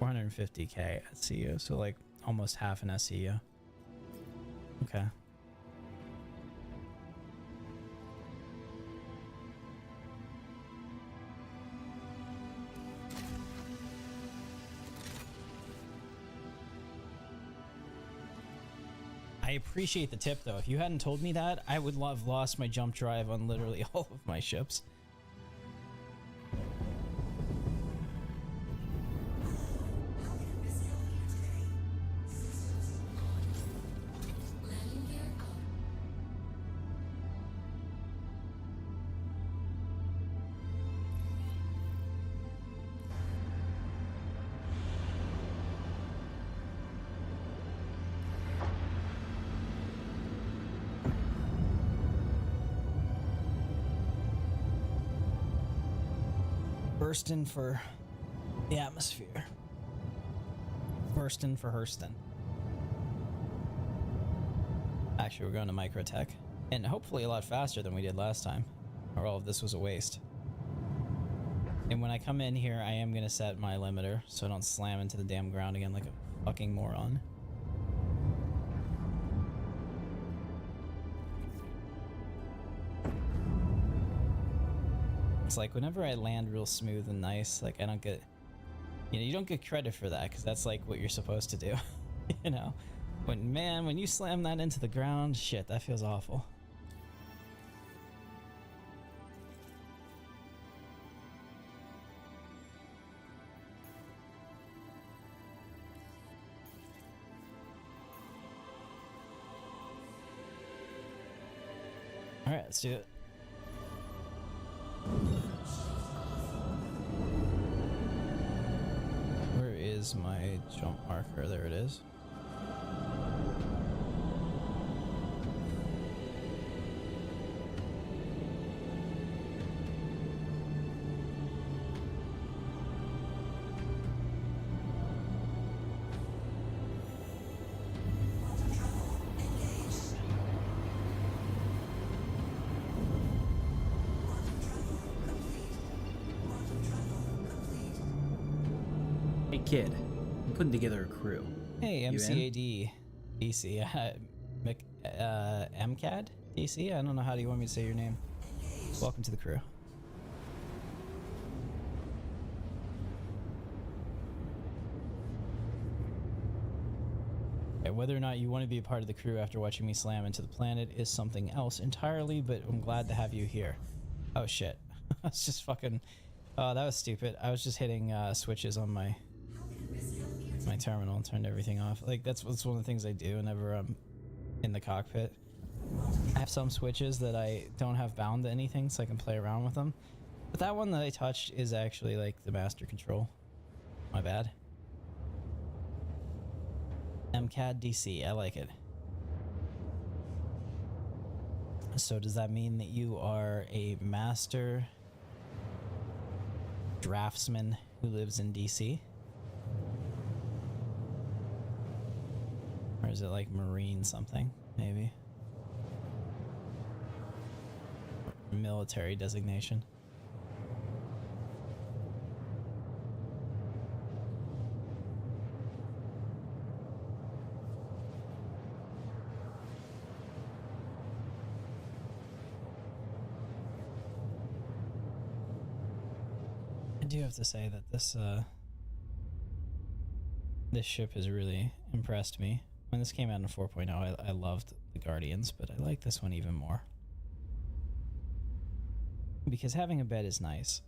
[SPEAKER 2] 450k at CU. So like almost half an SCU. Okay. I appreciate the tip though. If you hadn't told me that, I would have lost my jump drive on literally all of my ships. Bursting for the atmosphere. Bursting for Hurston. Actually, we're going to Microtech. And hopefully a lot faster than we did last time. Or all of this was a waste. And when I come in here, I am going to set my limiter so I don't slam into the damn ground again like a fucking moron. It's like whenever I land real smooth and nice, like I don't get, you know, you don't get credit for that because that's like what you're supposed to do. You know, when you slam that into the ground, shit, that feels awful. All right, let's do it. Where is my jump marker? There it is.
[SPEAKER 5] Kid, I'm putting together a crew.
[SPEAKER 2] Hey, MCAD DC, MCAD DC. I don't know how do you want me to say your name. Welcome to the crew. Okay, whether or not you want to be a part of the crew after watching me slam into the planet is something else entirely, but I'm glad to have you here. Oh shit. I was just fucking... Oh, that was stupid. I was just hitting switches on my terminal and turned everything off. Like that's one of the things I do whenever I'm in the cockpit. I have some switches that I don't have bound to anything so I can play around with them. But that one that I touched is actually like the master control. My bad. MCAD DC, I like it. So does that mean that you are a master draftsman who lives in DC? Or is it like Marine something, maybe? Military designation. I do have to say that this ship has really impressed me. When this came out in 4.0, I loved the Guardians, but I like this one even more. Because having a bed is nice,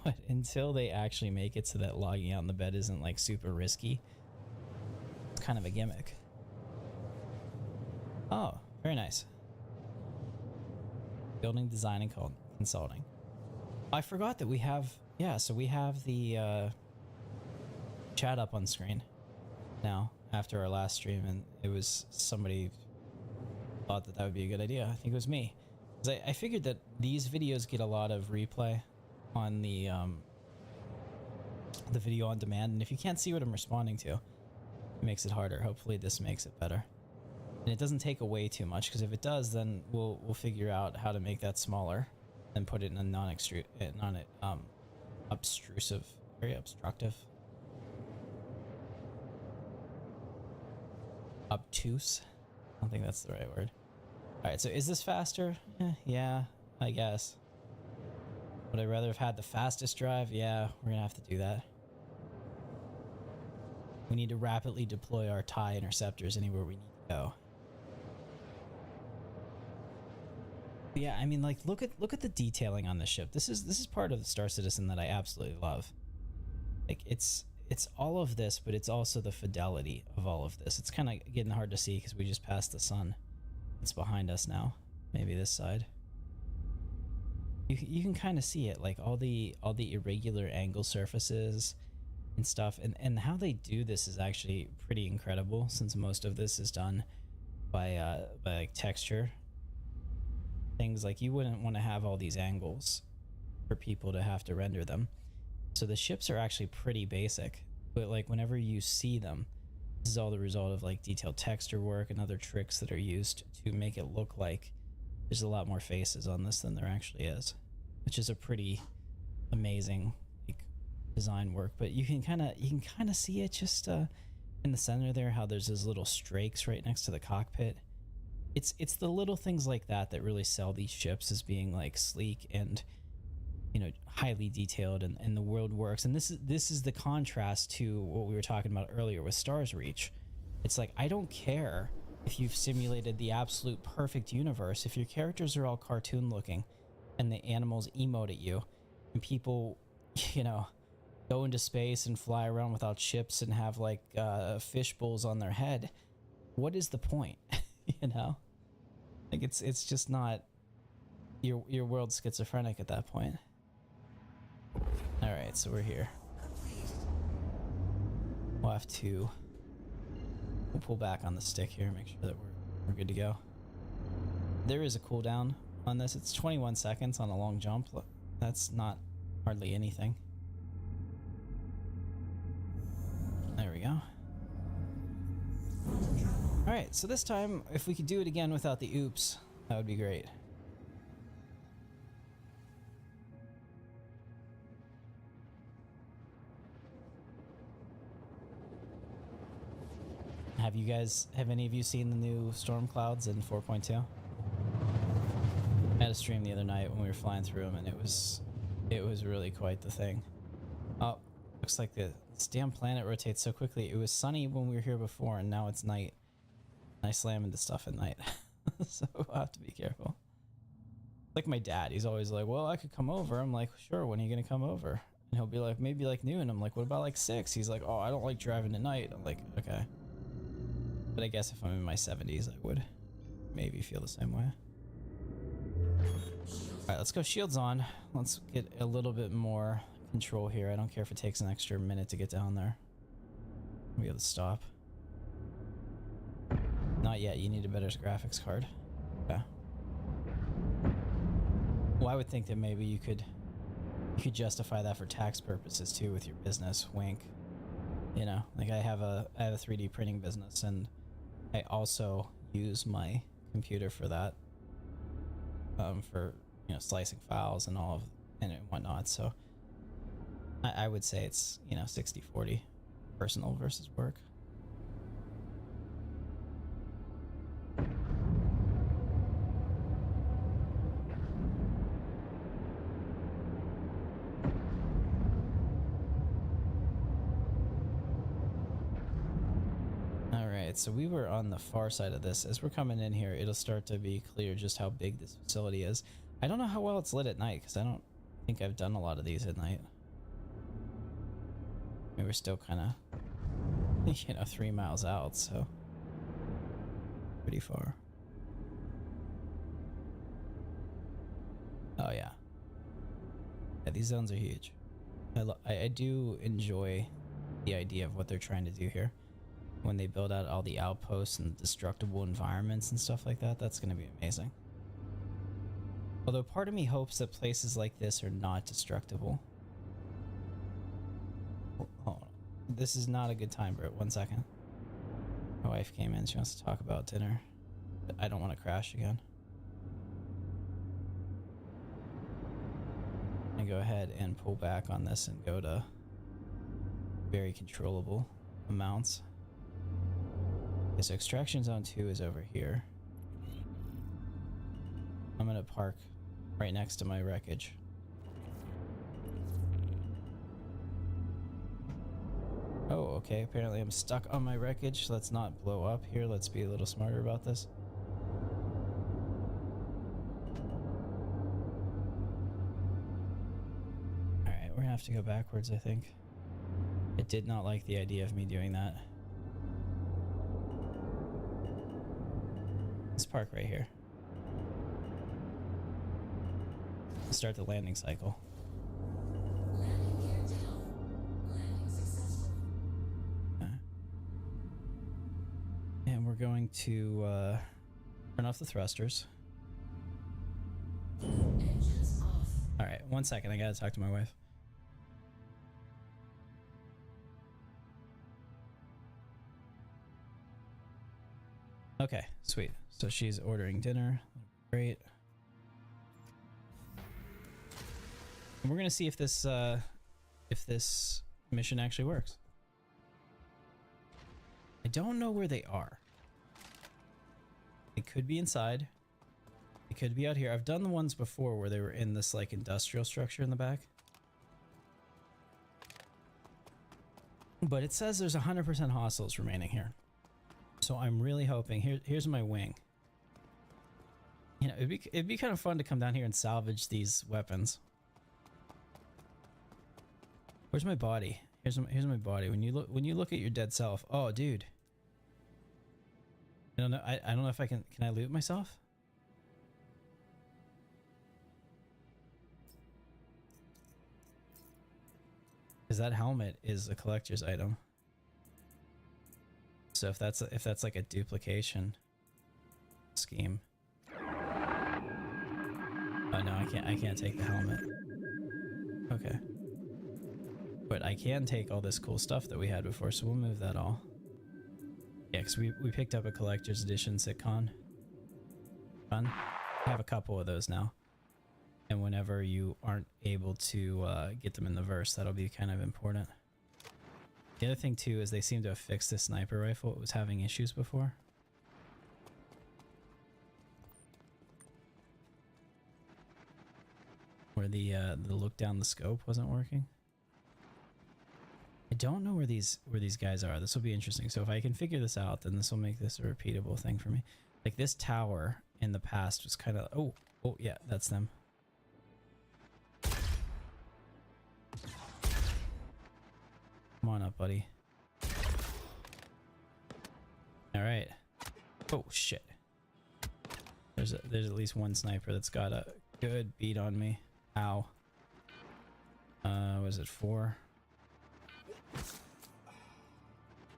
[SPEAKER 2] but until they actually make it so that logging out in the bed isn't like super risky, it's kind of a gimmick. Oh, very nice. Building design and consulting. I forgot that we have, yeah, so we have the chat up on screen now after our last stream, and it was somebody thought that would be a good idea. I think it was me. 'Cause I figured that these videos get a lot of replay on the video on demand, and if you can't see what I'm responding to, it makes it harder. Hopefully this makes it better. And it doesn't take away too much, because if it does, then we'll figure out how to make that smaller and put it in a obstructive. obtuse. I don't think that's the right word. Alright, so is this faster? Yeah, I guess. Would I rather have had the fastest drive? Yeah, we're gonna have to do that. We need to rapidly deploy our TIE interceptors anywhere we need to go. But yeah, I mean, like, look at the detailing on this ship. This is part of the Star Citizen that I absolutely love. Like, it's all of this, but it's also the fidelity of all of this. It's kind of getting hard to see because we just passed the sun. It's behind us now. Maybe this side. You can kind of see it, like all the irregular angle surfaces and stuff, and how they do this is actually pretty incredible, since most of this is done by like texture things. Like, you wouldn't want to have all these angles for people to have to render them. So the ships are actually pretty basic, but like whenever you see them, this is all the result of like detailed texture work and other tricks that are used to make it look like there's a lot more faces on this than there actually is, which is a pretty amazing like design work. But you can kind of see it just in the center there, how there's those little strakes right next to the cockpit. It's the little things like that that really sell these ships as being like sleek and, you know, highly detailed, and the world works. And this is the contrast to what we were talking about earlier with Star's Reach. It's like, I don't care if you've simulated the absolute perfect universe. If your characters are all cartoon looking and the animals emote at you and people, you know, go into space and fly around without ships and have like fish bowls on their head, what is the point? You know, like it's just not, your world's schizophrenic at that point. All right, so we're here. We'll have to, we'll pull back on the stick here, make sure that we're good to go. There is a cooldown on this. It's 21 seconds on a long jump. That's not hardly anything. There we go. All right, so this time, if we could do it again without the oops, that would be great. Have any of you seen the new storm clouds in 4.2? I had a stream the other night when we were flying through them, and it was really quite the thing. Oh, looks like this damn planet rotates so quickly. It was sunny when we were here before, and now it's night. I slam into stuff at night. So we'll have to be careful. Like my dad, he's always like, well, I could come over. I'm like, sure, when are you gonna come over? And he'll be like, maybe like noon. I'm like, what about like 6? He's like, oh, I don't like driving at night. I'm like, okay. But I guess if I'm in my 70s, I would maybe feel the same way. Alright, let's go shields on. Let's get a little bit more control here. I don't care if it takes an extra minute to get down there. We have to stop. Not yet, you need a better graphics card. Okay. Well, I would think that maybe you could justify that for tax purposes too with your business. Wink. You know, like I have a 3D printing business, and I also use my computer for that. For, you know, slicing files and all of and whatnot. So I would say it's, you know, 60-40 personal versus work. So we were on the far side of this. As we're coming in here, it'll start to be clear just how big this facility is. I don't know how well it's lit at night, because I don't think I've done a lot of these at night. I mean, we're still kind of, you know, 3 miles out, so pretty far. Oh yeah. Yeah, these zones are huge. I do enjoy the idea of what they're trying to do here. When they build out all the outposts and destructible environments and stuff like that, that's going to be amazing. Although part of me hopes that places like this are not destructible. Hold on. This is not a good time, Britt. 1 second. My wife came in. She wants to talk about dinner. But I don't want to crash again. I go ahead and pull back on this and go to very controllable amounts. Okay, so extraction zone 2 is over here. I'm gonna park right next to my wreckage. Oh, okay, apparently I'm stuck on my wreckage. Let's not blow up here. Let's be a little smarter about this. Alright, we're gonna have to go backwards, I think. It did not like the idea of me doing that. Let's park right here. Start the landing cycle. And we're going to turn off the thrusters. Alright, 1 second. I gotta talk to my wife. Okay, sweet. So she's ordering dinner. Great. And we're gonna see if this mission actually works. I don't know where they are. They could be inside. They could be out here. I've done the ones before where they were in this like industrial structure in the back. But it says there's 100% hostiles remaining here. So I'm really hoping, here's my wing. You know, it'd be kind of fun to come down here and salvage these weapons. Where's my body? Here's my body. When you look at your dead self, oh dude. I don't know. I don't know if I can I loot myself? Because that helmet is a collector's item. So if that's like a duplication scheme. Oh no, I can't take the helmet. Okay. But I can take all this cool stuff that we had before, so we'll move that all. Yeah, because we picked up a collector's edition sitcon. Fun. I have a couple of those now. And whenever you aren't able to get them in the verse, that'll be kind of important. The other thing too is they seem to have fixed the sniper rifle. It was having issues before. Where the look down the scope wasn't working. I don't know where these guys are. This will be interesting. So if I can figure this out, then this will make this a repeatable thing for me. Like this tower in the past was kind of oh yeah, that's them. Come on up, buddy. All right. Oh shit. There's at least one sniper that's got a good beat on me. Ow. Was it 4?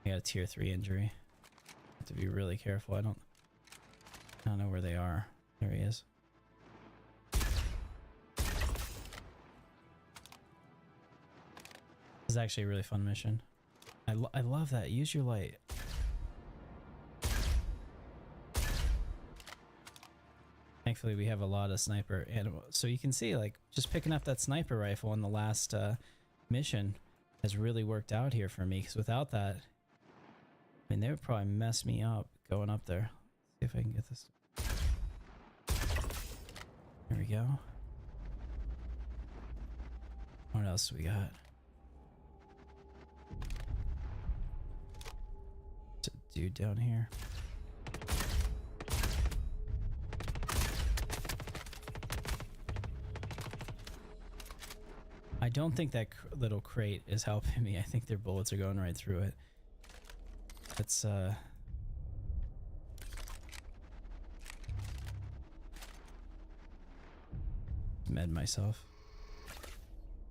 [SPEAKER 2] I got a tier 3 injury. Have to be really careful. I don't know where they are. There he is. This is actually a really fun mission. I love that. Use your light. Thankfully, we have a lot of sniper animals. So you can see, like, just picking up that sniper rifle in the last mission has really worked out here for me. Because without that, I mean, they would probably mess me up going up there. Let's see if I can get this. There we go. What else do we got? There's a dude down here. I don't think that little crate is helping me. I think their bullets are going right through it. Let's med myself.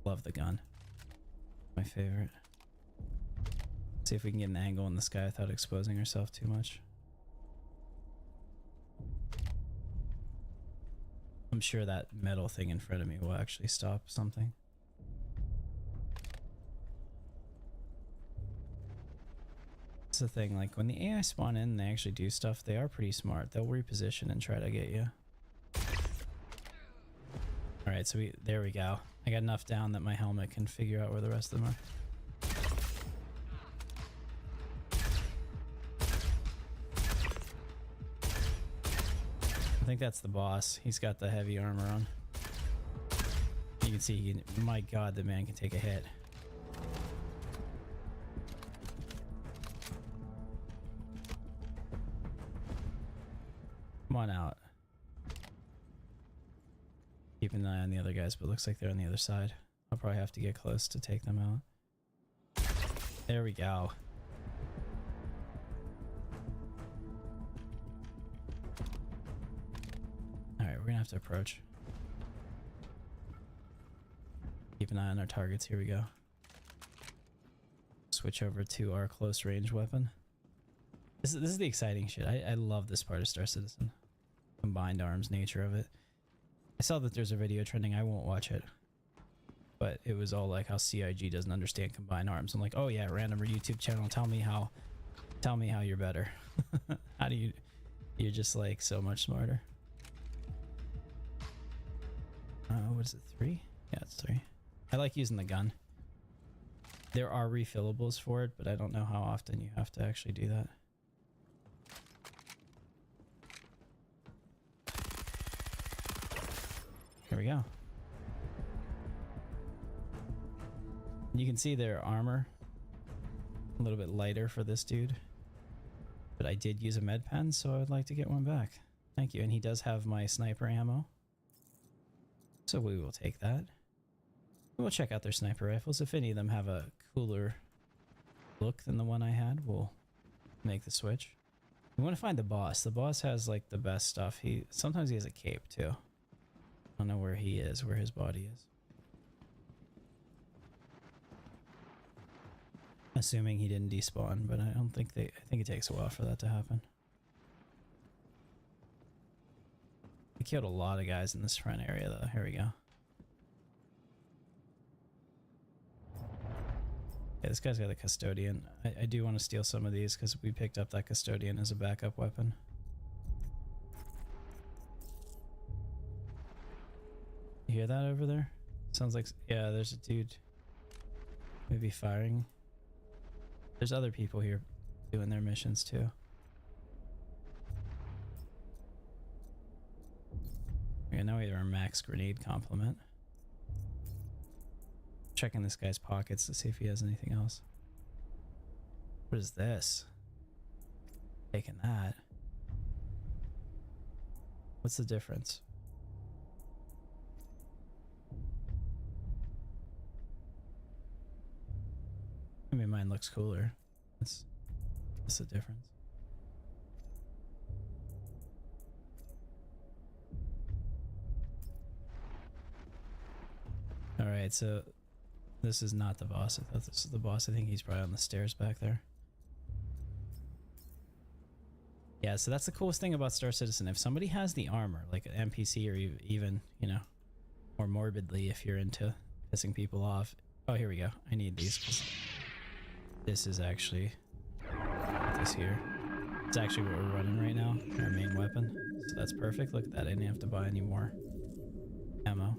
[SPEAKER 2] Love the gun. My favorite. See if we can get an angle in the sky without exposing ourselves too much. I'm sure that metal thing in front of me will actually stop something. That's the thing, like when the AI spawn in and they actually do stuff, they are pretty smart. They'll reposition and try to get you. Alright, so there we go. I got enough down that my helmet can figure out where the rest of them are. think that's the boss. He's got the heavy armor on. You can see, my god, the man can take a hit. Come on out. Keep an eye on the other guys, but it looks like they're on the other side. I'll probably have to get close to take them out. There we go. Alright, we're gonna have to approach. Keep an eye on our targets. Here we go. Switch over to our close range weapon. This is the exciting shit. I love this part of Star Citizen. Combined arms nature of it. I saw that there's a video trending. I won't watch it. But it was all like how CIG doesn't understand combined arms. I'm like, oh yeah, random YouTube channel. Tell me how you're better. How do you? You're just like so much smarter. What is it? 3? Yeah, it's 3. I like using the gun. There are refillables for it, but I don't know how often you have to actually do that. Here we go. You can see their armor a little bit lighter for this dude, but I did use a med pen, so I would like to get one back. Thank you. And he does have my sniper ammo, so we will take that. We'll check out their sniper rifles. If any of them have a cooler look than the one I had, we'll make the switch. We want to find the boss. The boss has like the best stuff. Sometimes he has a cape too. I don't know where he is, where his body is. Assuming he didn't despawn, but I think it takes a while for that to happen. We killed a lot of guys in this front area though. Here we go. Yeah, this guy's got a custodian. I do want to steal some of these because we picked up that custodian as a backup weapon. You hear that over there? Sounds like, yeah, there's a dude maybe firing. There's other people here doing their missions too. Okay, now we have our max grenade complement. Checking this guy's pockets to see if he has anything else. What is this? Taking that. What's the difference? I mean, mine looks cooler. That's the difference. Alright, so this is not the boss. I thought this was the boss. I think he's probably on the stairs back there. Yeah, so that's the coolest thing about Star Citizen. If somebody has the armor, like an NPC or even, you know, more morbidly if you're into pissing people off. Oh, here we go. I need these 'cause this is actually this here. It's actually what we're running right now, our main weapon. So that's perfect. Look at that. I didn't have to buy any more ammo.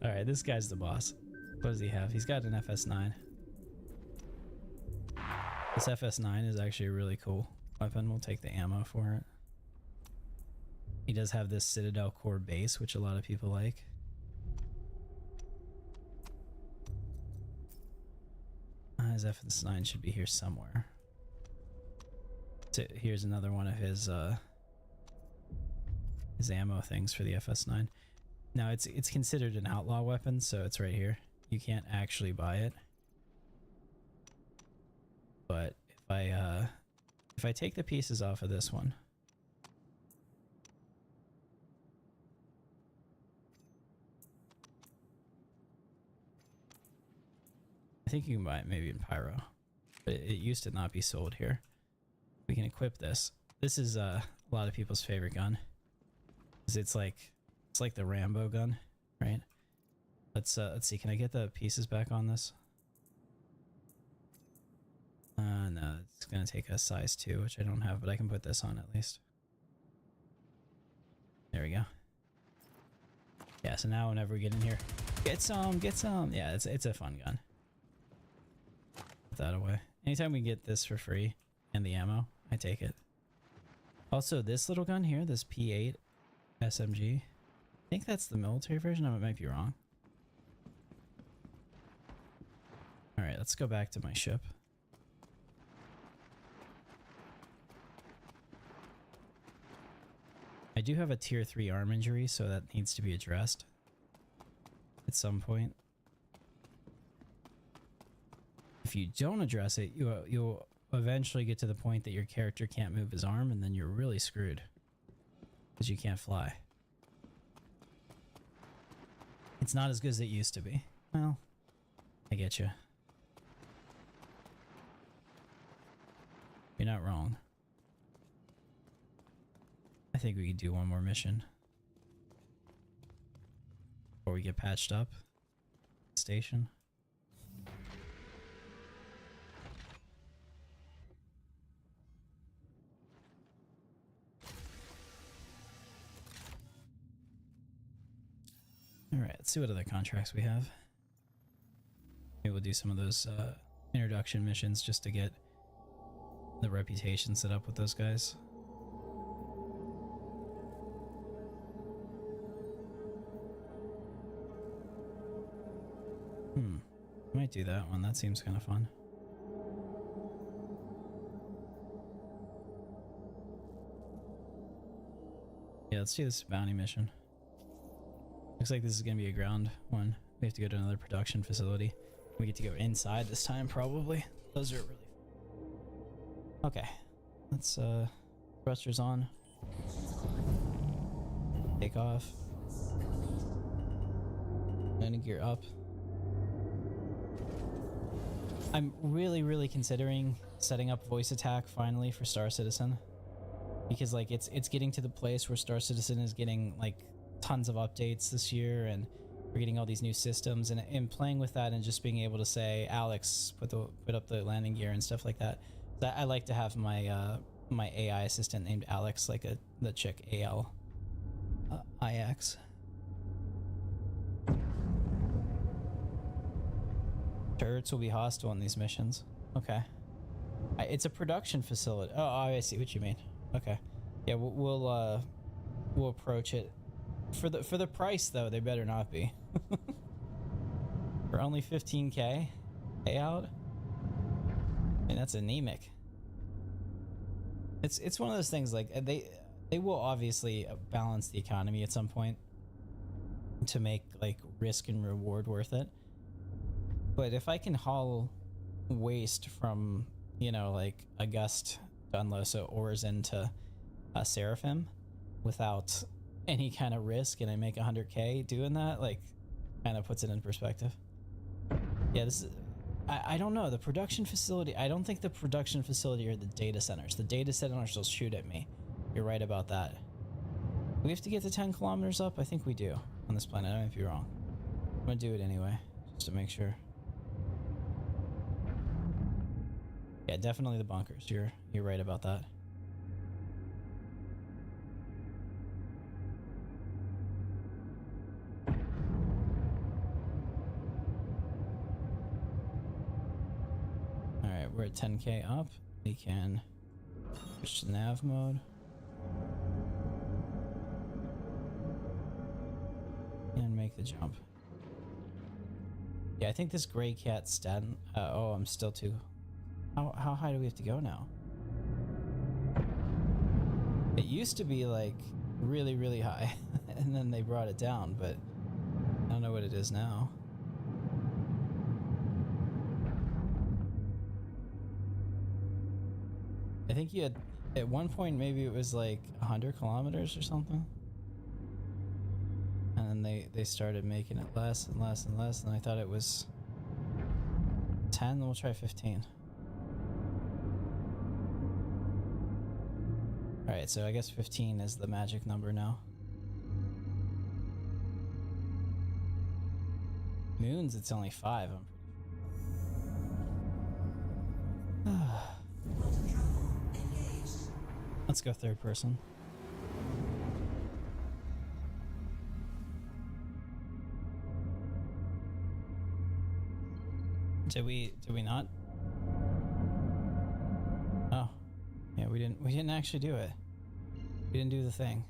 [SPEAKER 2] Alright, this guy's the boss. What does he have? He's got an FS9. This FS9 is actually a really cool weapon. We'll take the ammo for it. He does have this Citadel core base, which a lot of people like. His FS9 should be here somewhere. So here's another one of his ammo things for the FS9. Now it's considered an outlaw weapon, so it's right here. You can't actually buy it. But if I take the pieces off of this one, I think you can buy it maybe in Pyro, but it used to not be sold here. We can equip this. This is a lot of people's favorite gun. It's like the Rambo gun, right? Let's see. Can I get the pieces back on this? No, it's gonna take a size 2, which I don't have, but I can put this on at least. There we go. Yeah. So now whenever we get in here, get some. Yeah, it's a fun gun. Put that away. Anytime we get this for free and the ammo, I take it. Also, this little gun here, this P8 SMG, I think that's the military version. I might be wrong. Alright, let's go back to my ship. I do have a tier 3 arm injury, so that needs to be addressed at some point. If you don't address it, you'll eventually get to the point that your character can't move his arm, and then you're really screwed because you can't fly. It's not as good as it used to be. Well, I get you. You're not wrong. I think we could do one more mission before we get patched up. Station. Alright, let's see what other contracts we have. Maybe we'll do some of those introduction missions just to get the reputation set up with those guys. Might do that one. That seems kind of fun. Yeah, let's do this bounty mission. Looks like this is gonna be a ground one. We have to go to another production facility. We get to go inside this time, probably. Those are really... Okay. Let's, thrusters on. Take off. Landing gear up. I'm really considering setting up voice attack finally for Star Citizen. Because, like, it's getting to the place where Star Citizen is getting, like, tons of updates this year, and we're getting all these new systems, and playing with that and just being able to say, Alex, put up the landing gear and stuff like that. I like to have my my AI assistant named Alex, like the chick AL IX. Turrets will be hostile in these missions. Okay. It's a production facility. Oh, I see what you mean. Okay. Yeah, we'll approach it. For the price though, they better not be. For only 15k payout? I mean, that's anemic. It's one of those things, like they will obviously balance the economy at some point to make like risk and reward worth it. But if I can haul waste from, you know, like August to Unlosa ores into Seraphim without any kind of risk, and I make 100k doing that, like, kind of puts it in perspective. Yeah, this is... I don't know, the production facility... I don't think the production facility or the data centers. The data centers will shoot at me. You're right about that. Do we have to get to 10 kilometers up? I think we do on this planet. I might be wrong. I'm gonna do it anyway, just to make sure. Yeah, definitely the bunkers. You're right about that. Alright, we're at 10k up. We can switch to nav mode. And make the jump. Yeah, I think this gray cat stat... oh, I'm still too... How high do we have to go now? It used to be like really high and then they brought it down, but I don't know what it is now. I think you had at one point, maybe it was like 100 kilometers or something, and then they started making it less and less and less, and I thought it was 10. We'll try 15. Alright, so I guess 15 is the magic number now. Moons, it's only 5. Let's go third person. Did we not? Oh. Yeah, we didn't actually do it. We didn't do the thing.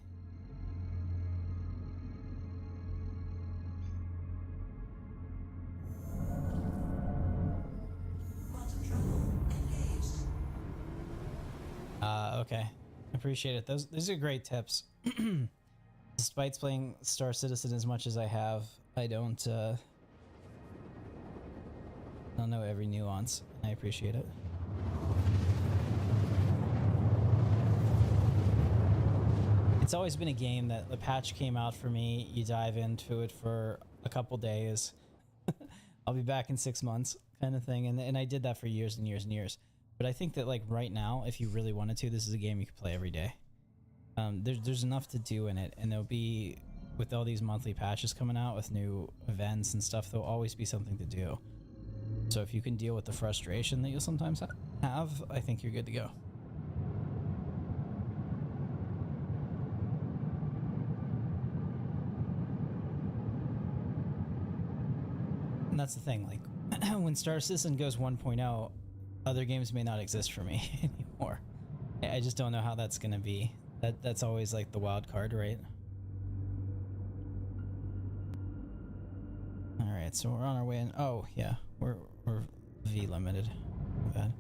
[SPEAKER 2] Okay. Appreciate it. Those are great tips. Despite playing Star Citizen as much as I have, I don't know every nuance. I appreciate it. It's always been a game that the patch came out for me, you dive into it for a couple days, I'll be back in 6 months kind of thing, and I did that for years and years and years. But I think that like right now, if you really wanted to, this is a game you could play every day. There's enough to do in it, and there'll be, with all these monthly patches coming out with new events and stuff, there'll always be something to do. So if you can deal with the frustration that you'll sometimes have, I think you're good to go. And that's the thing, like, when Star Citizen goes 1.0, other games may not exist for me anymore. I just don't know how that's gonna be. That's always like the wild card, right? Alright, so we're on our way in. Oh, yeah, we're V limited. Bad.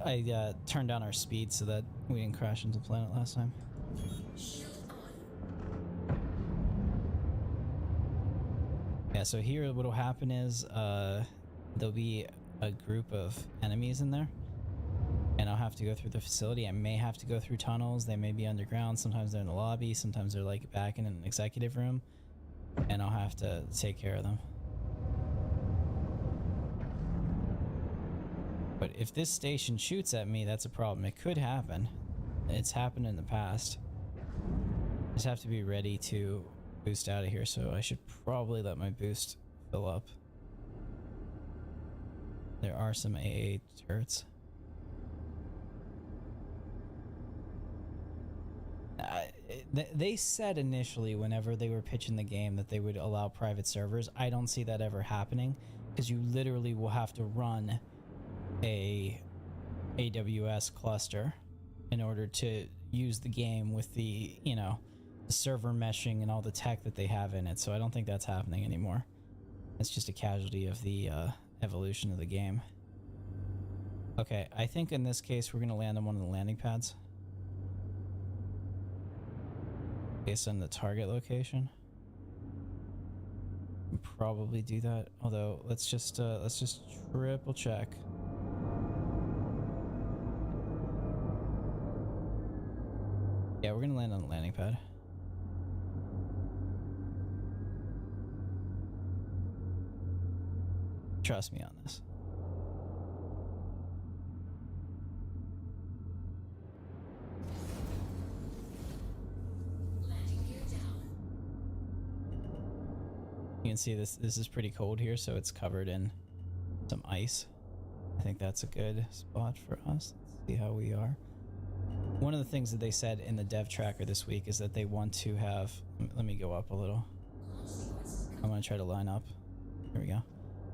[SPEAKER 2] I turned down our speed so that we didn't crash into the planet last time. Yeah, so here what'll happen is there'll be a group of enemies in there, and I'll have to go through the facility. I may have to go through tunnels. They may be underground. Sometimes they're in the lobby. Sometimes they're like back in an executive room, and I'll have to take care of them. But if this station shoots at me, that's a problem. It could happen. It's happened in the past. Just have to be ready to boost out of here, so I should probably let my boost fill up. There are some AA turrets. They said initially, whenever they were pitching the game, that they would allow private servers. I don't see that ever happening, because you literally will have to run a AWS cluster in order to use the game with the, you know, the server meshing and all the tech that they have in it. So I don't think that's happening anymore. It's just a casualty of the evolution of the game. Okay, I think in this case we're gonna land on one of the landing pads based on the target location. Probably do that, although let's just triple check. Yeah, we're gonna land on the landing pad. Trust me on this. You can see this is pretty cold here, so it's covered in some ice. I think that's a good spot for us. Let's see how we are. One of the things that they said in the dev tracker this week is that they want to have, let me go up a little. I'm gonna try to line up. There we go.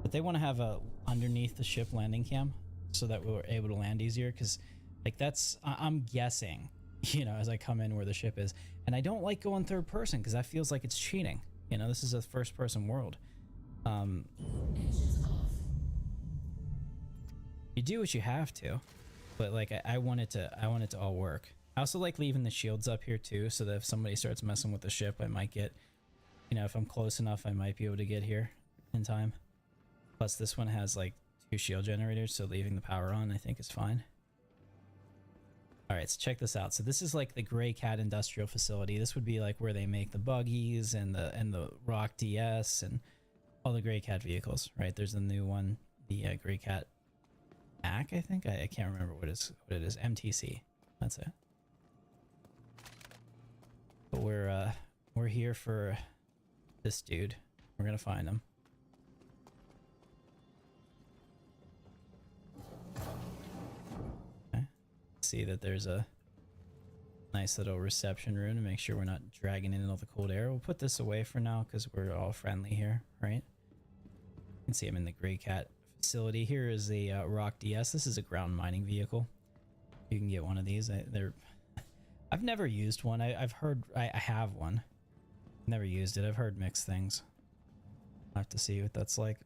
[SPEAKER 2] But they want to have a underneath the ship landing cam so that we're able to land easier, because like that's, I'm guessing, you know, as I come in where the ship is, and I don't like going third person because that feels like it's cheating. You know, this is a first person world. You do what you have to, but like I want it to all work. I also like leaving the shields up here too, so that if somebody starts messing with the ship, I might get, you know, if I'm close enough, I might be able to get here in time. Plus this one has like 2 shield generators, so leaving the power on I think is fine. Alright, so check this out. So this is like the Grey Cat industrial facility. This would be like where they make the buggies and the Rock DS and all the Grey Cat vehicles, right? There's the new one, the Grey Cat Mac, I think. I can't remember what it is. MTC. That's it. But we're here for this dude. We're gonna find him. See that there's a nice little reception room to make sure we're not dragging in all the cold air. We'll put this away for now because we're all friendly here, right? You can see I'm in the Grey Cat facility. Here is a Rock DS. This is a ground mining vehicle. You can get one of these. I've never used one. I've heard I have one. Never used it. I've heard mixed things. I'll have to see what that's like.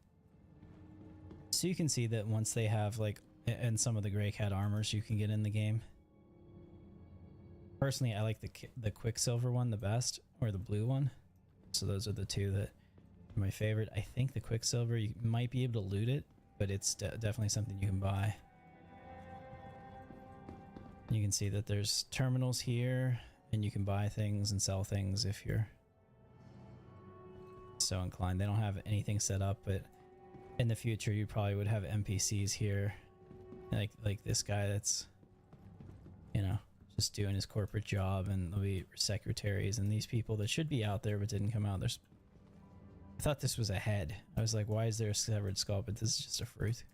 [SPEAKER 2] So you can see that once they have like in some of the Grey Cat armors you can get in the game. Personally, I like the Quicksilver one the best, or the blue one. So those are the two that are my favorite. I think the Quicksilver, you might be able to loot it, but it's definitely something you can buy. You can see that there's terminals here, and you can buy things and sell things if you're so inclined. They don't have anything set up, but in the future you probably would have NPCs here, like this guy that's, you know, just doing his corporate job, and there'll be secretaries and these people that should be out there but didn't come out. I thought this was a head. I was like, why is there a severed skull? But this is just a fruit.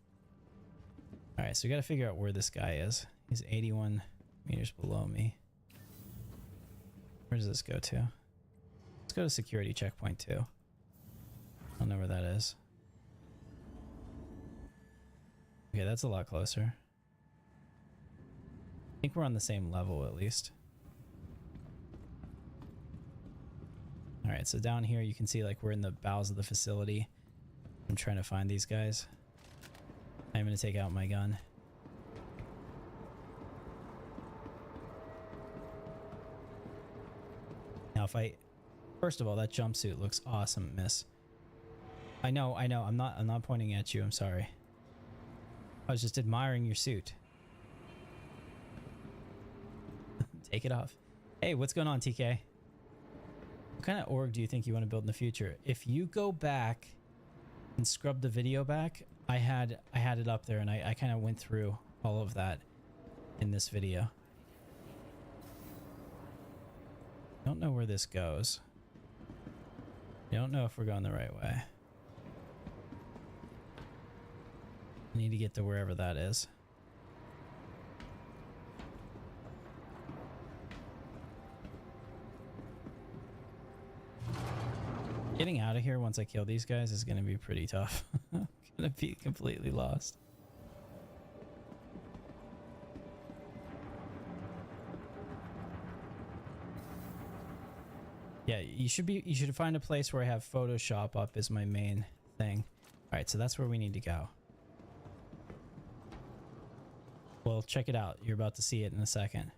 [SPEAKER 2] Alright, so we gotta figure out where this guy is. He's 81 meters below me. Where does this go to? Let's go to security checkpoint 2. I don't know where that is. Okay, that's a lot closer. I think we're on the same level at least. Alright, so down here you can see like we're in the bowels of the facility. I'm trying to find these guys. I'm going to take out my gun. Now if I... First of all, that jumpsuit looks awesome, miss. I know, I'm not pointing at you, I'm sorry. I was just admiring your suit. Take it off. Hey, what's going on, TK? What kind of org do you think you want to build in the future? If you go back and scrub the video back, I had it up there, and I kind of went through all of that in this video. Don't know where this goes. I don't know if we're going the right way. I need to get to wherever that is. Getting out of here once I kill these guys is going to be pretty tough. I'm going to be completely lost. Yeah, you should find a place where I have Photoshop up as my main thing. All right, so that's where we need to go. Well, check it out. You're about to see it in a second.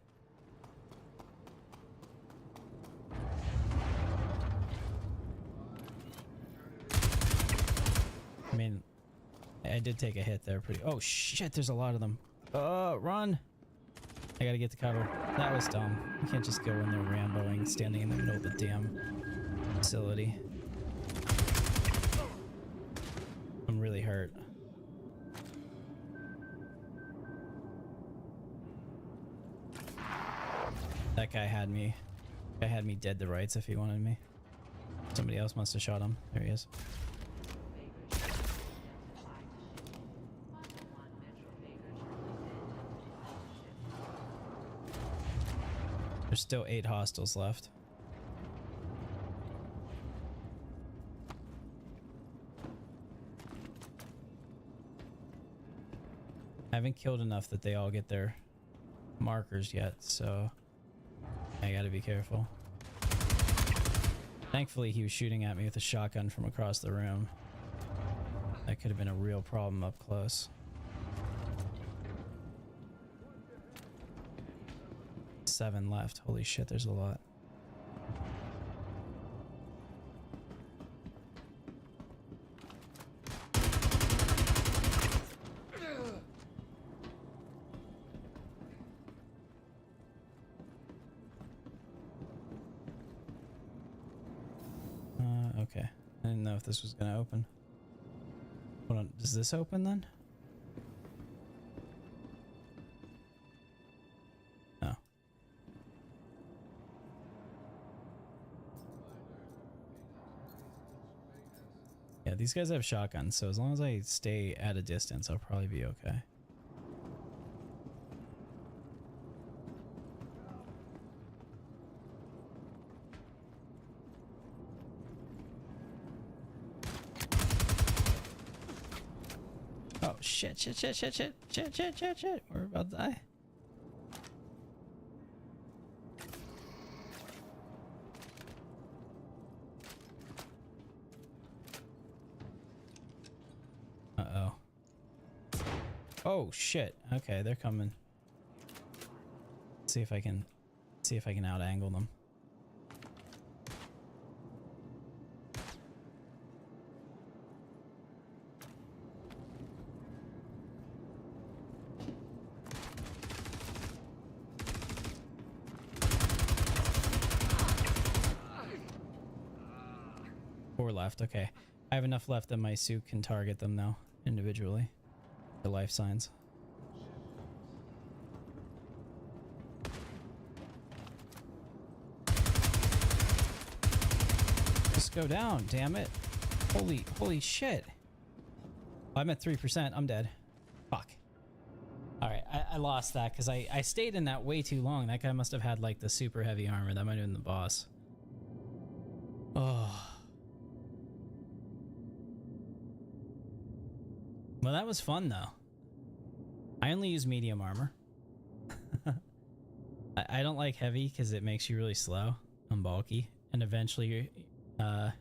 [SPEAKER 2] I mean, I did take a hit there pretty... Oh shit, there's a lot of them. Run! I gotta get to cover. That was dumb. You can't just go in there Ramboing, standing in the middle of the damn facility. I'm really hurt. That guy had me. Dead to rights if he wanted me. Somebody else must have shot him. There he is. There's still 8 hostiles left. I haven't killed enough that they all get their markers yet, so I gotta be careful. Thankfully, he was shooting at me with a shotgun from across the room. That could have been a real problem up close. 7 left. Holy shit, there's a lot. Okay. I didn't know if this was gonna open. Hold on, does this open then? No. Yeah, these guys have shotguns, so as long as I stay at a distance, I'll probably be okay. Oh, shit. We're about to die. Oh shit. Okay, they're coming. See if I can out angle them. Four left. Okay. I have enough left that my suit can target them now individually. The life signs. Just go down, damn it. Holy shit. I'm at 3%. I'm dead. Fuck. Alright, I lost that because I stayed in that way too long. That guy must have had like the super heavy armor. That might have been the boss. Oh. Well, that was fun though. I only use medium armor. I don't like heavy because it makes you really slow. I'm bulky. And eventually, I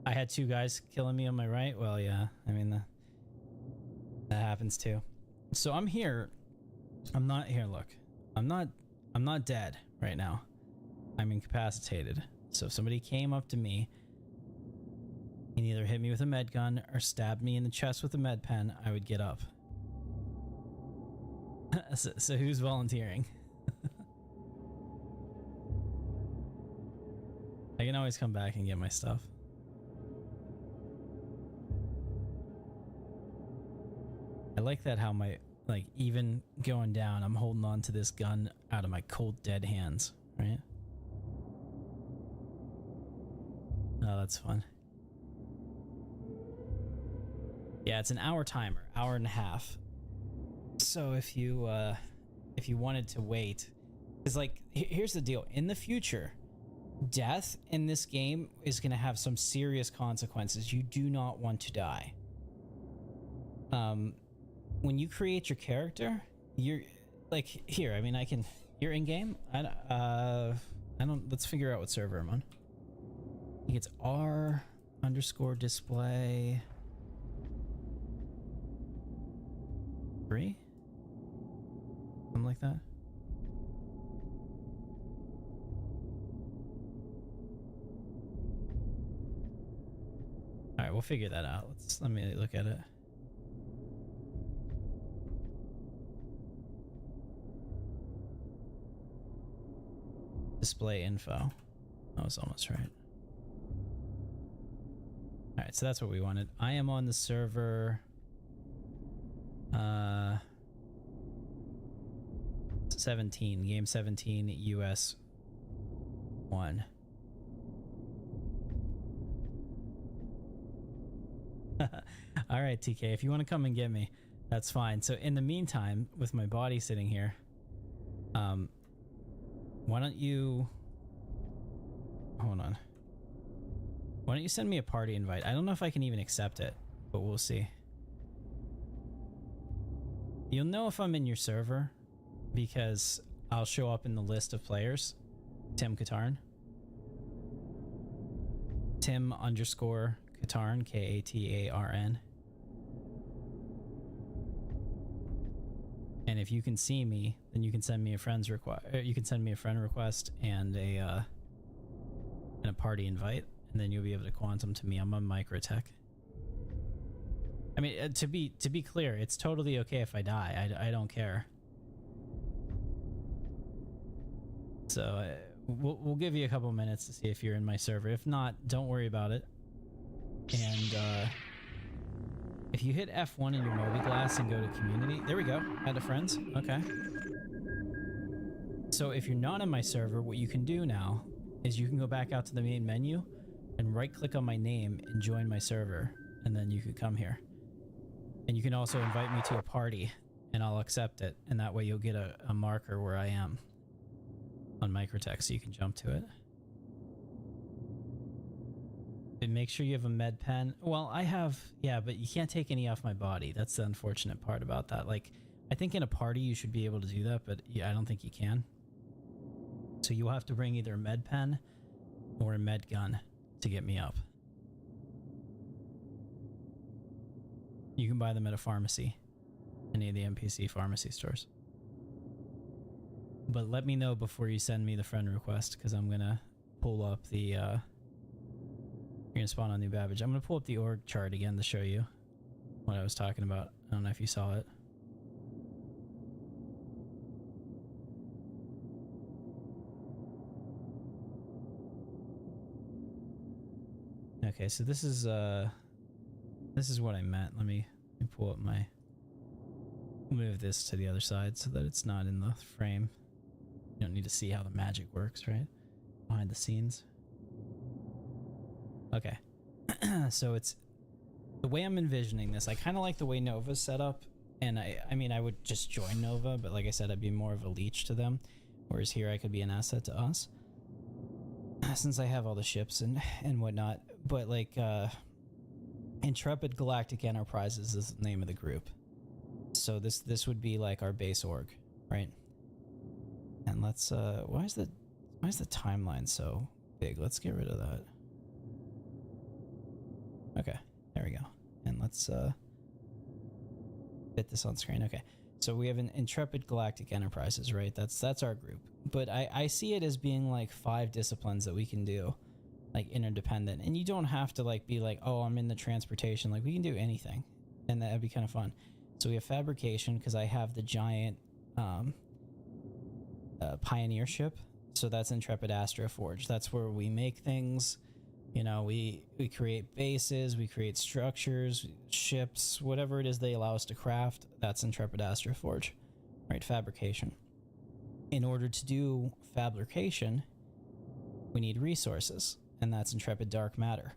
[SPEAKER 2] had two guys killing me on my right. Well, yeah, I mean, that happens too. So I'm here. I'm not here, look. I'm not dead right now. I'm incapacitated. So if somebody came up to me and either hit me with a med gun or stabbed me in the chest with a med pen, I would get up. So who's volunteering? I can always come back and get my stuff. I like that how my, like, even going down, I'm holding on to this gun out of my cold dead hands, right? Oh, that's fun. Yeah, it's an hour timer, hour and a half. So if you wanted to wait, because like, here's the deal. In the future, death in this game is going to have some serious consequences. You do not want to die. When you create your character, you're like, here, I mean, you're in game. I don't, let's figure out what server I'm on. I think it's R_display 3? Something like that. Alright, we'll figure that out. Let me look at it. Display info. I was almost right. Alright, so that's what we wanted. I am on the server 17, game 17, US 1. Alright, TK, if you want to come and get me, that's fine. So in the meantime, with my body sitting here, why don't you... Hold on. Why don't you send me a party invite? I don't know if I can even accept it, but we'll see. You'll know if I'm in your server because I'll show up in the list of players. Tim Katarn. Tim_Katarn, Katarn. And if you can see me, then you can send me a friend's request. You can send me a friend request and a party invite, and then you'll be able to quantum to me. I'm on Microtech. I mean, to be clear, it's totally okay if I die. I don't care. So we'll give you a couple minutes to see if you're in my server. If not, don't worry about it. And if you hit F1 in your Moby Glass and go to community, there we go. Add to friends. Okay. So if you're not in my server, what you can do now is you can go back out to the main menu and right click on my name and join my server, and then you could come here. And you can also invite me to a party and I'll accept it, and that way you'll get a marker where I am on Microtech so you can jump to it. And make sure you have a med pen. Well, I have, yeah, but you can't take any off my body. That's the unfortunate part about that. Like, I think in a party you should be able to do that, but yeah, I don't think you can. So you'll have to bring either a med pen or a med gun to get me up. You can buy them at a pharmacy. any of the NPC pharmacy stores. But let me know before you send me the friend request, because I'm gonna pull up the you're gonna spawn on New Babbage. I'm gonna pull up the org chart again to show you what I was talking about. I don't know if you saw it. Okay, so this is what I meant. Let me pull up my, move this to the other side so that it's not in the frame. You don't need to see how the magic works, right? Behind the scenes. Okay. So it's the way I'm envisioning this. I kind of like the way Nova's set up, and I mean I would just join Nova, but like I said, I'd be more of a leech to them, whereas here I could be an asset to us since I have all the ships and whatnot. But like Intrepid Galactic Enterprises is the name of the group, so this would be like our base org, right? And let's why is the timeline so big? Let's get rid of that. Okay, there we go. And let's fit this on screen. Okay, so we have an Intrepid Galactic Enterprises, right? That's our group. But I see it as being like 5 disciplines that we can do, like interdependent. And you don't have to like be like, oh, I'm in the transportation. Like we can do anything, and that'd be kind of fun. So we have fabrication, because I have the giant pioneer ship. So that's Intrepid Astro Forge. That's where we make things. You know, we create bases, we create structures, ships, whatever it is they allow us to craft. That's Intrepid Astro Forge, right? Fabrication. In order to do fabrication, we need resources, and that's Intrepid Dark Matter.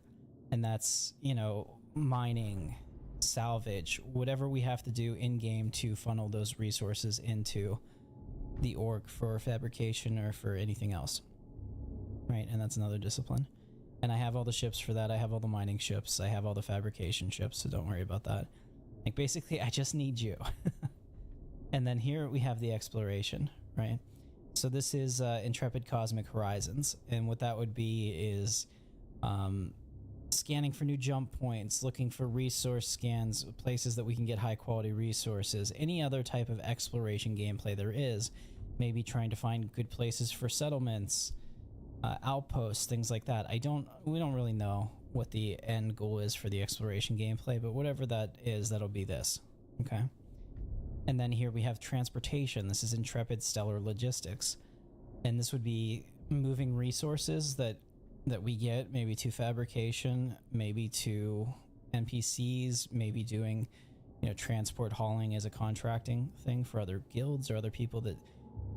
[SPEAKER 2] And that's, you know, mining, salvage, whatever we have to do in game to funnel those resources into the org for fabrication or for anything else, right? And that's another discipline. And I have all the ships for that. I have all the mining ships. I have all the fabrication ships, so don't worry about that. Like basically I just need you. And then here we have the exploration, right? So this is Intrepid Cosmic Horizons, and what that would be is scanning for new jump points, looking for resource scans, places that we can get high quality resources, any other type of exploration gameplay there is, maybe trying to find good places for settlements, outposts, things like that. We don't really know what the end goal is for the exploration gameplay, but whatever that is, that'll be this, okay? And then here we have transportation. This is Intrepid Stellar Logistics, and this would be moving resources that we get, maybe to fabrication, maybe to NPCs, maybe doing, you know, transport hauling as a contracting thing for other guilds or other people that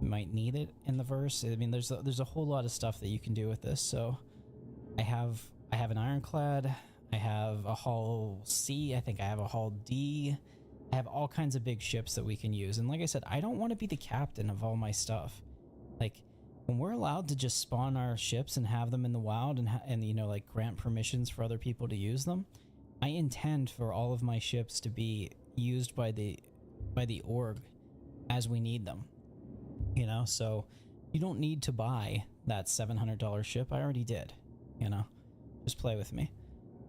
[SPEAKER 2] might need it in the verse. I mean, there's a whole lot of stuff that you can do with this. So I have an ironclad, I have a hull C, I think I have a hull D, I have all kinds of big ships that we can use. And like I said, I don't want to be the captain of all my stuff. Like when we're allowed to just spawn our ships and have them in the wild and you know, like grant permissions for other people to use them, I intend for all of my ships to be used by the org as we need them. You know, so you don't need to buy that $700 ship. I already did, you know, just play with me.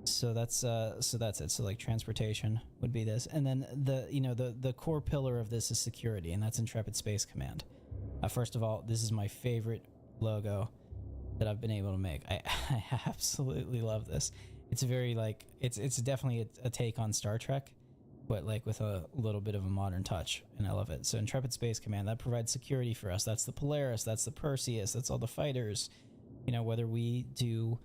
[SPEAKER 2] So that's it. So like transportation would be this. And then the core pillar of this is security, and that's Intrepid Space Command. First of all, this is my favorite logo that I've been able to make. I absolutely love this. It's very like, it's definitely a take on Star Trek, but like with a little bit of a modern touch, and I love it. So Intrepid Space Command, that provides security for us. That's the Polaris, that's the Perseus, that's all the fighters. You know, whether we do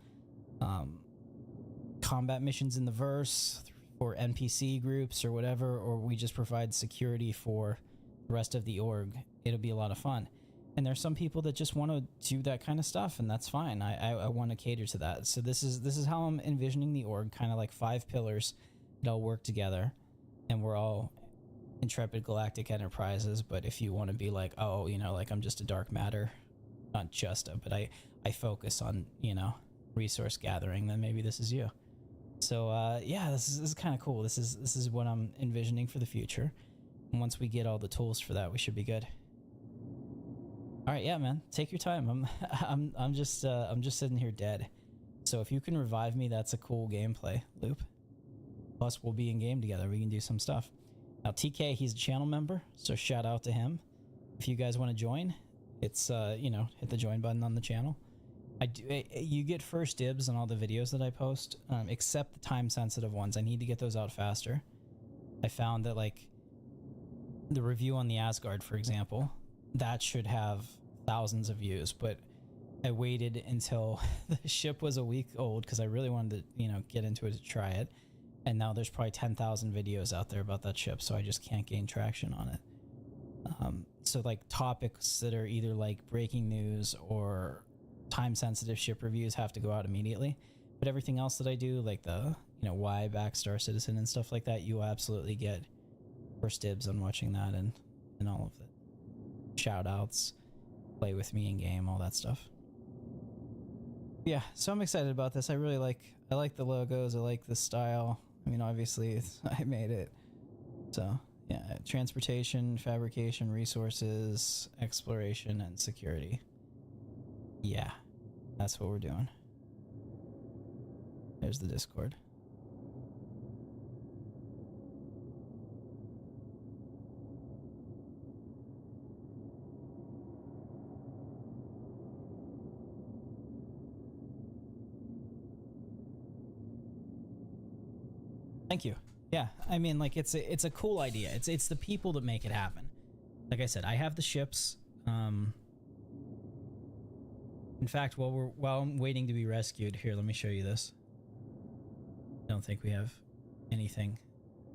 [SPEAKER 2] combat missions in the verse for NPC groups or whatever, or we just provide security for the rest of the org, it'll be a lot of fun. And there's some people that just want to do that kind of stuff, and that's fine. I want to cater to that. So this is how I'm envisioning the org, kind of like 5 pillars that all work together. And we're all Intrepid Galactic Enterprises, but if you want to be like, oh, you know, like I'm just a dark matter, not just but I focus on, you know, resource gathering, then maybe this is you. So yeah, this is kind of cool. This is what I'm envisioning for the future. And once we get all the tools for that, we should be good. All right, yeah, man, take your time. I'm just sitting here dead. So if you can revive me, that's a cool gameplay loop. Plus, we'll be in game together. We can do some stuff. Now TK, he's a channel member, so shout out to him. If you guys want to join, it's you know, hit the join button on the channel. You get first dibs on all the videos that I post, except the time sensitive ones. I need to get those out faster. I found that like the review on the Asgard, for example, that should have thousands of views, but I waited until the ship was a week old because I really wanted to, you know, get into it to try it. And now there's probably 10,000 videos out there about that ship, so I just can't gain traction on it. So like topics that are either like breaking news or time sensitive ship reviews have to go out immediately. But everything else that I do, like the, you know, why back Star Citizen and stuff like that, you will absolutely get first dibs on watching that and all of the shout outs, play with me in game, all that stuff. Yeah, so I'm excited about this. I like the logos, I like the style. I mean, obviously I made it. So yeah, transportation, fabrication, resources, exploration, and security. Yeah, that's what we're doing. There's the Discord. Thank you. Yeah, I mean, like it's a cool idea. It's the people that make it happen. Like I said, I have the ships. In fact, while I'm waiting to be rescued, here, let me show you this. I don't think we have anything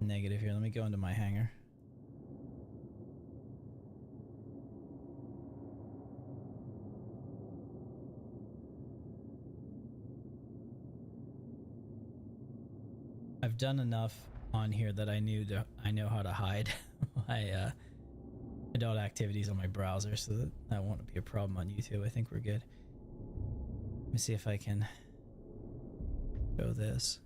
[SPEAKER 2] negative here. Let me go into my hangar. I've done enough on here that I know how to hide my adult activities on my browser, so that won't be a problem on YouTube. I think we're good. Let me see if I can show this.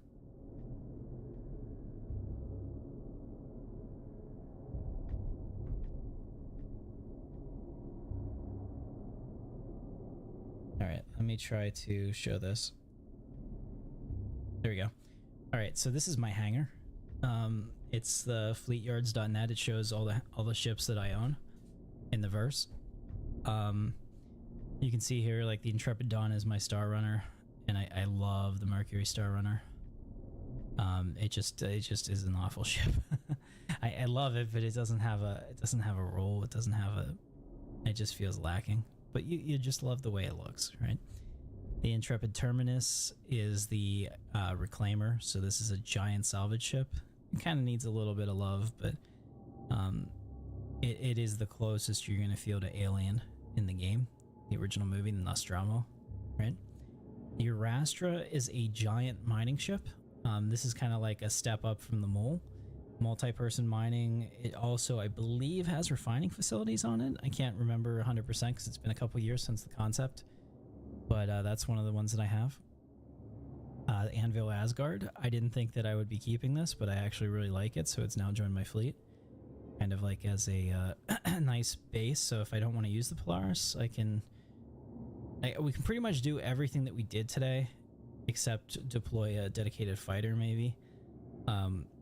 [SPEAKER 2] All right, let me try to show this. There we go. All right, so this is my hangar. It's the fleetyards.net. It shows all the ships that I own in the verse. You can see here, like the Intrepid Dawn is my Star Runner, and I love the Mercury Star Runner. It just is an awful ship. I love it, but it doesn't have a role. It just feels lacking. But you just love the way it looks, right? The Intrepid Terminus is the Reclaimer, so this is a giant salvage ship. It kind of needs a little bit of love, but it is the closest you're going to feel to Alien in the game, the original movie, the Nostromo, right? Your Astra is a giant mining ship. This is kind of like a step up from the Mole. Multi-person mining. It also, I believe, has refining facilities on it. I can't remember 100% because it's been a couple years since the concept. But that's one of the ones that I have. Anvil Asgard. I didn't think that I would be keeping this, but I actually really like it, so it's now joined my fleet. Kind of like as a nice base, so if I don't want to use the Polaris, we can pretty much do everything that we did today, except deploy a dedicated fighter maybe,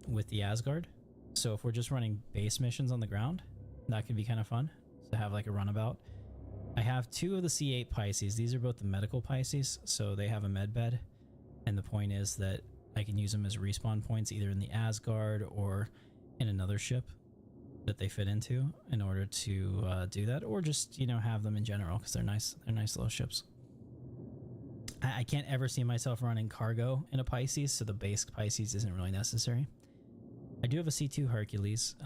[SPEAKER 2] with the Asgard. So if we're just running base missions on the ground, that could be kind of fun to have like a runabout. I have 2 of the C8 Pisces. These are both the medical Pisces, so they have a med bed. And the point is that I can use them as respawn points either in the Asgard or in another ship that they fit into in order to do that, or just, you know, have them in general because they're nice little ships. I can't ever see myself running cargo in a Pisces, so the base Pisces isn't really necessary. I do have a C2 Hercules.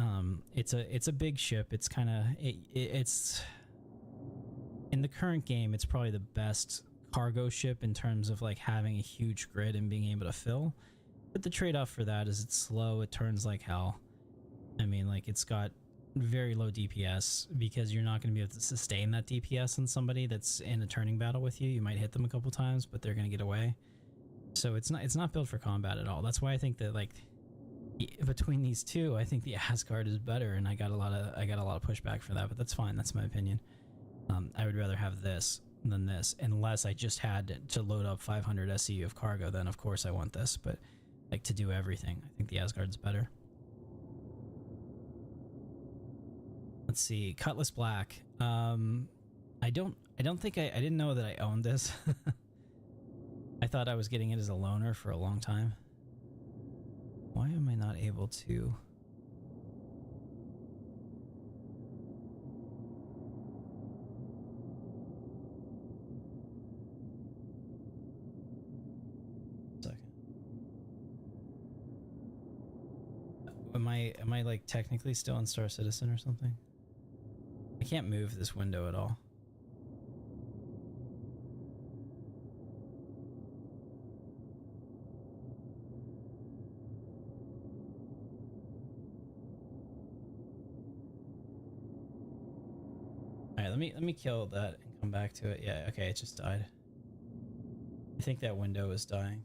[SPEAKER 2] It's a big ship. It's kind of it's in the current game, it's probably the best cargo ship in terms of like having a huge grid and being able to fill. But the trade-off for that is it's slow. It turns like hell. I mean, like it's got very low DPS because you're not going to be able to sustain that DPS on somebody that's in a turning battle with you. You might hit them a couple times, but they're going to get away. So it's not built for combat at all. That's why I think that like between these two, I think the Asgard is better, and I got a lot of pushback for that, but that's fine. That's my opinion. I would rather have this than this, unless I just had to load up 500 SCU of cargo. Then of course I want this, but like to do everything, I think the Asgard's better. Let's see, Cutlass Black. I didn't know that I owned this. I thought I was getting it as a loaner for a long time. Why am I not able to? Second. Am I like technically still in Star Citizen or something? I can't move this window at all. Alright, let me kill that and come back to it. Yeah, okay, it just died. I think that window is dying.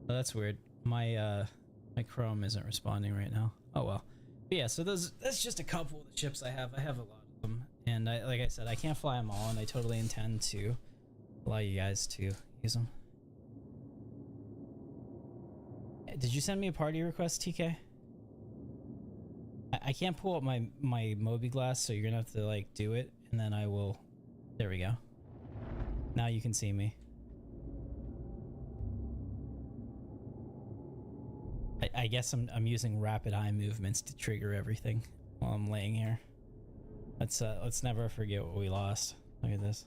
[SPEAKER 2] Oh, that's weird. My Chrome isn't responding right now. Oh well. But yeah, so that's just a couple of the ships I have. I have a lot of them, and like I said, I can't fly them all, and I totally intend to allow you guys to use them. Did you send me a party request, TK? I can't pull up my Moby glass, so you're gonna have to like do it, and then I will. There we go. Now you can see me. I guess I'm using rapid eye movements to trigger everything while I'm laying here. Let's never forget what we lost. Look at this.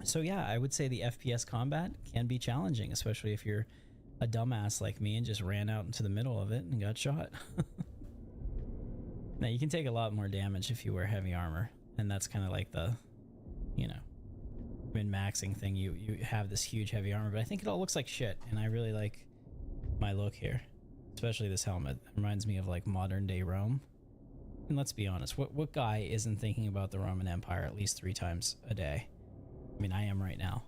[SPEAKER 2] So yeah, I would say the FPS combat can be challenging, especially if you're a dumbass like me and just ran out into the middle of it and got shot. Now you can take a lot more damage if you wear heavy armor, and that's kind of like the, you know, min-maxing thing. You have this huge heavy armor, but I think it all looks like shit, and I really like my look here, especially this helmet. It reminds me of like modern day Rome. And let's be honest, what guy isn't thinking about the Roman Empire at least 3 times a day? I mean, I am right now.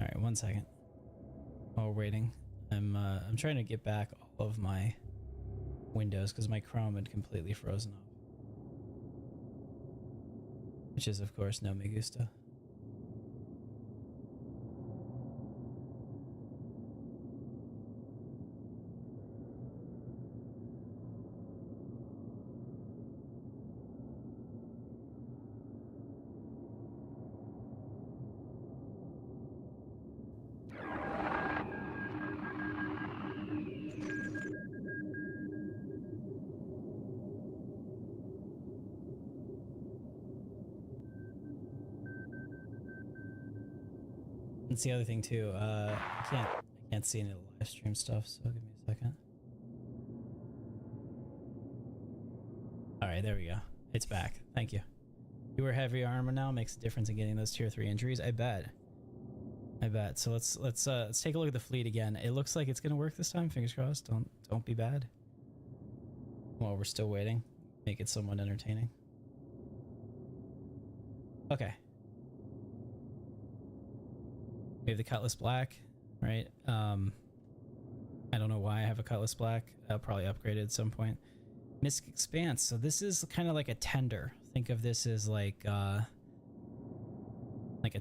[SPEAKER 2] All right, 1 second. While we're waiting, I'm trying to get back all of my windows because my Chrome had completely frozen up, which is of course no me gusta. That's the other thing too. I can't see any of the live stream stuff, so give me a second. All right, there we go. It's back. Thank you. You wear heavy armor now, makes a difference in getting those tier 3 injuries. I bet. So let's take a look at the fleet again. It looks like it's gonna work this time. Fingers crossed. Don't be bad. While we're still waiting, make it somewhat entertaining. Okay. We have the Cutlass Black, right? I don't know why I have a Cutlass Black. I'll probably upgrade it at some point. Mystic Expanse. So this is kind of like a tender. Think of this as like a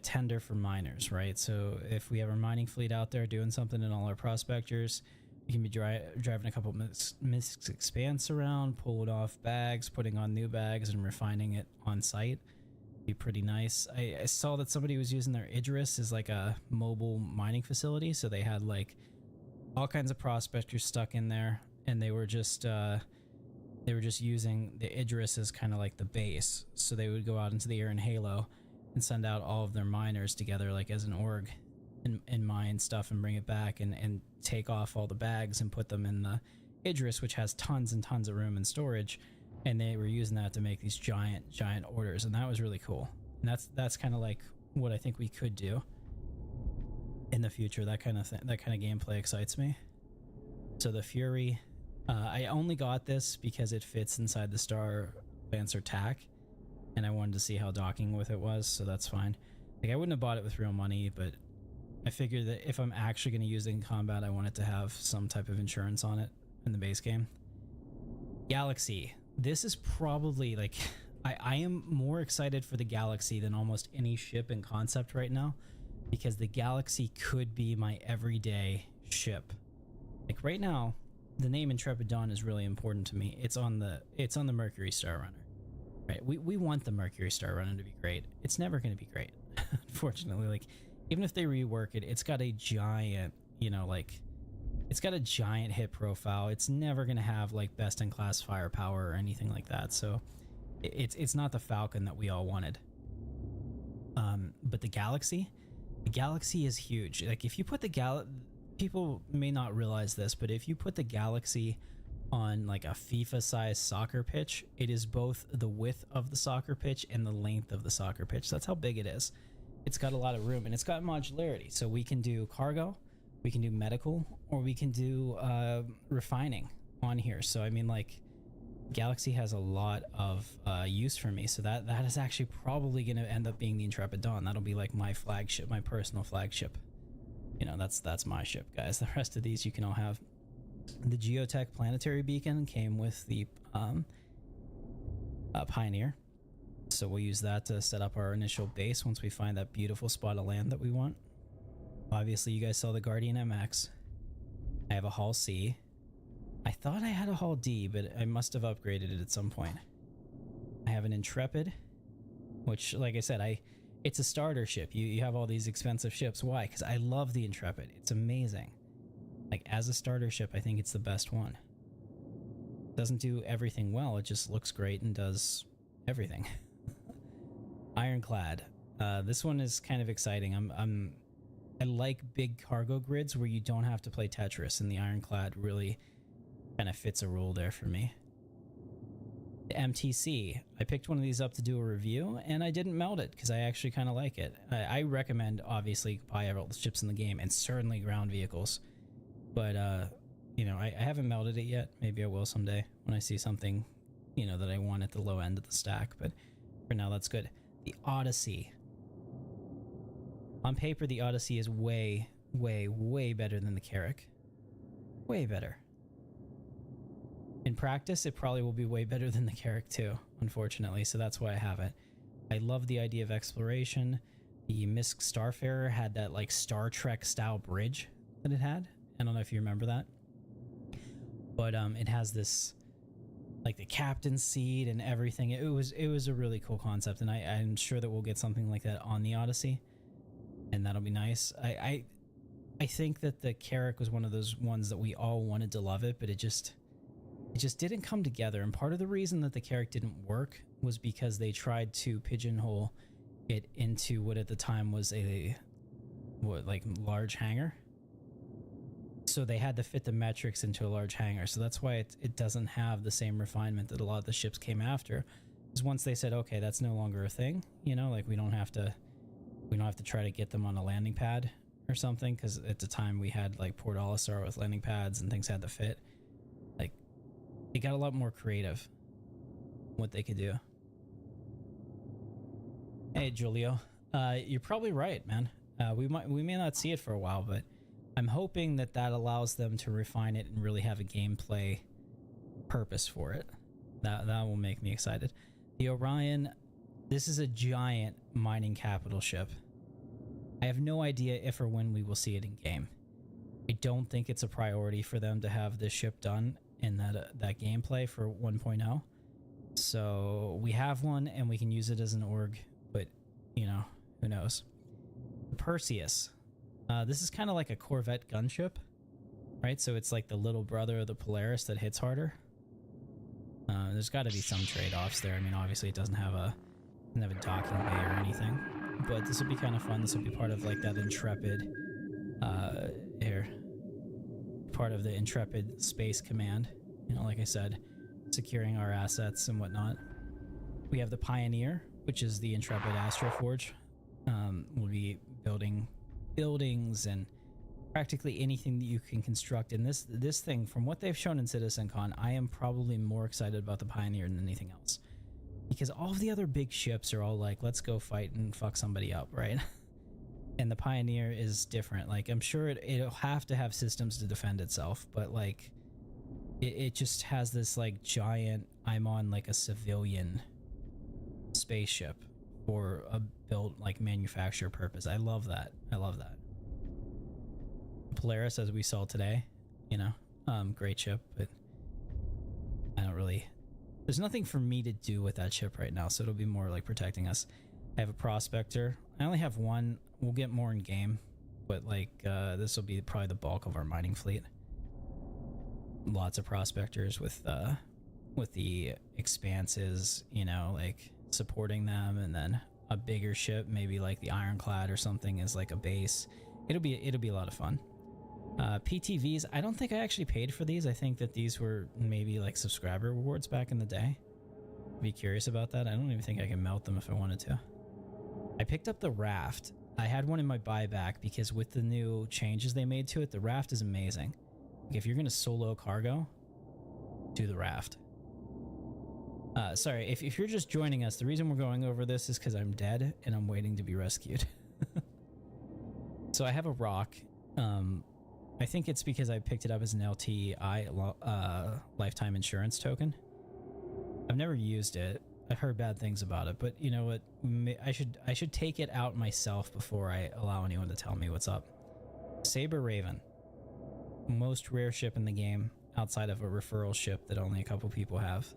[SPEAKER 2] tender for miners, right? So if we have our mining fleet out there doing something in all our prospectors, you can be driving a couple Mystic Expanse around, pulling off bags, putting on new bags, and refining it on site. Be pretty nice. I saw that somebody was using their Idris as like a mobile mining facility, so they had like all kinds of prospectors stuck in there, and they were just using the Idris as kind of like the base. So they would go out into the air in Halo and send out all of their miners together like as an org and mine stuff and bring it back and take off all the bags and put them in the Idris, which has tons and tons of room and storage. And they were using that to make these giant orders, and that was really cool. And that's kind of like what I think we could do in the future. That kind of thing, that kind of gameplay excites me. So the Fury, I only got this because it fits inside the Star Lancer tack, and I wanted to see how docking with it was, so that's fine. Like, I wouldn't have bought it with real money, but I figured that if I'm actually going to use it in combat, I want it to have some type of insurance on it in the base game. Galaxy. This is probably like, I am more excited for the Galaxy than almost any ship in concept right now, because the Galaxy could be my everyday ship. Like right now, the name Intrepid Dawn is really important to me. It's on the Mercury Star Runner, right? We want the Mercury Star Runner to be great. It's never going to be great, unfortunately. Like, even if they rework it, it's got a giant, you know, like, it's got a giant hit profile. It's never going to have like best in class firepower or anything like that. So it's not the Falcon that we all wanted. But the Galaxy is huge. Like, if you put the people may not realize this, but if you put the Galaxy on like a FIFA sized soccer pitch, it is both the width of the soccer pitch and the length of the soccer pitch. That's how big it is. It's got a lot of room, and it's got modularity. So we can do cargo, we can do medical, or we can do refining on here. So I mean, like, Galaxy has a lot of use for me. So that is actually probably going to end up being the Intrepid Dawn. That'll be like my flagship, my personal flagship. You know, that's my ship, guys. The rest of these you can all have. The Geotech planetary beacon came with the Pioneer. So we'll use that to set up our initial base once we find that beautiful spot of land that we want. Obviously, you guys saw the Guardian MX. I have a Hull C. I thought I had a Hull D, but I must have upgraded it at some point. I have an Intrepid, which, like I said, it's a starter ship. You have all these expensive ships. Why? Because I love the Intrepid. It's amazing. Like, as a starter ship, I think it's the best one. It doesn't do everything well. It just looks great and does everything. Ironclad. This one is kind of exciting. I like big cargo grids where you don't have to play Tetris, and the Ironclad really kind of fits a rule there for me. The MTC. I picked one of these up to do a review, and I didn't melt it because I actually kind of like it. I recommend, obviously, buy all the ships in the game, and certainly ground vehicles. But, you know, I haven't melted it yet. Maybe I will someday when I see something, you know, that I want at the low end of the stack. But for now, that's good. The Odyssey. On paper, the Odyssey is way, way, way better than the Carrack. Way better. In practice, it probably will be way better than the Carrack too, unfortunately, so that's why I have it. I love the idea of exploration. The Misk Starfarer had that like Star Trek style bridge that it had. I don't know if you remember that. But it has this, like, the captain's seat and everything. It was a really cool concept, and I'm sure that we'll get something like that on the Odyssey. And that'll be nice. I think that the Carrack was one of those ones that we all wanted to love it, but it just didn't come together. And part of the reason that the Carrack didn't work was because they tried to pigeonhole it into what at the time was a large hangar. So they had to fit the metrics into a large hangar. So that's why it doesn't have the same refinement that a lot of the ships came after. Because once they said, okay, that's no longer a thing, you know, like we don't have to try to get them on a landing pad or something, because at the time we had like Port Olisar with landing pads and things had to fit. Like, they got a lot more creative what they could do. Hey Julio, you're probably right, man. We may not see it for a while, but I'm hoping that allows them to refine it and really have a gameplay purpose for it. That will make me excited. The Orion. This is a giant mining capital ship. I have no idea if or when we will see it in game. I don't think it's a priority for them to have this ship done in that gameplay for 1.0. So we have one, and we can use it as an org but you know, who knows. The Perseus. This is kind of like a Corvette gunship, right? So it's like the little brother of the Polaris that hits harder. There's got to be some trade-offs there. I mean, obviously it doesn't have a docking bay or anything, but this will be kind of fun. This will be part of like that Intrepid, part of the Intrepid Space Command. You know, like I said, securing our assets and whatnot. We have the Pioneer, which is the Intrepid Astro Forge. We'll be building buildings and practically anything that you can construct in this thing. From what they've shown in CitizenCon, I am probably more excited about the Pioneer than anything else, because all of the other big ships are all like, let's go fight and fuck somebody up, right? And the Pioneer is different. Like, I'm sure it'll have to have systems to defend itself, but like it just has this like giant, I'm on like a civilian spaceship for a built like manufacturer purpose. I love that. I love that. Polaris, as we saw today, you know, great ship, but I don't really, there's nothing for me to do with that ship right now, so it'll be more like protecting us. I have a prospector. I only have one. We'll get more in game, but like this will be probably the bulk of our mining fleet. Lots of prospectors with the expanses, you know, like supporting them, and then a bigger ship, maybe like the Ironclad or something, is like a base. It'll be a lot of fun. PTVs, I don't think I actually paid for these. I think that these were maybe like subscriber rewards back in the day. Be curious about that. I don't even think I can melt them if I wanted to. I picked up the raft. I had one in my buyback because with the new changes they made to it, the raft is amazing. Like if you're gonna solo cargo, do the raft. Sorry, if you're just joining us, the reason we're going over this is because I'm dead and I'm waiting to be rescued. So I have a rock. I think it's because I picked it up as an LTI lifetime insurance token. I've never used it. I've heard bad things about it, but you know what? I should take it out myself before I allow anyone to tell me what's up. Saber Raven, most rare ship in the game outside of a referral ship that only a couple people have.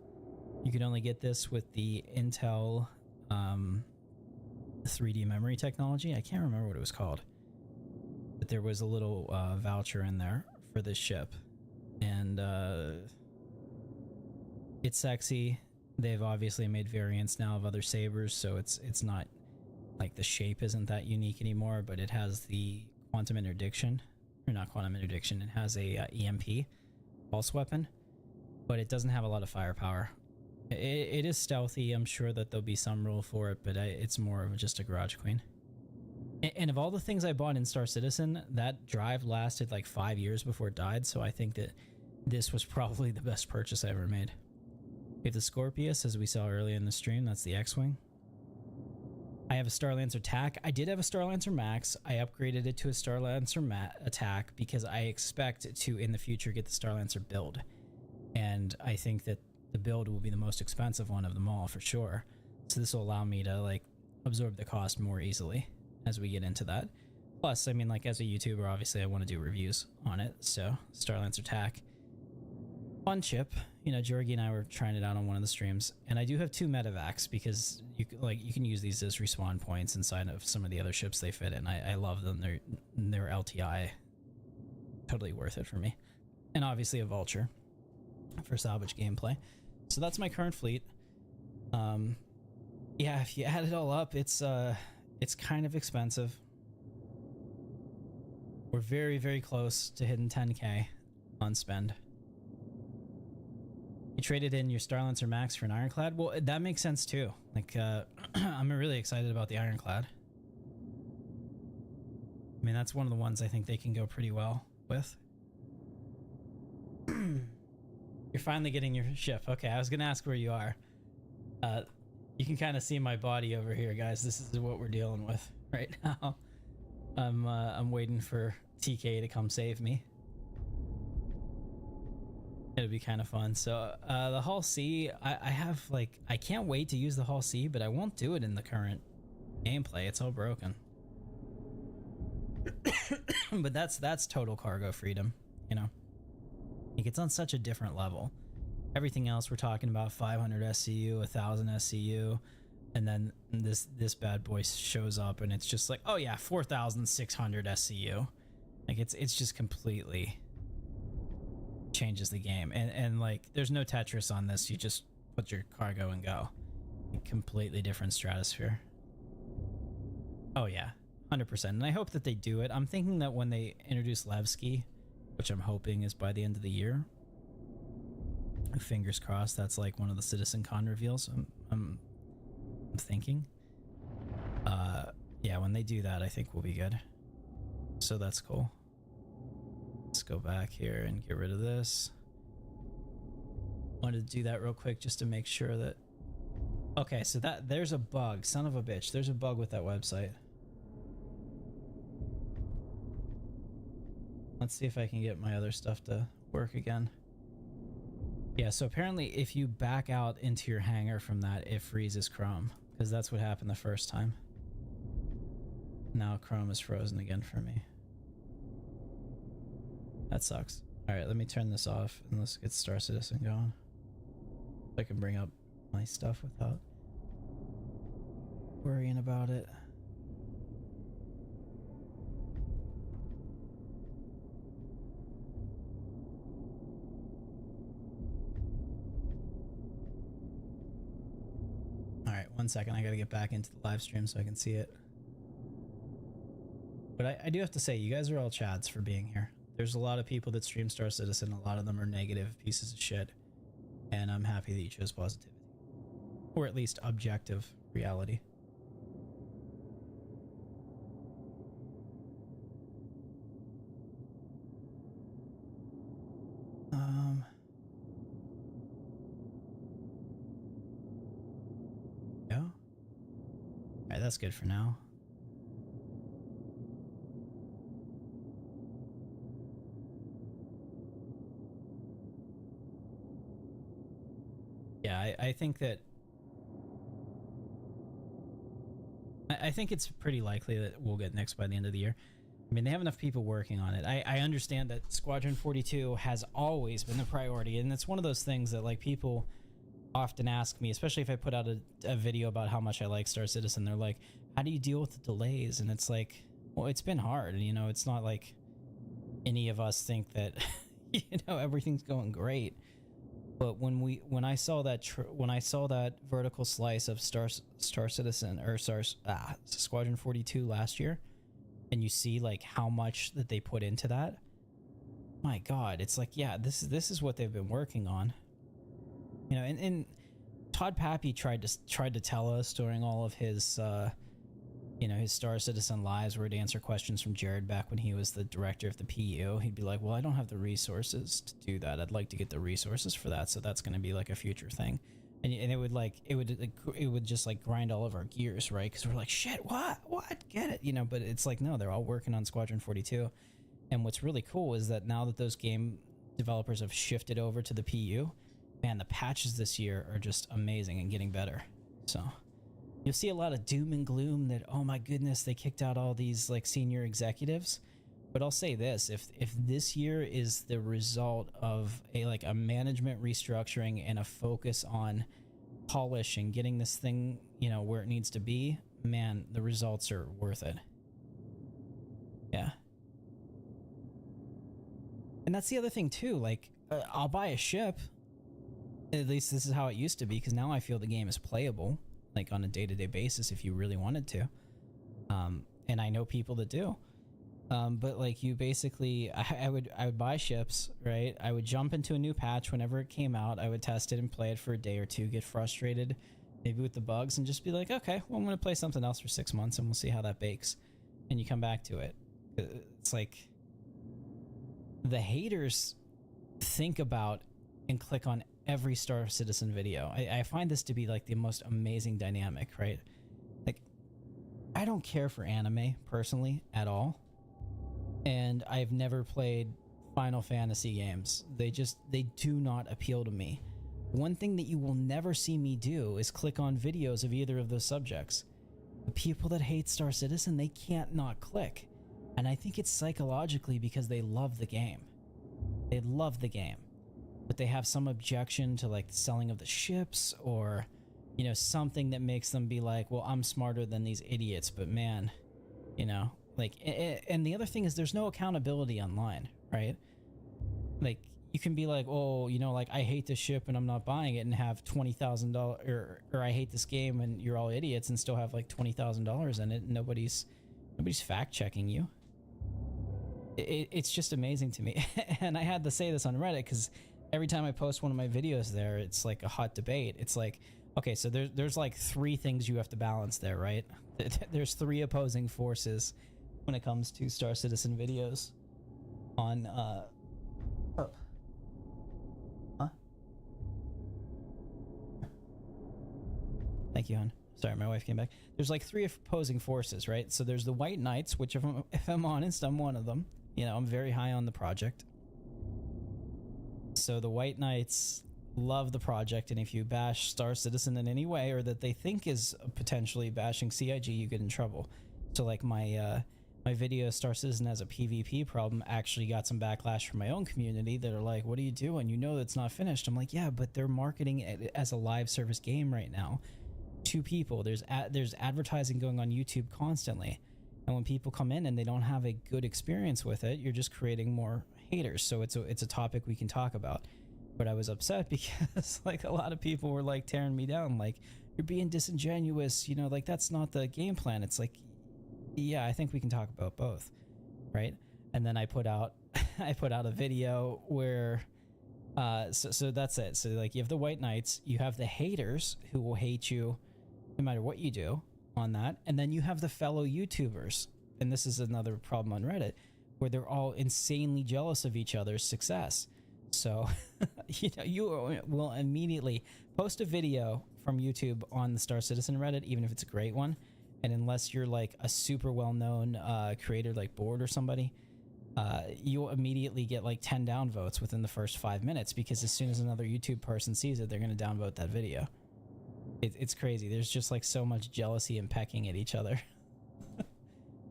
[SPEAKER 2] You can only get this with the Intel 3D memory technology. I can't remember what it was called, but there was a little voucher in there for this ship, and it's sexy. They've obviously made variants now of other sabers, so it's not like the shape isn't that unique anymore, but it has the quantum interdiction, or not quantum interdiction. It has a EMP pulse weapon, but it doesn't have a lot of firepower. It is stealthy. I'm sure that there'll be some rule for it, but it's more of just a garage queen. And of all the things I bought in Star Citizen, that drive lasted like 5 years before it died, so I think that this was probably the best purchase I ever made. We have the Scorpius, as we saw earlier in the stream. That's the X-Wing. I have a Starlancer TAC. I did have a Starlancer Max. I upgraded it to a Starlancer attack because I expect to, in the future, get the Starlancer build. And I think that the build will be the most expensive one of them all, for sure. So this will allow me to, like, absorb the cost more easily as we get into that. Plus, I mean, like, as a YouTuber, obviously I want to do reviews on it. So, Starlancer TAC. Fun chip. You know, Jorgie and I were trying it out on one of the streams, and I do have 2 medevacs because you can use these as respawn points inside of some of the other ships they fit in. I love them. They're LTI. Totally worth it for me. And obviously a vulture for salvage gameplay. So that's my current fleet. Yeah, if you add it all up, it's kind of expensive. We're very, very close to hitting 10k on spend. You traded in your Starlancer Max for an Ironclad? Well, that makes sense too. Like, I'm really excited about the Ironclad. I mean, that's one of the ones I think they can go pretty well with. You're finally getting your ship. Okay, I was gonna ask where you are. You can kind of see my body over here, guys. This is what we're dealing with right now. I'm waiting for TK to come save me. It'll be kind of fun. So the Hull C, I have like, I can't wait to use the Hull C, but I won't do it in the current gameplay. It's all broken. But that's total cargo freedom, you know. Like, it's on such a different level. Everything else we're talking about 500 SCU, 1000 SCU, and then And this bad boy shows up and it's just like, oh yeah, 4,600 SCU. Like it's just completely changes the game. And like there's no Tetris on this. You just put your cargo and go. Completely different stratosphere. Oh yeah, 100%. And I hope that they do it. I'm thinking that when they introduce Levski, which I'm hoping is by the end of the year, fingers crossed, that's like one of the Citizen Con reveals. I'm thinking. Yeah, when they do that, I think we'll be good. So that's cool. Let's go back here and get rid of this. Wanted to do that real quick just to make sure that... Okay, so there's a bug. Son of a bitch. There's a bug with that website. Let's see if I can get my other stuff to work again. Yeah, so apparently if you back out into your hangar from that, it freezes Chrome. Because that's what happened the first time. Now Chrome is frozen again for me. That sucks. Alright, let me turn this off and let's get Star Citizen going. So I can bring up my stuff without worrying about it. Alright, 1 second. I gotta get back into the live stream so I can see it. But I do have to say, you guys are all chads for being here. There's a lot of people that stream Star Citizen. A lot of them are negative pieces of shit. And I'm happy that you chose positivity. Or at least objective reality. Yeah. Alright, that's good for now. Yeah, I think that... I think it's pretty likely that we'll get Nyx by the end of the year. I mean, they have enough people working on it. I understand that Squadron 42 has always been the priority, and it's one of those things that, like, people often ask me, especially if I put out a video about how much I like Star Citizen. They're like, how do you deal with the delays? And it's like, well, it's been hard. You know, it's not like any of us think that, you know, everything's going great. But when I saw that vertical slice of Star Citizen or Squadron 42 last year, and you see like how much that they put into that, my God, it's like, yeah, this is what they've been working on, you know. And Todd Pappy tried to tell us during all of his you know, his Star Citizen lives where he'd answer questions from Jared back when he was the director of the PU. He'd be like, well, I don't have the resources to do that. I'd like to get the resources for that. So that's going to be like a future thing. And it would just like grind all of our gears, right? Because we're like, shit, what? Get it? You know, but it's like, no, they're all working on Squadron 42. And what's really cool is that now that those game developers have shifted over to the PU, man, the patches this year are just amazing and getting better. So... you'll see a lot of doom and gloom that, oh my goodness, they kicked out all these like senior executives. But I'll say this, if this year is the result of a management restructuring and a focus on polish and getting this thing, you know, where it needs to be, man, the results are worth it. Yeah. And that's the other thing too, like I'll buy a ship. At least this is how it used to be, because now I feel the game is playable. Like on a day-to-day basis if you really wanted to. And I know people that do. But like you basically, I would buy ships, right? I would jump into a new patch whenever it came out. I would test it and play it for a day or two, get frustrated maybe with the bugs, and just be like, okay, well, I'm going to play something else for 6 months and we'll see how that bakes. And you come back to it. It's like the haters think about and click on every Star Citizen video. I find this to be like the most amazing dynamic, right? Like, I don't care for anime personally at all, and I've never played Final Fantasy games. They do not appeal to me. One thing that you will never see me do is click on videos of either of those subjects. The people that hate Star Citizen, they can't not click, and I think it's psychologically because they love the game. They love the game. But they have some objection to like the selling of the ships, or you know, something that makes them be like, well, I'm smarter than these idiots. But man, you know, like, and the other thing is there's no accountability online, right? Like, you can be like, oh, you know, like, I hate this ship and I'm not buying it, and have $20,000, or I hate this game and you're all idiots, and still have like $20,000 in it, and nobody's fact checking you. It's just amazing to me. And I had to say this on Reddit because every time I post one of my videos there, it's like a hot debate. It's like, okay, so there's like 3 things you have to balance there, right? There's 3 opposing forces when it comes to Star Citizen videos on Thank you, hon. Sorry, my wife came back. There's like 3 opposing forces, right? So there's the White Knights, which if I'm honest, I'm one of them. You know, I'm very high on the project. So the White Knights love the project, and if you bash Star Citizen in any way, or that they think is potentially bashing CIG, you get in trouble. So like my video Star Citizen as a PvP problem actually got some backlash from my own community that are like, what are you doing? You know it's not finished. I'm like, yeah, but they're marketing it as a live service game right now to people. There's advertising going on YouTube constantly, and when people come in and they don't have a good experience with it, you're just creating more haters. So it's a topic we can talk about. But I was upset because like a lot of people were like tearing me down, like, you're being disingenuous, you know, like that's not the game plan. It's like, yeah, I think we can talk about both, right? And then I put out a video where so that's it. So like, you have the White Knights, you have the haters who will hate you no matter what you do on that, and then you have the fellow YouTubers, and this is another problem on Reddit, where they're all insanely jealous of each other's success. So you know, you will immediately post a video from YouTube on the Star Citizen Reddit, even if it's a great one, and unless you're like a super well-known creator like Board or somebody, you'll immediately get like 10 downvotes within the first 5 minutes, because as soon as another YouTube person sees it, they're going to downvote that video. It's crazy. There's just like so much jealousy and pecking at each other.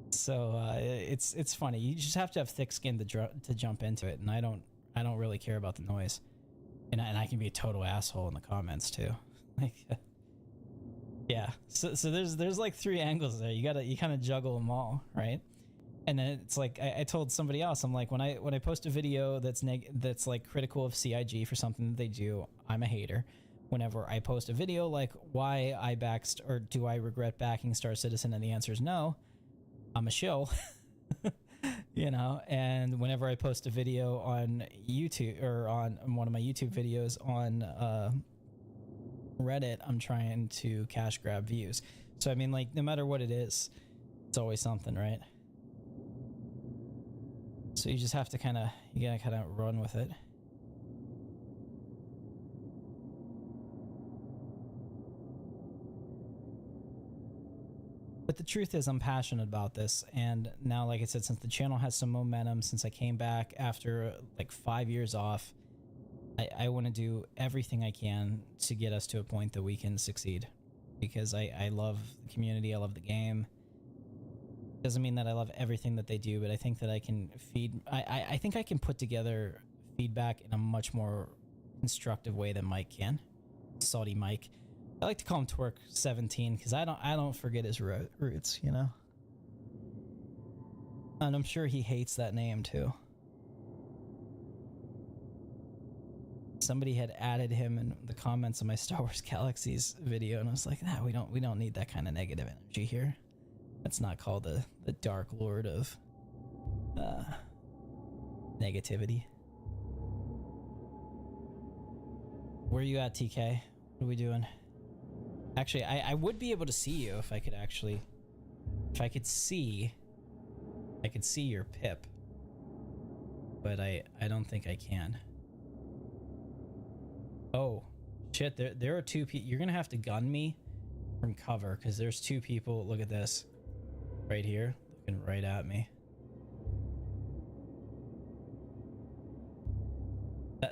[SPEAKER 2] So it's funny. You just have to have thick skin to jump into it, and I don't really care about the noise, and I can be a total asshole in the comments too. Like, yeah. So there's like 3 angles there. You kind of juggle them all, right? And then it's like I told somebody else, I'm like, when I post a video that's like critical of CIG for something that they do, I'm a hater. Whenever I post a video like why I backed, or do I regret backing Star Citizen, and the answer is no, I'm a shill. You know. And whenever I post a video on YouTube, or on one of my YouTube videos on Reddit, I'm trying to cash grab views. So I mean, like, no matter what it is, it's always something, right? So you just have to kind of run with it. But the truth is, I'm passionate about this, and now, like I said, since the channel has some momentum, since I came back after like 5 years off, I want to do everything I can to get us to a point that we can succeed, because I love the community, I love the game. Doesn't mean that I love everything that they do, but I think that I can I think I can put together feedback in a much more constructive way than Mike can. Salty Mike. I like to call him Twerk17 because I don't forget his roots, you know? And I'm sure he hates that name too. Somebody had added him in the comments of my Star Wars Galaxies video, and I was like, nah, we don't need that kind of negative energy here. That's not called the Dark Lord of negativity. Where are you at, TK? What are we doing? Actually, I would be able to see you if I could actually... If I could see... I could see your pip. But I don't think I can. Oh. Shit, there are 2 people... You're gonna have to gun me from cover, because there's 2 people... Look at this. Right here. Looking right at me.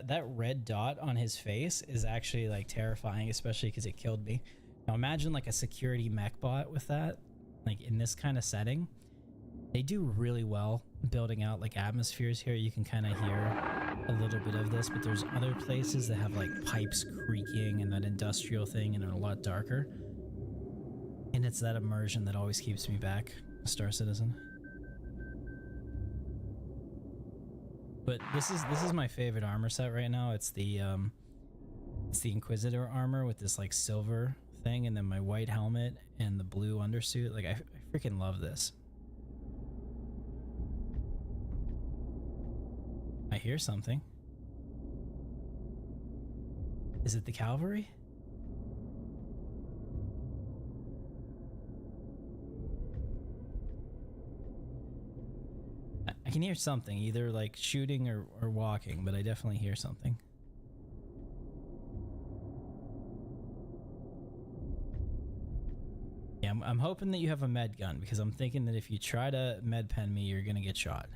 [SPEAKER 2] That red dot on his face is actually like terrifying, especially because it killed me. Now imagine like a security mech bot with that, like in this kind of setting. They do really well building out like atmospheres here. You can kind of hear a little bit of this, but there's other places that have like pipes creaking and that industrial thing and are a lot darker. And it's that immersion that always keeps me back, Star Citizen. But this is my favorite armor set right now. It's the Inquisitor armor with this like silver thing, and then my white helmet and the blue undersuit. Like I freaking love this. I hear something. Is it the cavalry? I can hear something, either like shooting or walking, but I definitely hear something. Yeah, I'm hoping that you have a med gun, because I'm thinking that if you try to med pen me, you're gonna get shot.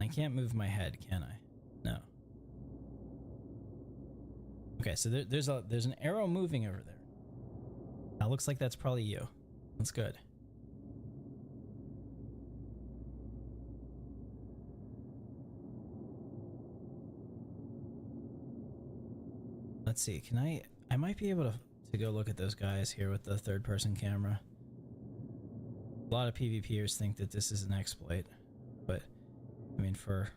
[SPEAKER 2] I can't move my head, can I? No. Okay, so there's an arrow moving over there. That looks like that's probably you. That's good. Let's see, can I might be able to go look at those guys here with the third person camera. A lot of PvPers think that this is an exploit, but I mean, for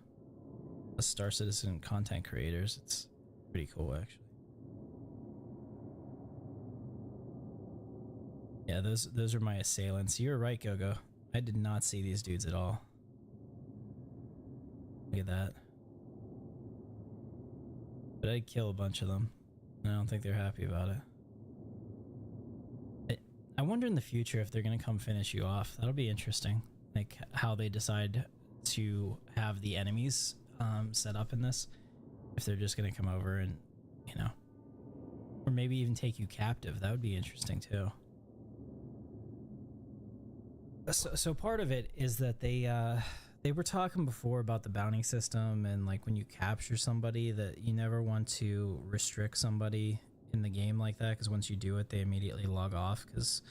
[SPEAKER 2] us Star Citizen content creators, it's pretty cool, actually. Yeah, those are my assailants. You're right, Gogo. I did not see these dudes at all. Look at that. But I'd kill a bunch of them. I don't think they're happy about it. I wonder in the future if they're gonna come finish you off. That'll be interesting. Like how they decide to have the enemies set up in this. If they're just gonna come over and, you know, or maybe even take you captive. That would be interesting too. So part of it is that they were talking before about the bounty system, and like when you capture somebody, that you never want to restrict somebody in the game like that, because once you do it, they immediately log off because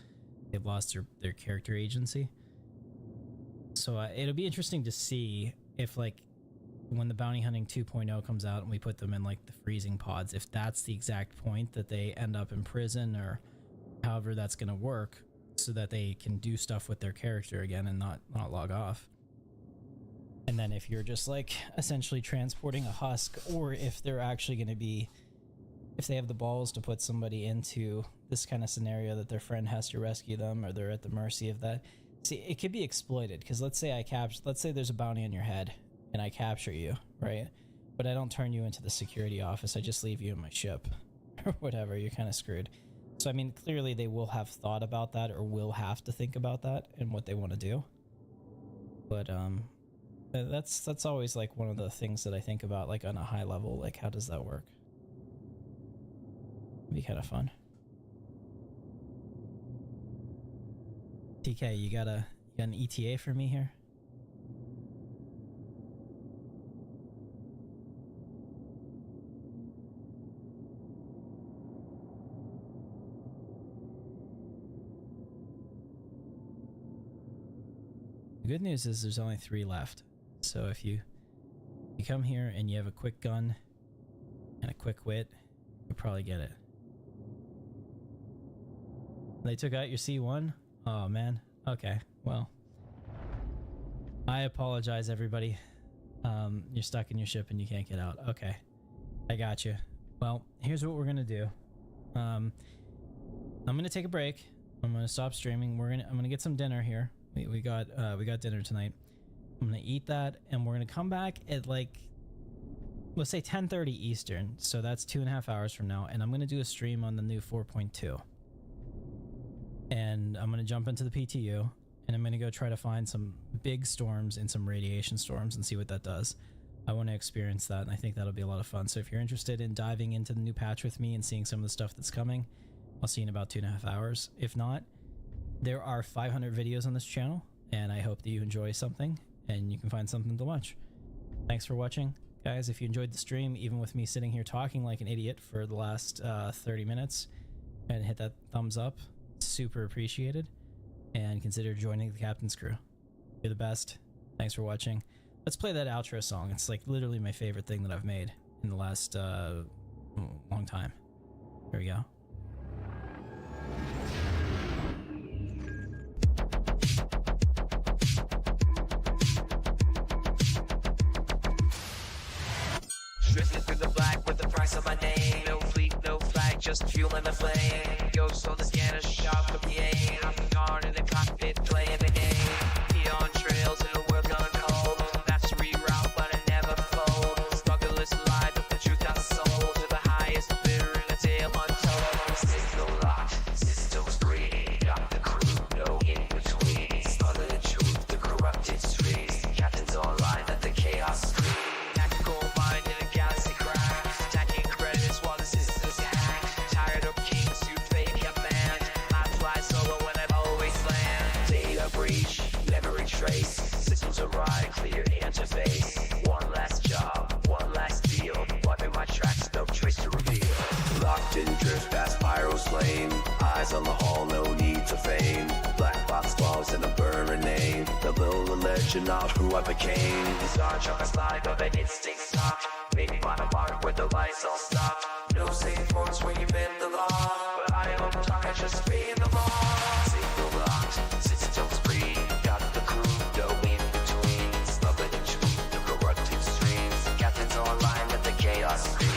[SPEAKER 2] they've lost their character agency. So it'll be interesting to see if, like, when the bounty hunting 2.0 comes out and we put them in like the freezing pods, if that's the exact point that they end up in prison, or however that's going to work, so that they can do stuff with their character again and not log off. And then if you're just like essentially transporting a husk, or if they're actually going to be, if they have the balls to put somebody into this kind of scenario that their friend has to rescue them, or they're at the mercy of that. See, it could be exploited, because let's say let's say there's a bounty on your head and I capture you, right? But I don't turn you into the security office. I just leave you in my ship or whatever. You're kind of screwed. So I mean, clearly they will have thought about that, or will have to think about that and what they want to do. But that's always like one of the things that I think about, like on a high level, like how does that work? It'd be kind of fun. TK, you got an ETA for me here? The good news is there's only 3 left. So if you come here and you have a quick gun and a quick wit, you'll probably get it. They took out your C1? Oh man. Okay, well, I apologize, everybody. You're stuck in your ship and you can't get out. Okay, I got you. Well, here's what we're gonna do. I'm gonna take a break. I'm gonna stop streaming. I'm gonna get some dinner here. We got dinner tonight. I'm gonna eat that, and we're gonna come back at like, let's say 10:30 Eastern. So that's 2.5 hours from now, and I'm gonna do a stream on the new 4.2. And I'm gonna jump into the PTU, and I'm gonna go try to find some big storms and some radiation storms and see what that does. I want to experience that, and I think that'll be a lot of fun. So if you're interested in diving into the new patch with me and seeing some of the stuff that's coming, I'll see you in about 2.5 hours. If not, there are 500 videos on this channel, and I hope that you enjoy something and you can find something to watch. Thanks for watching. Guys, if you enjoyed the stream, even with me sitting here talking like an idiot for the last 30 minutes, and hit that thumbs up, super appreciated. And consider joining the captain's crew. You're the best. Thanks for watching. Let's play that outro song. It's like literally my favorite thing that I've made in the last long time. Here we go.
[SPEAKER 1] Drifting through the black with the price on my name. No fleet, no flag, just fuel in the flame. Ghost on the scanner, sharp with the aim. Captain Katarn in the cockpit, playing the game. Neon trails in a world gone cold. That's reroute, but I never fold. Struggleless life with the truth got sold. To the highest bidder in a tale untold. Signal locked, systems green. Got the crew, no in between. Smothered in truth, the corrupted streets. Captains online at the chaos screen. Tactical mind in a galaxy crack. Stacking credits while the systems hack. Tired of kings who fake command. I fly solo when I've always land. Data breach, memory trace. Systems arrive, clear interface. One last job, one last deal. Wiping my tracks, no trace to reveal. Locked in drift past pyro's flame. Eyes on the hall, no need to feign. Black box logs and a burning name. The little legend of who I became. Star Wars life of an instinct stopped. Maybe find a mark where the lights all stopped. No safe ports when you bend the law. But I am talking, I just be the law. Signal locked, systems free. Got the crew, no in between. Smothered in truth, the corrupted streams. Captains online at the chaos screen.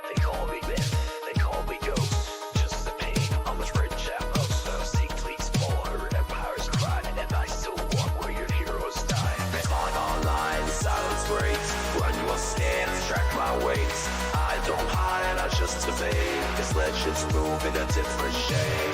[SPEAKER 1] They call me myth, they call me ghost. Just the pain on which bridge I post. See fleets fall, her empires cry, and I still walk where your heroes die. On online, silence breaks. Run your scans, track my weights. I don't hide, I just evade. Cause legends move in a different shade.